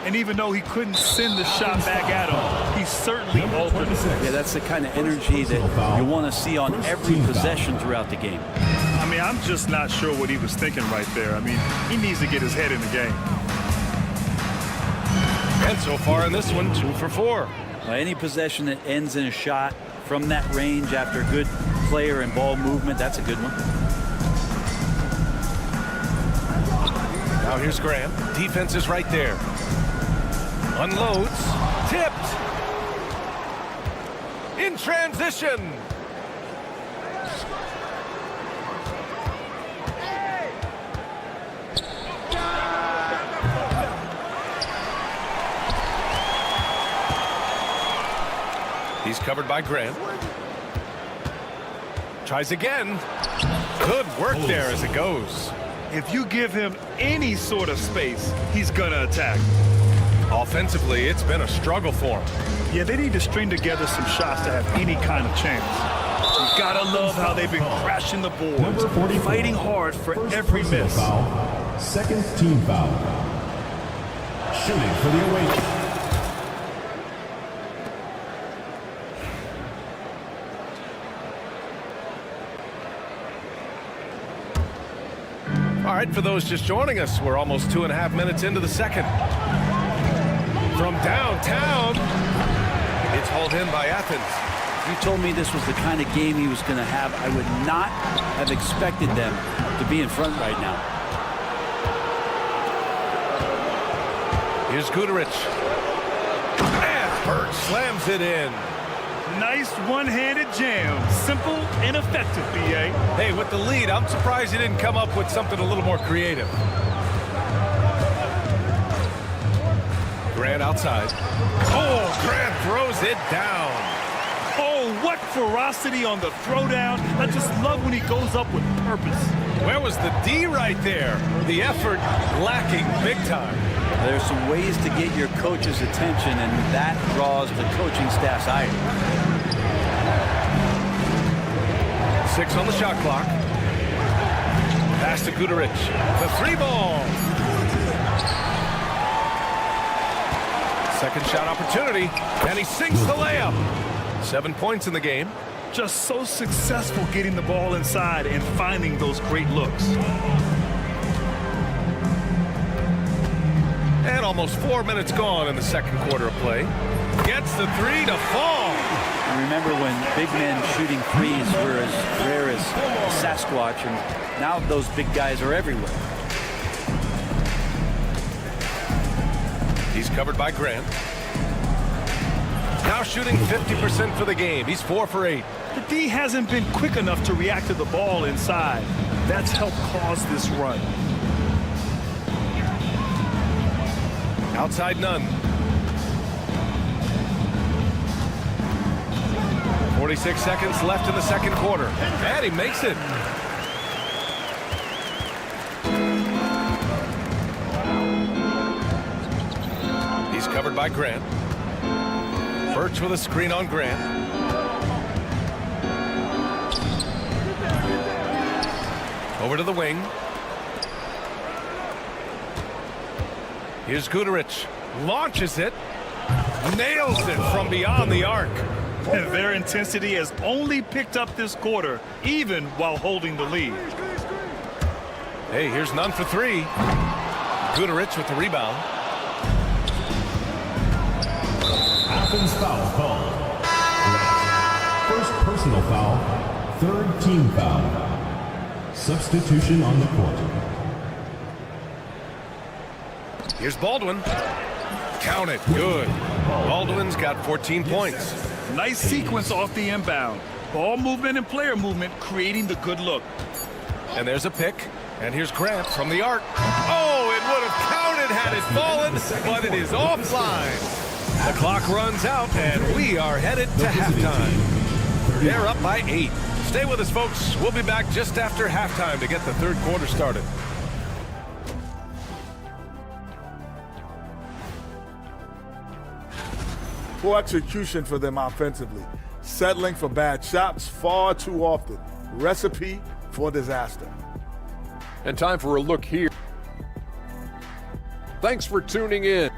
And even though he couldn't send the shot back at him, he certainly altered it. Yeah, that's the kind of energy that you want to see on every possession throughout the game. I mean, I'm just not sure what he was thinking right there. I mean, he needs to get his head in the game. And so far in this one, 2 for 4. Any possession that ends in a shot from that range after good player and ball movement, that's a good one. Now here's Graham. Defense is right there. Unloads. Tipped. In transition. He's covered by Grant. Tries again. Good work there as it goes. If you give him any sort of space, he's going to attack. Offensively, it's been a struggle for him. Yeah, they need to string together some shots to have any kind of chance. You gotta love how they've been crashing the boards, fighting hard for every miss. Foul. Second team foul. Shooting for the away team. All right, for those just joining us, we're almost 2.5 minutes into the second. From downtown, it's hauled in by Athens. If you told me this was the kind of game he was going to have, I would not have expected them to be in front right now. Here's Guterich. And Birch slams it in. Nice one-handed jam. Simple and effective, B.A. Hey, with the lead, I'm surprised he didn't come up with something a little more creative. Grant outside. Oh, Grant throws it down. ferocity on the throwdown. I just love when he goes up with purpose. Where was the D right there? The effort lacking big time. There's some ways to get your coach's attention, and that draws the coaching staff's ire. 6 on the shot clock. Pass to Guduric. The 3-ball. Second shot opportunity, and he sinks the layup. 7 points in the game. Just so successful getting the ball inside and finding those great looks. And almost 4 minutes gone in the second quarter of play. Gets the 3 to fall. And remember when big men shooting threes were as rare as Sasquatch, and now those big guys are everywhere. He's covered by Grant. Now shooting 50% for the game. He's 4 for 8. The D hasn't been quick enough to react to the ball inside. That's helped cause this run. Outside none. 46 seconds left in the second quarter. And he makes it. He's covered by Grant. Birch with a screen on Grant. Over to the wing. Here's Guduric. Launches it. Nails it from beyond the arc. And their intensity has only picked up this quarter, even while holding the lead. Hey, here's none for 3. Guduric with the rebound. Athens foul called. First personal foul, third team foul. Substitution on the court. Here's Baldwin. Count it. Good. Baldwin's got 14 points. Nice sequence off the inbound. Ball movement and player movement creating the good look. And there's a pick. And here's Grant from the arc. Oh, it would have counted had it fallen, but it is offline. The clock runs out, and we are headed to halftime. They're up by 8. Stay with us, folks. We'll be back just after halftime to get the third quarter started. Poor execution for them offensively. Settling for bad shots far too often. Recipe for disaster. And time for a look here. Thanks for tuning in.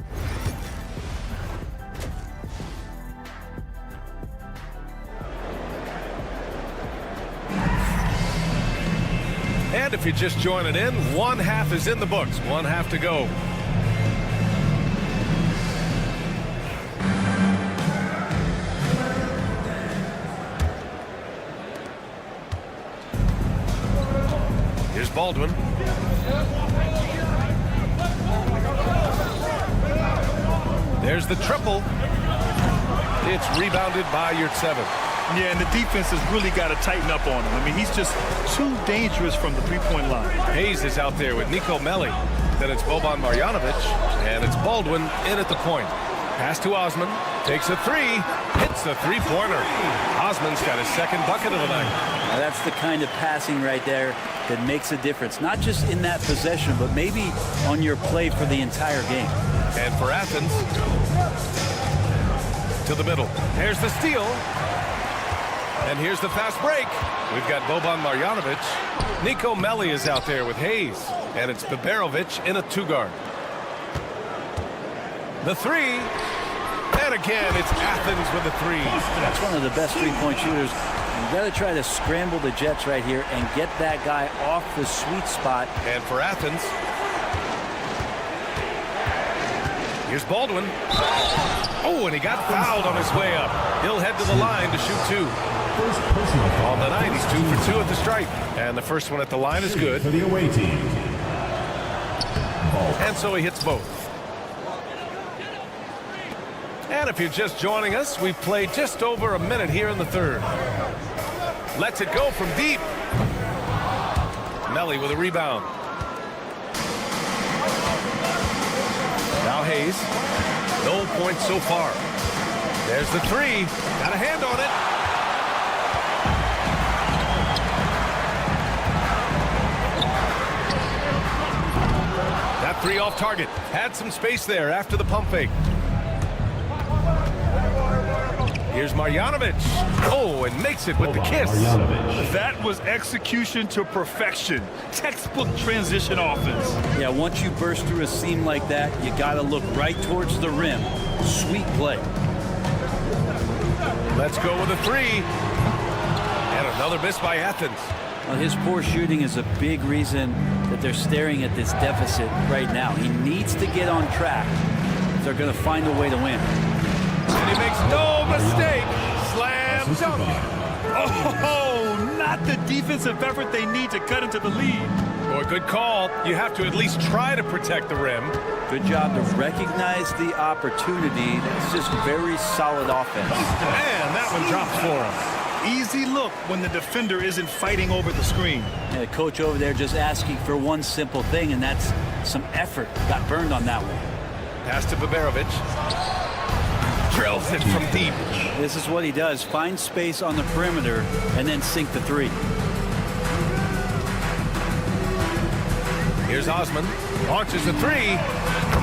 And if you're just joining in, one half is in the books. One half to go. Here's Baldwin. There's the triple. It's rebounded by Yurtseven. Yeah, and the defense has really got to tighten up on him. I mean, he's just too dangerous from the three-point line. Hayes is out there with Nico Melli. Then it's Boban Marjanovic, and it's Baldwin in at the point. Pass to Osman, takes a 3, hits the three-pointer. Osman's got his second bucket of the night. Now that's the kind of passing right there that makes a difference, not just in that possession, but maybe on your play for the entire game. And for Athens, to the middle. Here's the steal. And here's the fast break. We've got Boban Marjanovic. Nico Melli is out there with Hayes. And it's Biberovic in a 2-guard. The 3. And again, it's Athens with the 3. That's one of the best three-point shooters. You've got to try to scramble the Jets right here and get that guy off the sweet spot. And for Athens, here's Baldwin. Oh, and he got fouled on his way up. He'll head to the line to shoot 2. On the night, he's 2 for 2 at the stripe. And the first one at the line is good. For the away team. And so he hits both. And if you're just joining us, we've played just over a minute here in the third. Lets it go from deep. Melli with a rebound. Now Hayes. No points so far. There's the 3. Got a hand on it. off target. Had some space there after the pump fake. Here's Marjanovic. Oh, and makes it with the kiss. That was execution to perfection. Textbook transition offense. Yeah, once you burst through a seam like that, you got to look right towards the rim. Sweet play. Let's go with a three. And another miss by Athens. Well, his poor shooting is a big reason that they're staring at this deficit right now. He needs to get on track if they're going to find a way to win. And he makes no mistake. Slam dunk. Oh, not the defensive effort they need to cut into the lead. Boy, good call. You have to at least try to protect the rim. Good job to recognize the opportunity. That's just very solid offense. And that one drops for him. Easy look when the defender isn't fighting over the screen. Yeah, the coach over there just asking for one simple thing, and that's some effort. Got burned on that one. Pass to Baberovic. Drills it from deep. This is what he does. Find space on the perimeter and then sink the three. Here's Osman. Launches a three.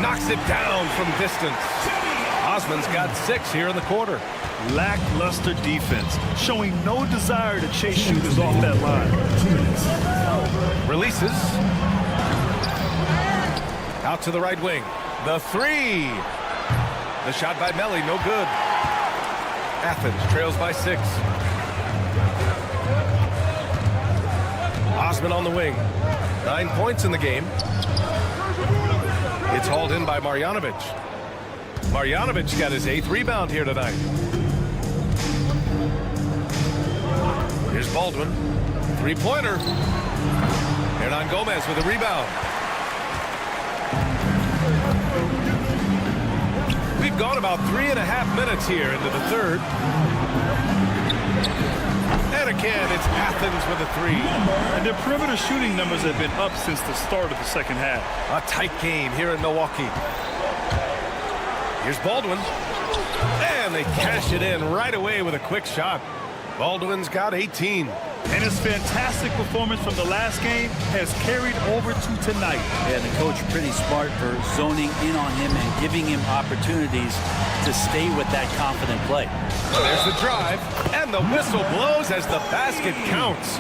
Knocks it down from distance. Osman's got 6 here in the quarter. Lackluster defense, showing no desire to chase shooters off that line. Releases. Out to the right wing. The three. The shot by Melli, no good. Athens trails by 6. Osman on the wing. 9 points in the game. It's hauled in by Marjanovic. Marjanovic got his 8th rebound here tonight. Here's Baldwin. 3-pointer. Hernan Gomez with a rebound. We've gone about 3.5 minutes here into the third. And again, it's Athens with a 3. And their perimeter shooting numbers have been up since the start of the second half. A tight game here in Milwaukee. Here's Baldwin. And they cash it in right away with a quick shot. Baldwin's got 18. And his fantastic performance from the last game has carried over to tonight. Yeah, the coach pretty smart for zoning in on him and giving him opportunities to stay with that confident play. There's the drive, and the whistle blows as the basket counts.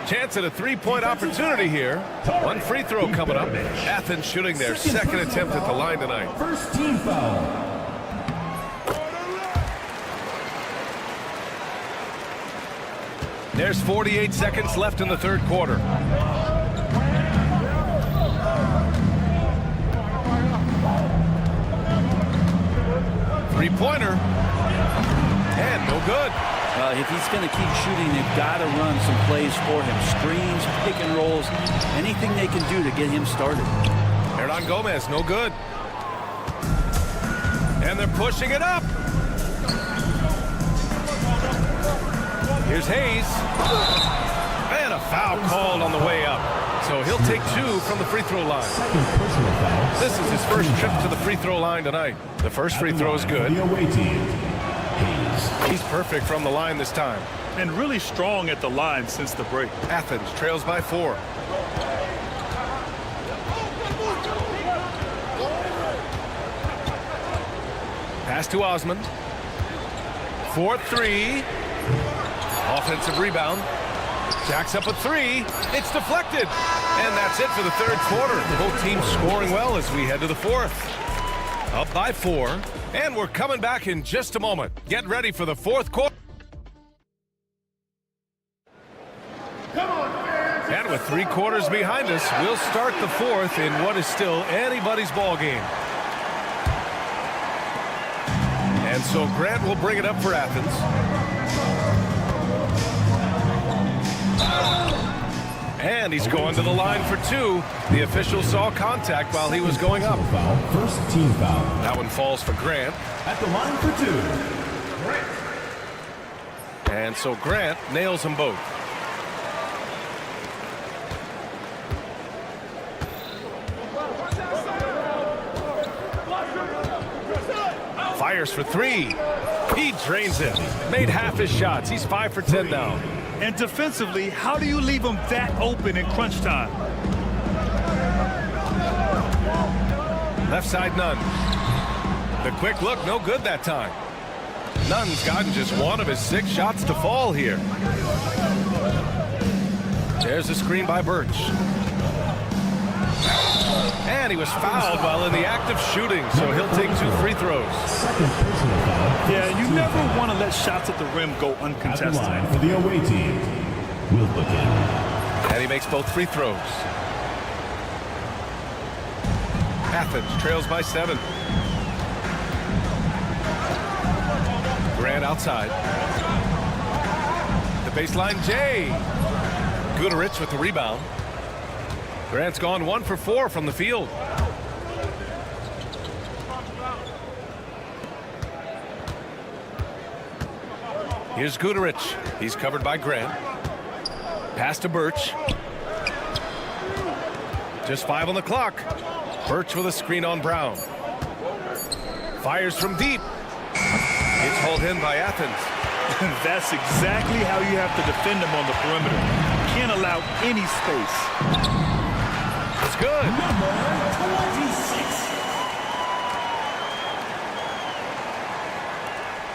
Chance at a 3-point opportunity here. One free throw coming up. Athens shooting their second attempt at the line tonight. First team foul. There's 48 seconds left in the third quarter. Three-pointer. And no good. If he's going to keep shooting, they've got to run some plays for him. Screens, pick and rolls, anything they can do to get him started. Hernan Gomez, no good. And they're pushing it up. Here's Hayes. And a foul called on the way up. So he'll take 2 from the free throw line. This is his first trip to the free throw line tonight. The first free throw is good. He's perfect from the line this time. And really strong at the line since the break. Athens trails by 4. Pass to Osman. 4-3. Offensive rebound. Jacks up a 3. It's deflected. And that's it for the third quarter. Both teams scoring well as we head to the fourth. Up by 4. And we're coming back in just a moment. Get ready for the fourth quarter. And with 3 quarters behind us, we'll start the fourth in what is still anybody's ball game. And so Grant will bring it up for Athens. And he's going to the line for 2. The official saw contact while he was going up. First team foul. That one falls for Grant. At the line for 2. And so Grant nails them both. Fires for 3. He drains it. Made half his shots. He's 5 for 10 now. And defensively, how do you leave him that open in crunch time? Left side, Nunn. The quick look, no good that time. Nunn's gotten just one of his 6 shots to fall here. There's a screen by Birch. And he was fouled while in the act of shooting, so he'll take 2 free throws. Yeah, you never want to let shots at the rim go uncontested. At the line for the away team, Will Buchanan. And he makes both free throws. Athens trails by 7. Grant outside. The baseline, Jay. Gudarich with the rebound. Grant's gone 1 for 4 from the field. Here's Gudarich. He's covered by Grant. Pass to Birch. Just 5 on the clock. Birch with a screen on Brown. Fires from deep. It's hauled in by Athens. That's exactly how you have to defend them on the perimeter. Can't allow any space. It's good. Number 26.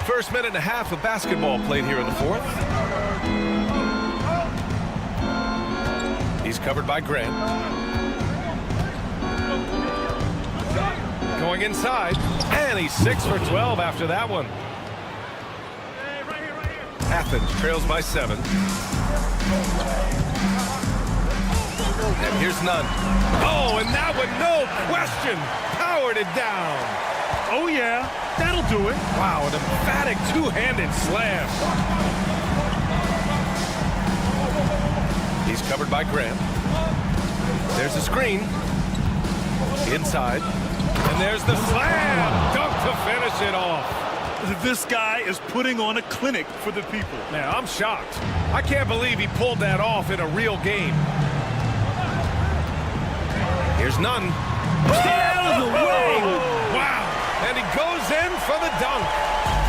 First minute and a half of basketball played here in the 4th. He's covered by Grant. Going inside, and he's 6 for 12 after that one. Athens trails by 7. And here's Nunn. Oh, and that one, no question, powered it down. Oh, yeah, that'll do it. Wow, an emphatic 2-handed slam. He's covered by Grant. There's a screen. Inside. And there's the slam. Dunk to finish it off. This guy is putting on a clinic for the people. Man, I'm shocked. I can't believe he pulled that off in a real game. Here's Nunn. Stay out of the way. Wow. And he goes in for the dunk.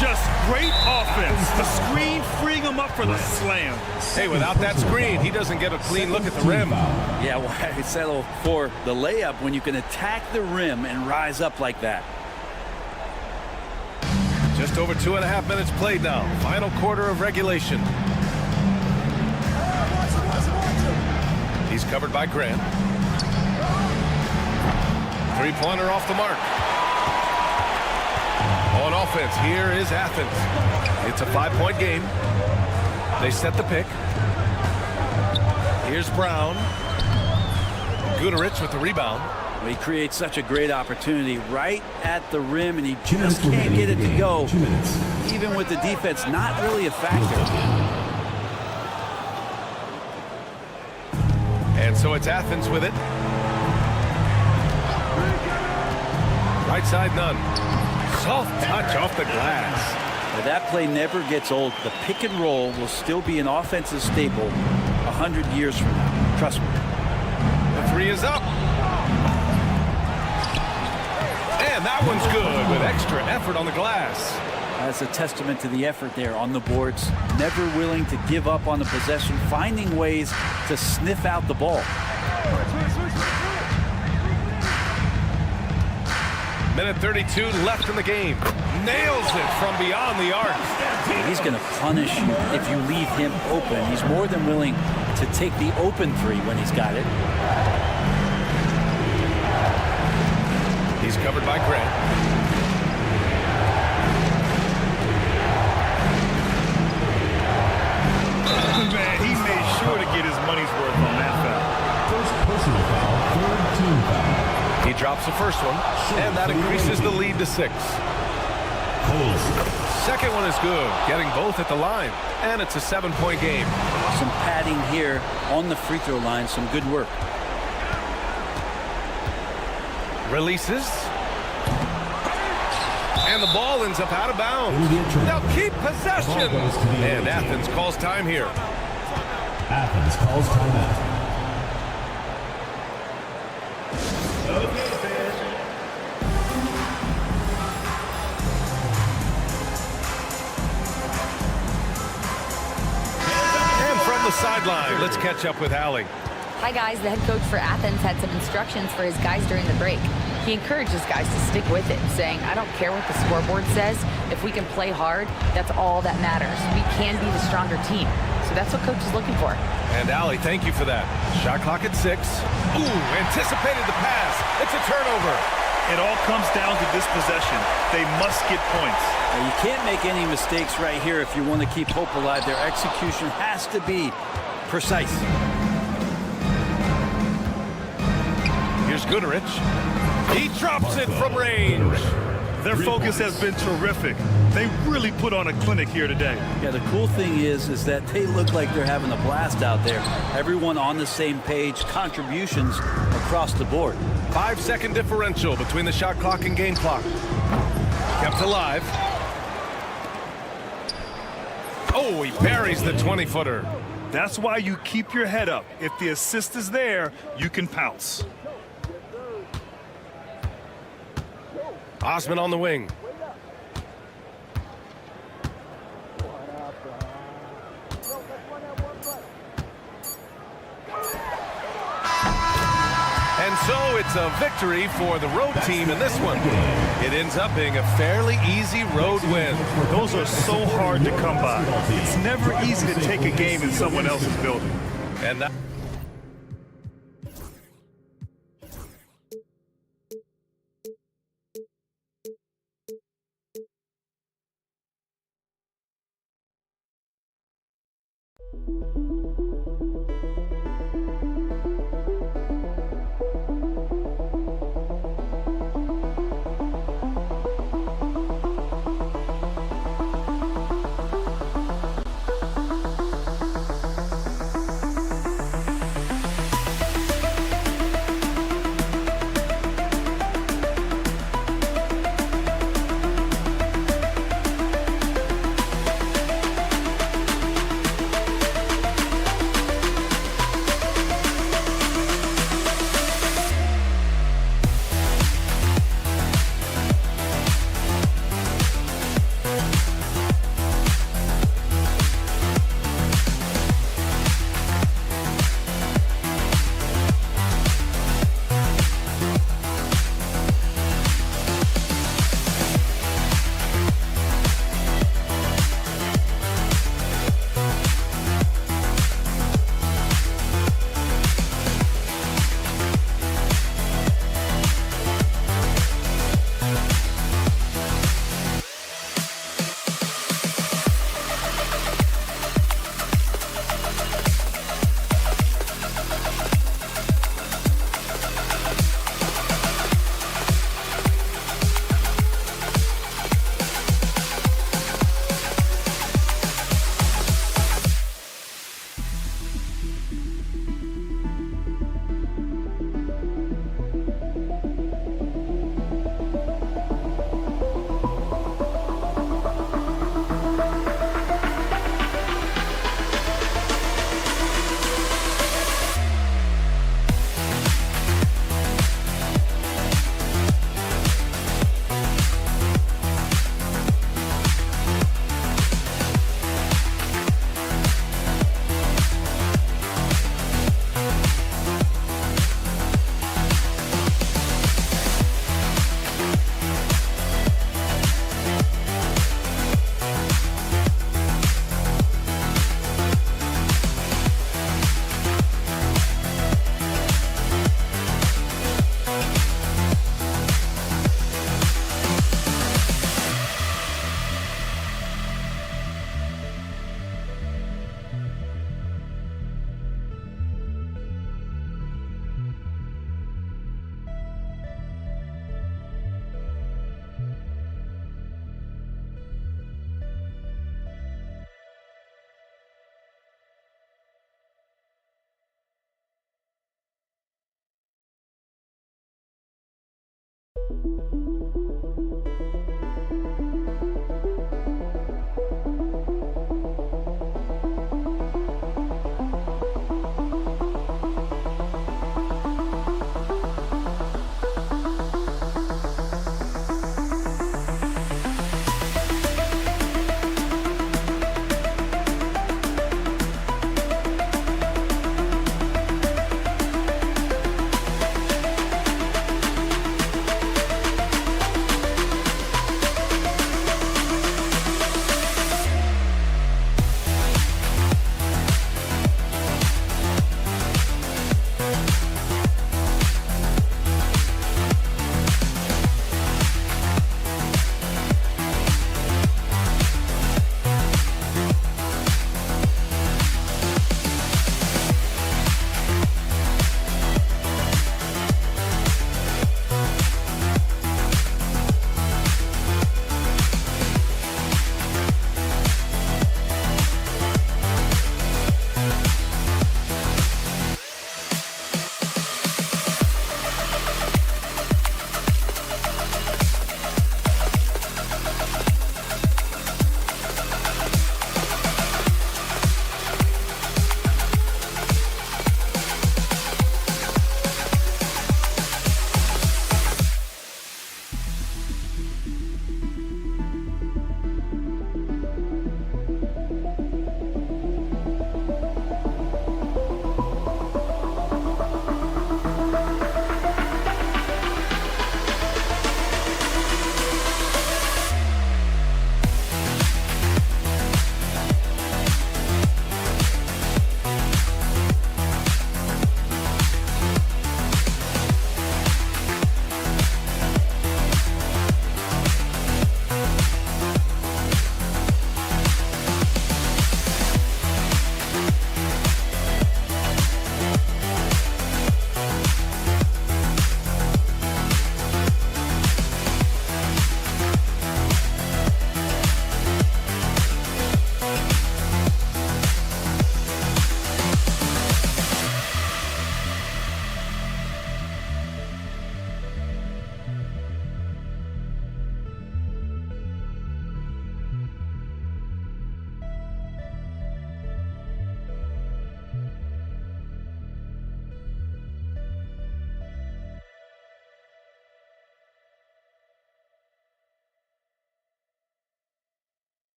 Just great offense. The screen freeing him up for the slam. Hey, without that screen, he doesn't get a clean look at the rim. Yeah, why settle for the layup when you can attack the rim and rise up like that? Just over 2.5 minutes played now. Final quarter of regulation. He's covered by Grant. 3-pointer off the mark. On offense, here is Athens. It's a 5-point game. They set the pick. Here's Brown. Gudarich with the rebound. Well, he creates such a great opportunity right at the rim, and he just can't get it to go. Even with the defense not really a factor. And so it's Athens with it. Right side, Nunn. Soft touch off the glass. Now, that play never gets old. The pick and roll will still be an offensive staple 100 years from now. Trust me. The 3 is up. And that one's good with extra effort on the glass. That's a testament to the effort there on the boards. Never willing to give up on the possession, finding ways to sniff out the ball. Minute 32 left in the game. Nails it from beyond the arc. He's going to punish you if you leave him open. He's more than willing to take the open 3 when he's got it. He's covered by Grant. Man, he made sure to get his money's worth on that foul. First personal foul, third team foul. He drops the first one, and that increases the lead to 6. Second one is good, getting both at the line, and it's a 7-point game. Some padding here on the free throw line, some good work. Releases. And the ball ends up out of bounds. Now keep possession. And Athens calls time here. Athens calls timeout. And from the sideline, let's catch up with Allie. Hi guys, the head coach for Athens had some instructions for his guys during the break. he encourages guys to stick with it, saying, I don't care what the scoreboard says. If we can play hard, that's all that matters. We can be the stronger team. So that's what coach is looking for. And Allie, thank you for that. Shot clock at 6. Ooh, anticipated the pass. It's a turnover. It all comes down to this possession. They must get points. Now, you can't make any mistakes right here if you want to keep hope alive. Their execution has to be precise. Here's Goodrich. He drops it from range. Their focus has been terrific. They really put on a clinic here today. Yeah, the cool thing is that they look like they're having a blast out there. Everyone on the same page, contributions across the board. 5-second differential between the shot clock and game clock. Kept alive. Oh, he buries the 20-footer. That's why you keep your head up. If the assist is there, you can pounce. Osman on the wing. And so it's a victory for the road team in this one. It ends up being a fairly easy road win. Those are so hard to come by. It's never easy to take a game in someone else's building. And that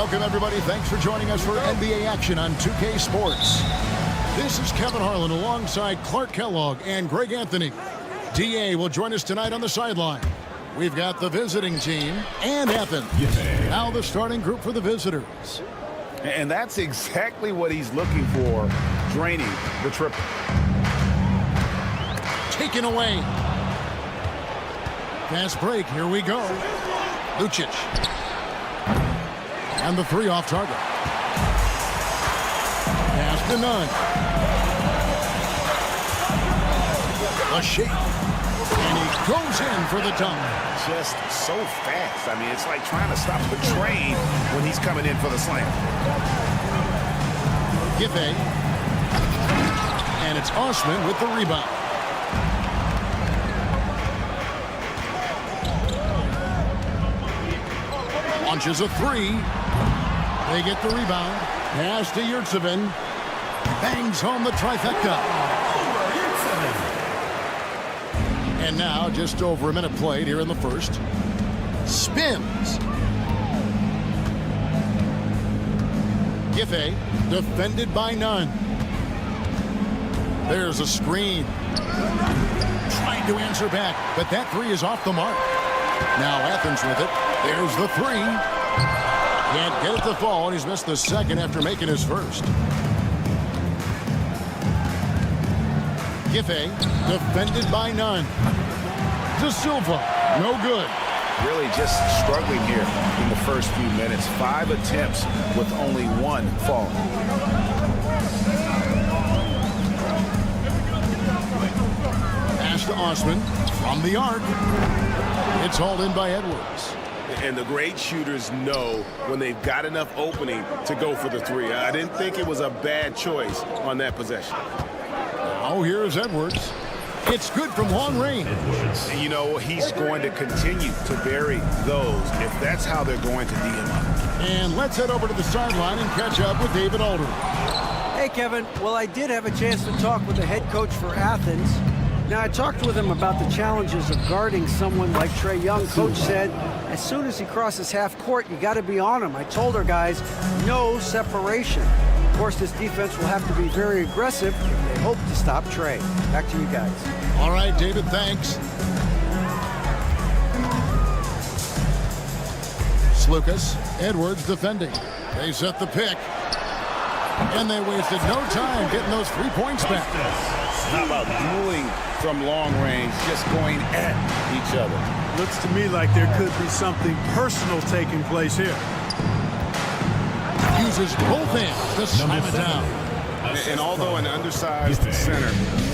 Welcome, everybody. Thanks for joining us for NBA action on 2K Sports. This is Kevin Harlan alongside Clark Kellogg and Greg Anthony. DA will join us tonight on the sideline. We've got the visiting team and Ethan. Now the starting group for the visitors. And that's exactly what he's looking for, draining the triple. Taken away. Fast break. Here we go. Lucic. And the three off target. Pass to Nunn. A shake. And he goes in for the dunk. Just so fast. I mean, it's like trying to stop the train when he's coming in for the slam. Giffey. And it's Osman with the rebound. Launches a three. They get the rebound. Pass to Yurtsevin. Bangs home the trifecta. And now, just over a minute played here in the first. Spins. Giffey, defended by Nunn. There's a screen. Trying to answer back, but that three is off the mark. Now Athens with it. There's the three. Can't get it to fall, and he's missed the second after making his first. Giffey, defended by none. De Silva, no good. Really just struggling here in the first few minutes. 5 attempts with only 1 fall. Pass to Osman from the arc. It's hauled in by Edwards. And the great shooters know when they've got enough opening to go for the three. I didn't think it was a bad choice on that possession. Now here's Edwards. It's good from long range. And you know, he's going to continue to vary those if that's how they're going to D him up. And let's head over to the sideline and catch up with David Aldridge. Hey, Kevin. Well, I did have a chance to talk with the head coach for Athens. Now, I talked with him about the challenges of guarding someone like Trae Young. Coach said, as soon as he crosses half court, you got to be on him. I told our guys, no separation. Of course, this defense will have to be very aggressive if they hope to stop Trae. Back to you guys. All right, David, thanks. Slukas, Edwards defending. They set the pick. And they wasted no time getting those 3 points back. How about dueling from long range, just going at each other? Looks to me like there could be something personal taking place here. Uses both hands to slam it down. And although an undersized center,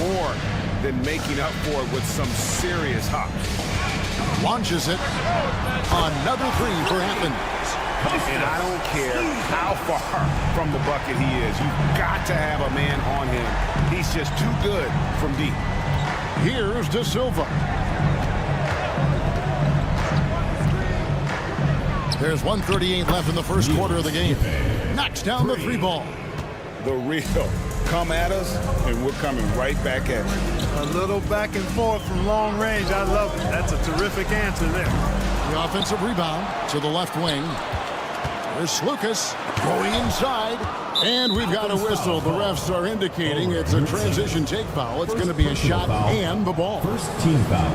more than making up for it with some serious hops. Launches it. Another three for Athens. And I don't care how far from the bucket he is. You've got to have a man on him. He's just too good from deep. Here's De Silva. There's 1:38 left in the first quarter of the game. Knocks down the three ball. The real. Come at us, and we're coming right back at you. A little back and forth from long range. I love it. That's a terrific answer there. The offensive rebound to the left wing. There's Slukas going inside. And we've got a whistle. The refs are indicating it's a transition take foul. It's going to be a shot and the ball. First team foul.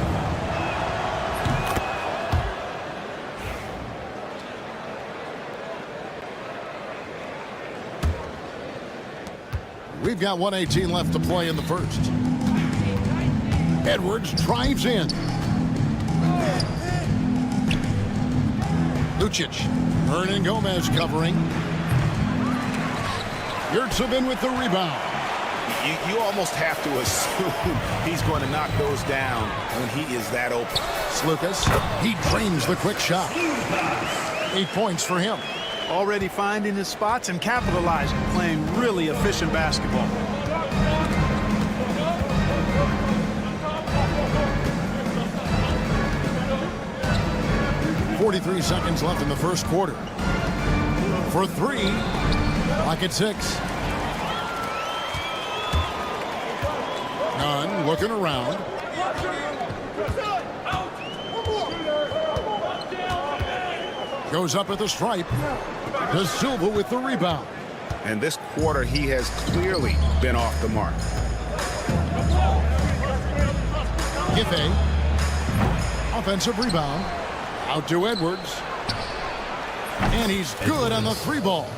We've got 1:18 left to play in the first. Edwards drives in. Lucic. Hernan Gomez covering. Yurtsevin with the rebound. You almost have to assume he's going to knock those down when he is that open. Slukas, he drains the quick shot. 8 points for him. Already finding his spots and capitalizing, playing really efficient basketball. 43 seconds left in the first quarter. For three, clock at 6. Nunn looking around. Goes up at the stripe. De Silva with the rebound. And this quarter, he has clearly been off the mark. Giffey. Offensive rebound. Out to Edwards. And he's good on the three ball.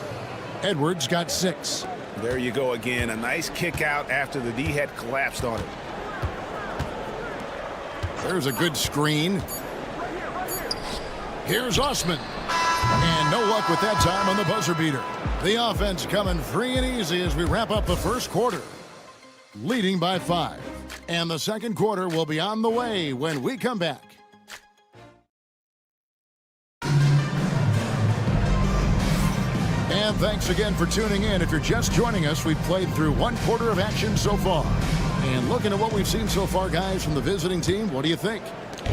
Edwards got 6. There you go again. A nice kick out after the D had collapsed on it. There's a good screen. Here's Osman. And no luck with that time on the buzzer beater. The offense coming free and easy as we wrap up the first quarter. Leading by 5. And the second quarter will be on the way when we come back. And thanks again for tuning in. If you're just joining us, we've played through one quarter of action so far. And looking at what we've seen so far, guys, from the visiting team, what do you think?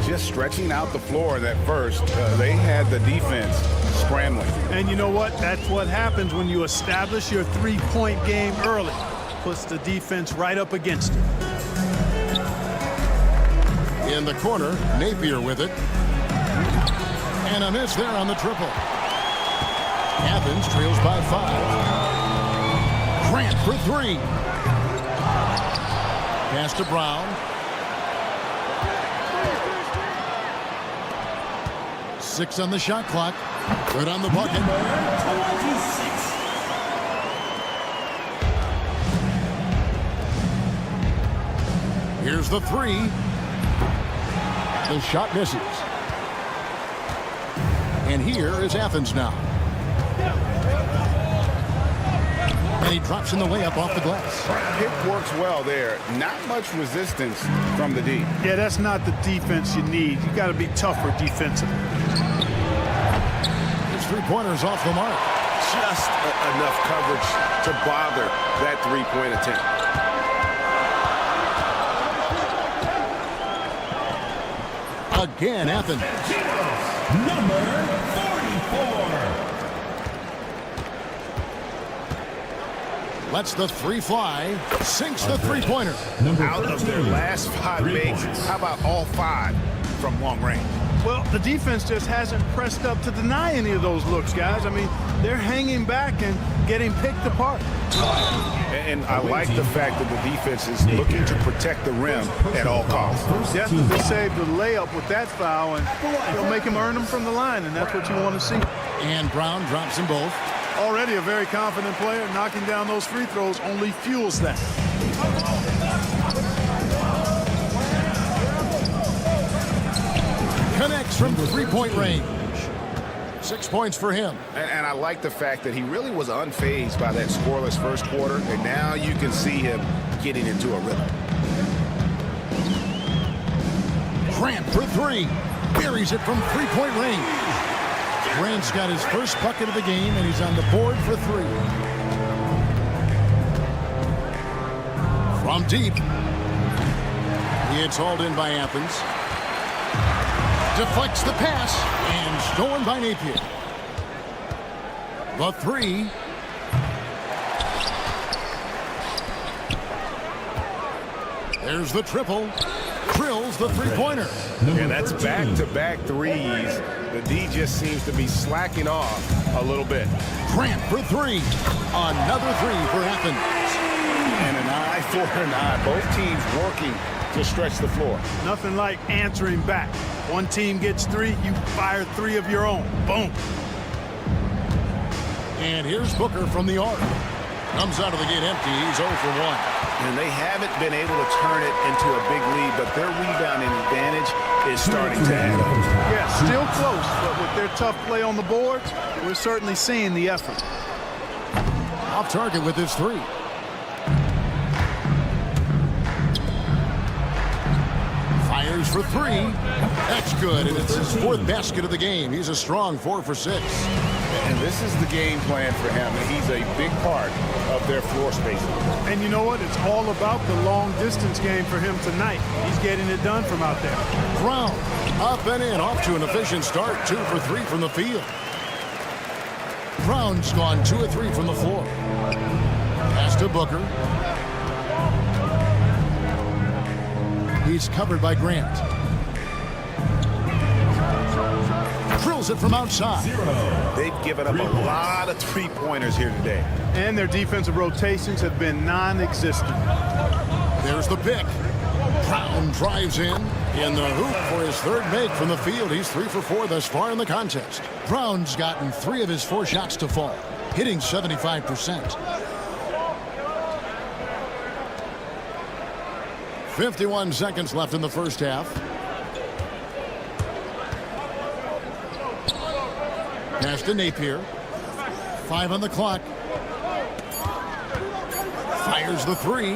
Just stretching out the floor that first. They had the defense scrambling. And you know what? That's what happens when you establish your three-point game early. Puts the defense right up against it. In the corner, Napier with it. And a miss there on the triple. Athens trails by 5. Grant for 3. Pass to Brown. Six on the shot clock. Good on the bucket. Here's the three. The shot misses. And here is Athens now. And he drops in the layup off the glass. Pick works well there. Not much resistance from the D. Yeah, that's not the defense you need. You got to be tougher defensively. His three-pointers off the mark. Just enough coverage to bother that three-point attempt. Again, Athens. Number 44. Lets the three fly. Sinks the three-pointer. Out of their last 5 makes, how about all 5 from long range? Well, the defense just hasn't pressed up to deny any of those looks, guys. I mean, they're hanging back and getting picked apart. And I like the fact that the defense is looking to protect the rim at all costs. Definitely saved the layup with that foul, and they'll make him earn them from the line, and that's what you want to see. And Brown drops them both. Already a very confident player. Knocking down those free throws only fuels that. Connects from three-point range. 6 points for him. And I like the fact that he really was unfazed by that scoreless first quarter, and now you can see him getting into a rhythm. Grant for three. Buries it from three-point range. Grant's got his first bucket of the game, and he's on the board for three. From deep. It's hauled in by Athens. Deflects the pass, and stolen by Napier. The three. There's the triple. Drills the three-pointer. Yeah, that's back-to-back threes. The D just seems to be slacking off a little bit. Grant for three. Another three for Athens. And an eye for an eye. Both teams working to stretch the floor. Nothing like answering back. One team gets three, you fire three of your own. Boom. And here's Booker from the arc. Comes out of the gate empty. He's 0 for 1. And they haven't been able to turn it into a big lead, but their rebounding advantage is starting to add up. Yeah, still close, but with their tough play on the boards, we're certainly seeing the effort. Off target with his three. Fires for three. That's good, and it's his fourth basket of the game. He's a strong 4 for 6. And this is the game plan for him, and he's a big part of their floor spacing. And you know what? It's all about the long-distance game for him tonight. He's getting it done from out there. Brown, up and in, off to an efficient start. 2 for 3 from the field. Brown's gone 2 of 3 from the floor. Pass to Booker. He's covered by Grant. Drills it from outside. They've given up a lot of three-pointers here today. And their defensive rotations have been non-existent. There's the pick. Brown drives in the hoop for his third make from the field. He's 3 for 4 thus far in the contest. Brown's gotten 3 of his 4 shots to fall, hitting 75%. 51 seconds left in the first half. Pass to Napier. 5 on the clock. Fires the three.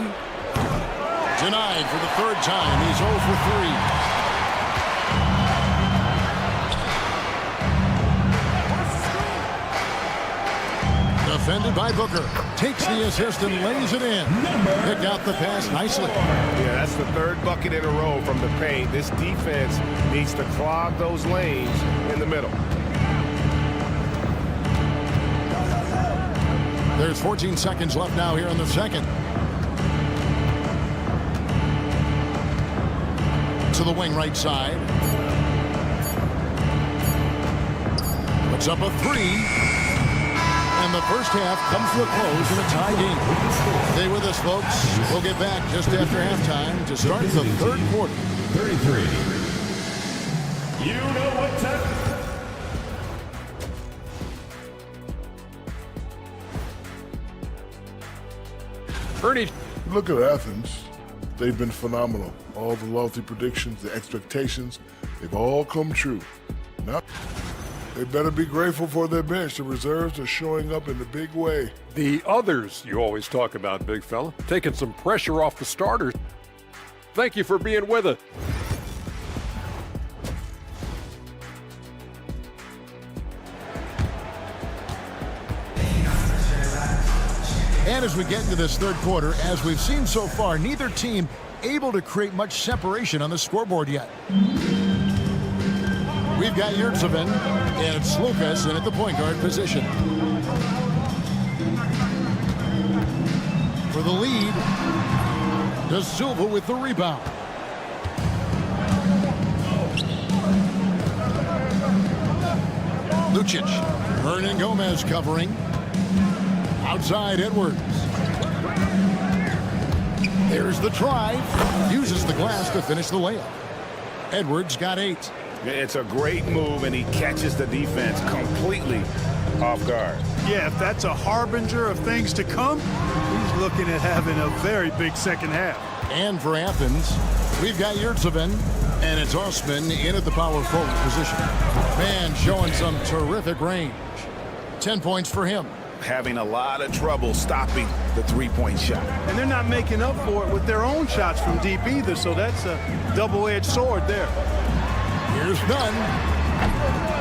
Denied for the third time. He's 0 for 3. Defended by Booker. Takes the assist and lays it in. Picked out the pass nicely. Yeah, that's the third bucket in a row from the paint. This defense needs to clog those lanes in the middle. There's 14 seconds left now here in the second. To the wing right side. Puts up a three. And the first half comes to a close in a tie game. Stay with us, folks. We'll get back just after halftime to start the third quarter. 33. You know what time. Ernie. Look at Athens. They've been phenomenal. All the lofty predictions, the expectations, they've all come true. Now, they better be grateful for their bench. The reserves are showing up in a big way. The others you always talk about, big fella. Taking some pressure off the starters. Thank you for being with us. And as we get into this third quarter, as we've seen so far, neither team able to create much separation on the scoreboard yet. We've got Yurtseven and Slukas in at the point guard position. For the lead, Da Silva with the rebound. Lucic, Hernan Gomez covering. Outside Edwards. There's the drive. Uses the glass to finish the layup. Edwards got 8. It's a great move, and he catches the defense completely off guard. Yeah, if that's a harbinger of things to come, he's looking at having a very big second half. And for Athens, we've got Yurtseven, and it's Osman in at the power forward position. Man showing some terrific range. 10 points for him. Having a lot of trouble stopping the three-point shot. And they're not making up for it with their own shots from deep either, so that's a double-edged sword there. Here's Dunn.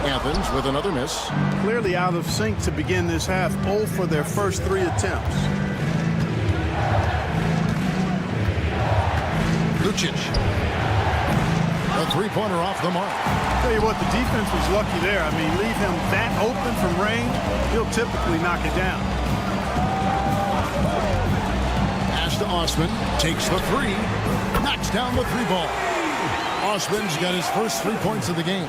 Athens with another miss. Clearly out of sync to begin this half, 0 for their first 3 attempts. Lucic. A three-pointer off the mark. Tell you what, the defense was lucky there. I mean, leave him that open from range, he'll typically knock it down. Pass to Osman. Takes the 3. Knocks down the 3-ball. Osman's got his first 3 points of the game.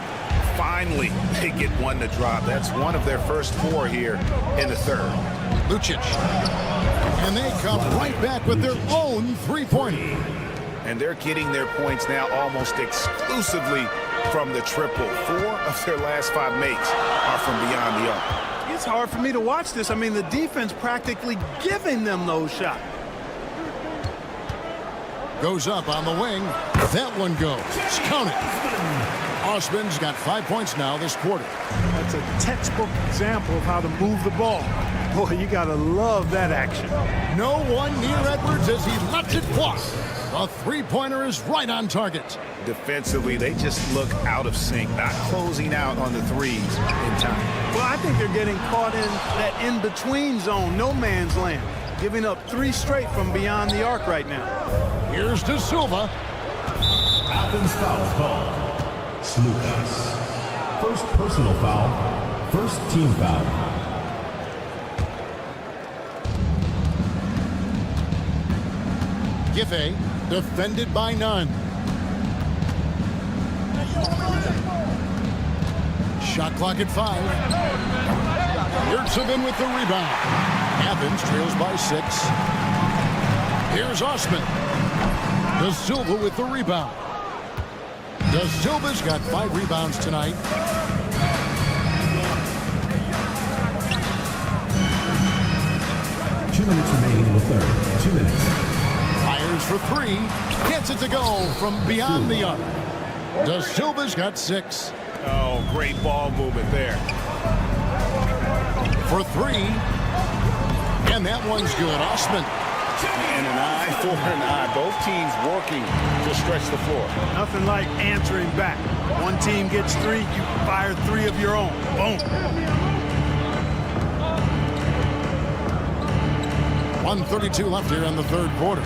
Finally, they get one to drop. That's one of their first 4 here in the third. Lucic. And they come right back with their own 3-pointer. And they're getting their points now almost exclusively from the triple. 4 of their last 5 makes are from beyond the arc. It's hard for me to watch this. I mean, the defense practically giving them those shots. Goes up on the wing. That one goes. Count it. Osman's got 5 points now this quarter. That's a textbook example of how to move the ball. Boy, you got to love that action. No one near Edwards as he lets it fly. A 3-pointer is right on target. Defensively, they just look out of sync, not closing out on the threes in time. Well, I think they're getting caught in that in-between zone, no man's land, giving up 3 straight from beyond the arc right now. Here's Da Silva. Athens foul call. Slukas. First personal foul. First team foul. Giffey defended by none. Shot clock at 5. Yurtseven with the rebound. Athens trails by 6. Here's Osman. Da Silva with the rebound. Da Silva's got 5 rebounds tonight. Two minutes remaining in the third. 2 minutes. Fires for 3. Gets it to go from beyond the arc. Da Silva's got 6. Oh, great ball movement there. For 3. And that one's good. Osman. And an eye for an eye. Both teams working to stretch the floor. Nothing like answering back. One team gets 3, you fire 3 of your own. Boom. 1:32 left here in the third quarter.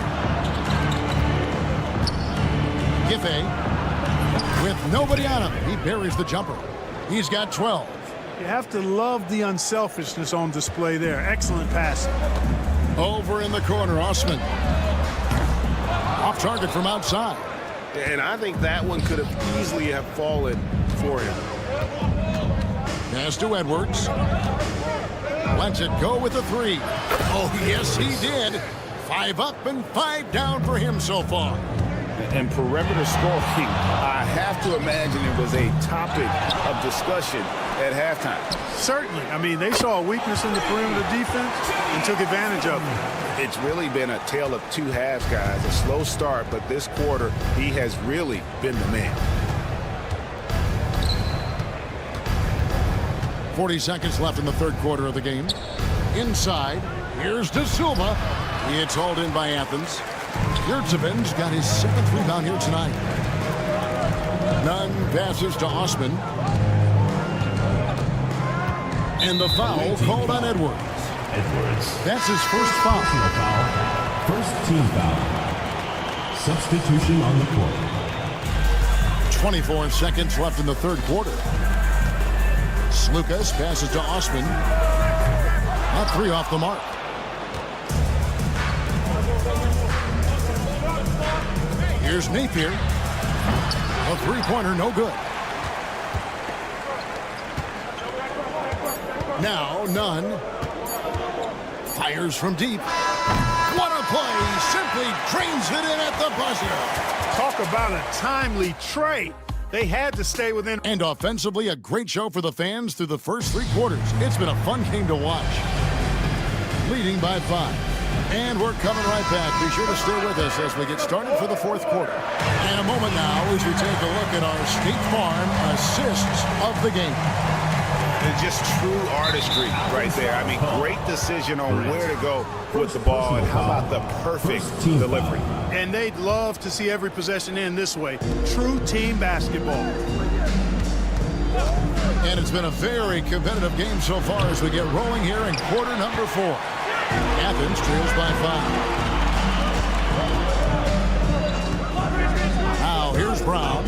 Giffey with nobody on him. He buries the jumper. He's got 12. You have to love the unselfishness on display there. Excellent passing. Over in the corner, Osman. Off target from outside. And I think that one could have easily have fallen for him. Pass to Edwards. Lets it go with a 3. Oh, yes, he did. 5 up and 5 down for him so far. And perimeter scoring, I have to imagine it was a topic of discussion at halftime. Certainly. I mean, they saw a weakness in the perimeter defense and took advantage of it. It's really been a tale of two halves, guys. A slow start, but this quarter, he has really been the man. 40 seconds left in the third quarter of the game. Inside, here's De Silva. It's hauled in by Athens. Yurtseven's got his 7th rebound here tonight. Nunn passes to Osman. And the foul called on Edwards. That's his first foul. First team foul. Substitution on the court. 24 seconds left in the third quarter. Slukas passes to Osman. That 3 off the mark. Here's Napier. A 3-pointer, no good. Now Nunn fires from deep. What a play! Simply drains it in at the buzzer. Talk about a timely trade. They had to stay within. And offensively, a great show for the fans through the first 3 quarters. It's been a fun game to watch. Leading by 5. And we're coming right back. Be sure to stay with us as we get started for the fourth quarter. And a moment now as we take a look at our State Farm assists of the game. It's just true artistry right there. I mean, great decision on where to go with the ball, and how about the perfect delivery. And they'd love to see every possession end this way. True team basketball. And it's been a very competitive game so far as we get rolling here in quarter number 4. Athens trails by 5. Now here's Brown.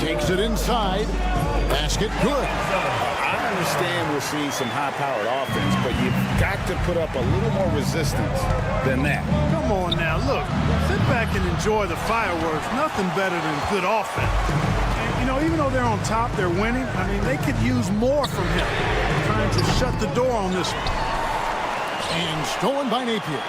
Takes it inside. Basket good. I understand we're seeing some high-powered offense, but you've got to put up a little more resistance than that. Come on now, look. Sit back and enjoy the fireworks. Nothing better than good offense. And, you know, even though they're on top, they're winning. I mean, they could use more from him. Trying to shut the door on this one. And stolen by Napier.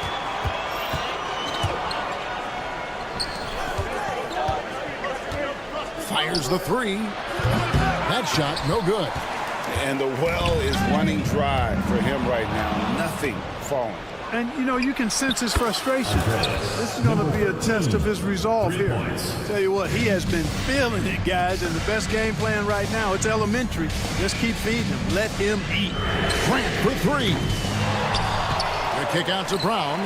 Fires the 3. That shot, no good. And the well is running dry for him right now. Nothing falling. And, you know, you can sense his frustration. This is going to be a test of his resolve here. Tell you what, he has been feeling it, guys, and the best game plan right now, it's elementary. Just keep feeding him. Let him eat. Grant for 3. The kick out to Brown.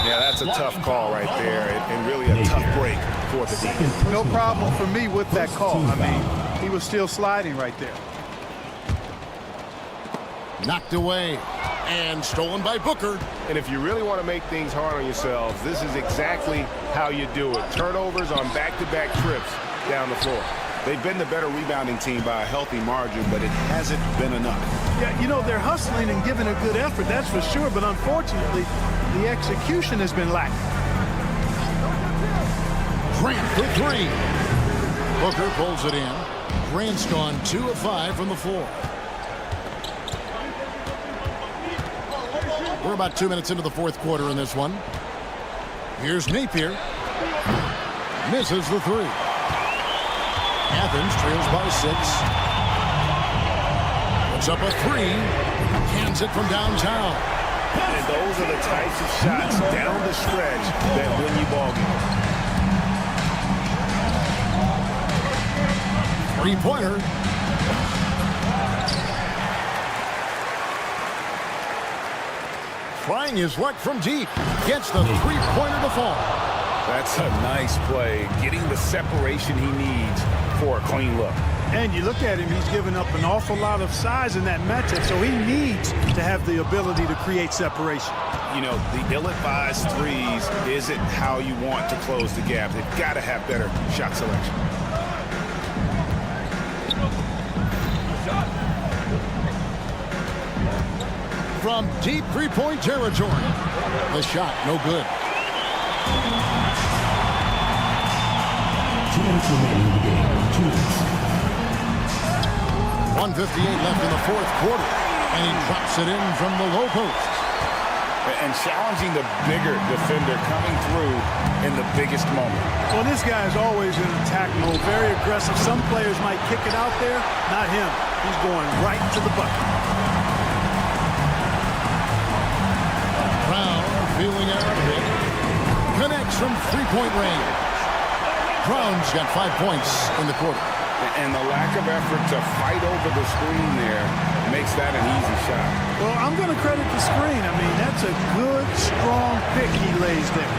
Yeah, that's a tough call right there, and really a tough break for the defense. No problem for me with that call. I mean, he was still sliding right there. Knocked away and stolen by Booker. And if you really want to make things hard on yourselves, this is exactly how you do it. Turnovers on back-to-back trips down the floor. They've been the better rebounding team by a healthy margin, but it hasn't been enough. Yeah, you know, they're hustling and giving a good effort, that's for sure, but unfortunately, the execution has been lacking. Grant for 3. Booker pulls it in. Grant's gone 2 of 5 from the floor. We're about 2 minutes into the fourth quarter in this one. Here's Napier. Misses the 3. Athens trails by 6. Puts up a 3. Hands it from downtown. And those are the types of shots down the stretch that win you ball games. 3-pointer. Trying his luck from deep. Gets the 3-pointer to fall. That's a nice play. Getting the separation he needs for a clean look. And you look at him, he's given up an awful lot of size in that matchup, so he needs to have the ability to create separation. You know, the ill-advised threes isn't how you want to close the gap. They've got to have better shot selection. From deep 3-point territory. The shot, no good. 2 minutes remaining in the game. 2 minutes. 1:58 left in the fourth quarter, and he drops it in from the low post. And challenging the bigger defender coming through in the biggest moment. Well, this guy is always in attack mode, very aggressive. Some players might kick it out there, not him. He's going right to the bucket. Brown feeling out of it. Connects from three-point range. Brown's got 5 points in the quarter. And the lack of effort to fight over the screen there makes that an easy shot. Well, I'm going to credit the screen. I mean, that's a good, strong pick he lays there.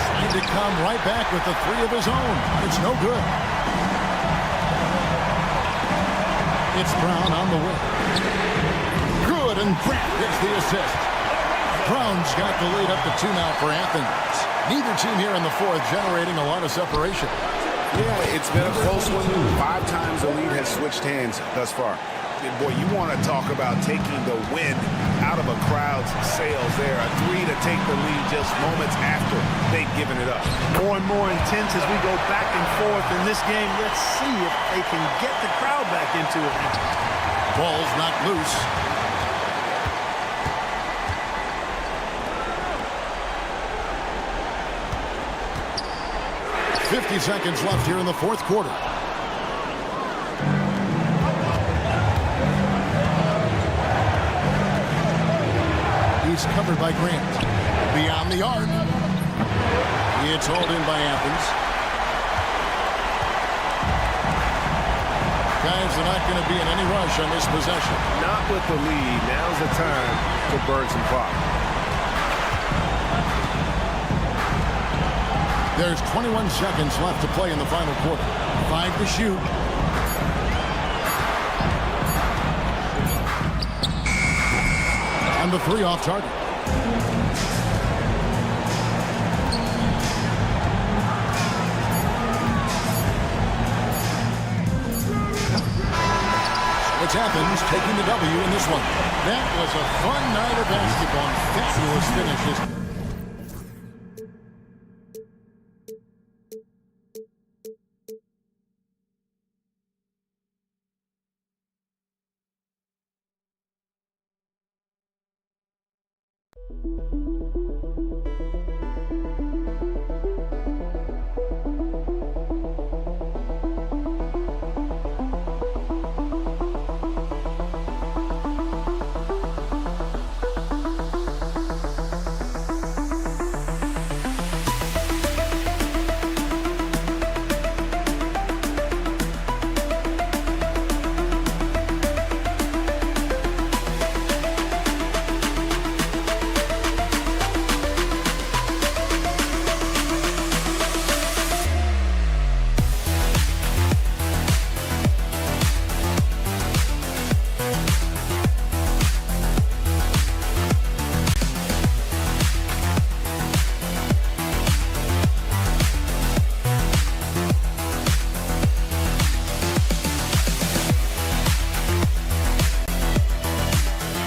Trying to come right back with the three of his own. It's no good. It's Brown on the wing. Good, and Grant gets the assist. Brown's got the lead up to 2 now for Athens. Neither team here in the fourth generating a lot of separation. Yeah, it's been a close one. 5 times the lead has switched hands thus far. And boy, you want to talk about taking the wind out of a crowd's sails there. A 3 to take the lead just moments after they've given it up. More and more intense as we go back and forth in this game. Let's see if they can get the crowd back into it. Ball's knocked loose. 50 seconds left here in the fourth quarter. He's covered by Grant. Beyond the arc. It's hauled in by Athens. Guys are not going to be in any rush on this possession. Not with the lead. Now's the time to burn some clock. There's 21 seconds left to play in the final quarter. 5 to shoot. And the 3 off target. It's Athens taking the W in this one. That was a fun night of basketball. Fabulous finishes.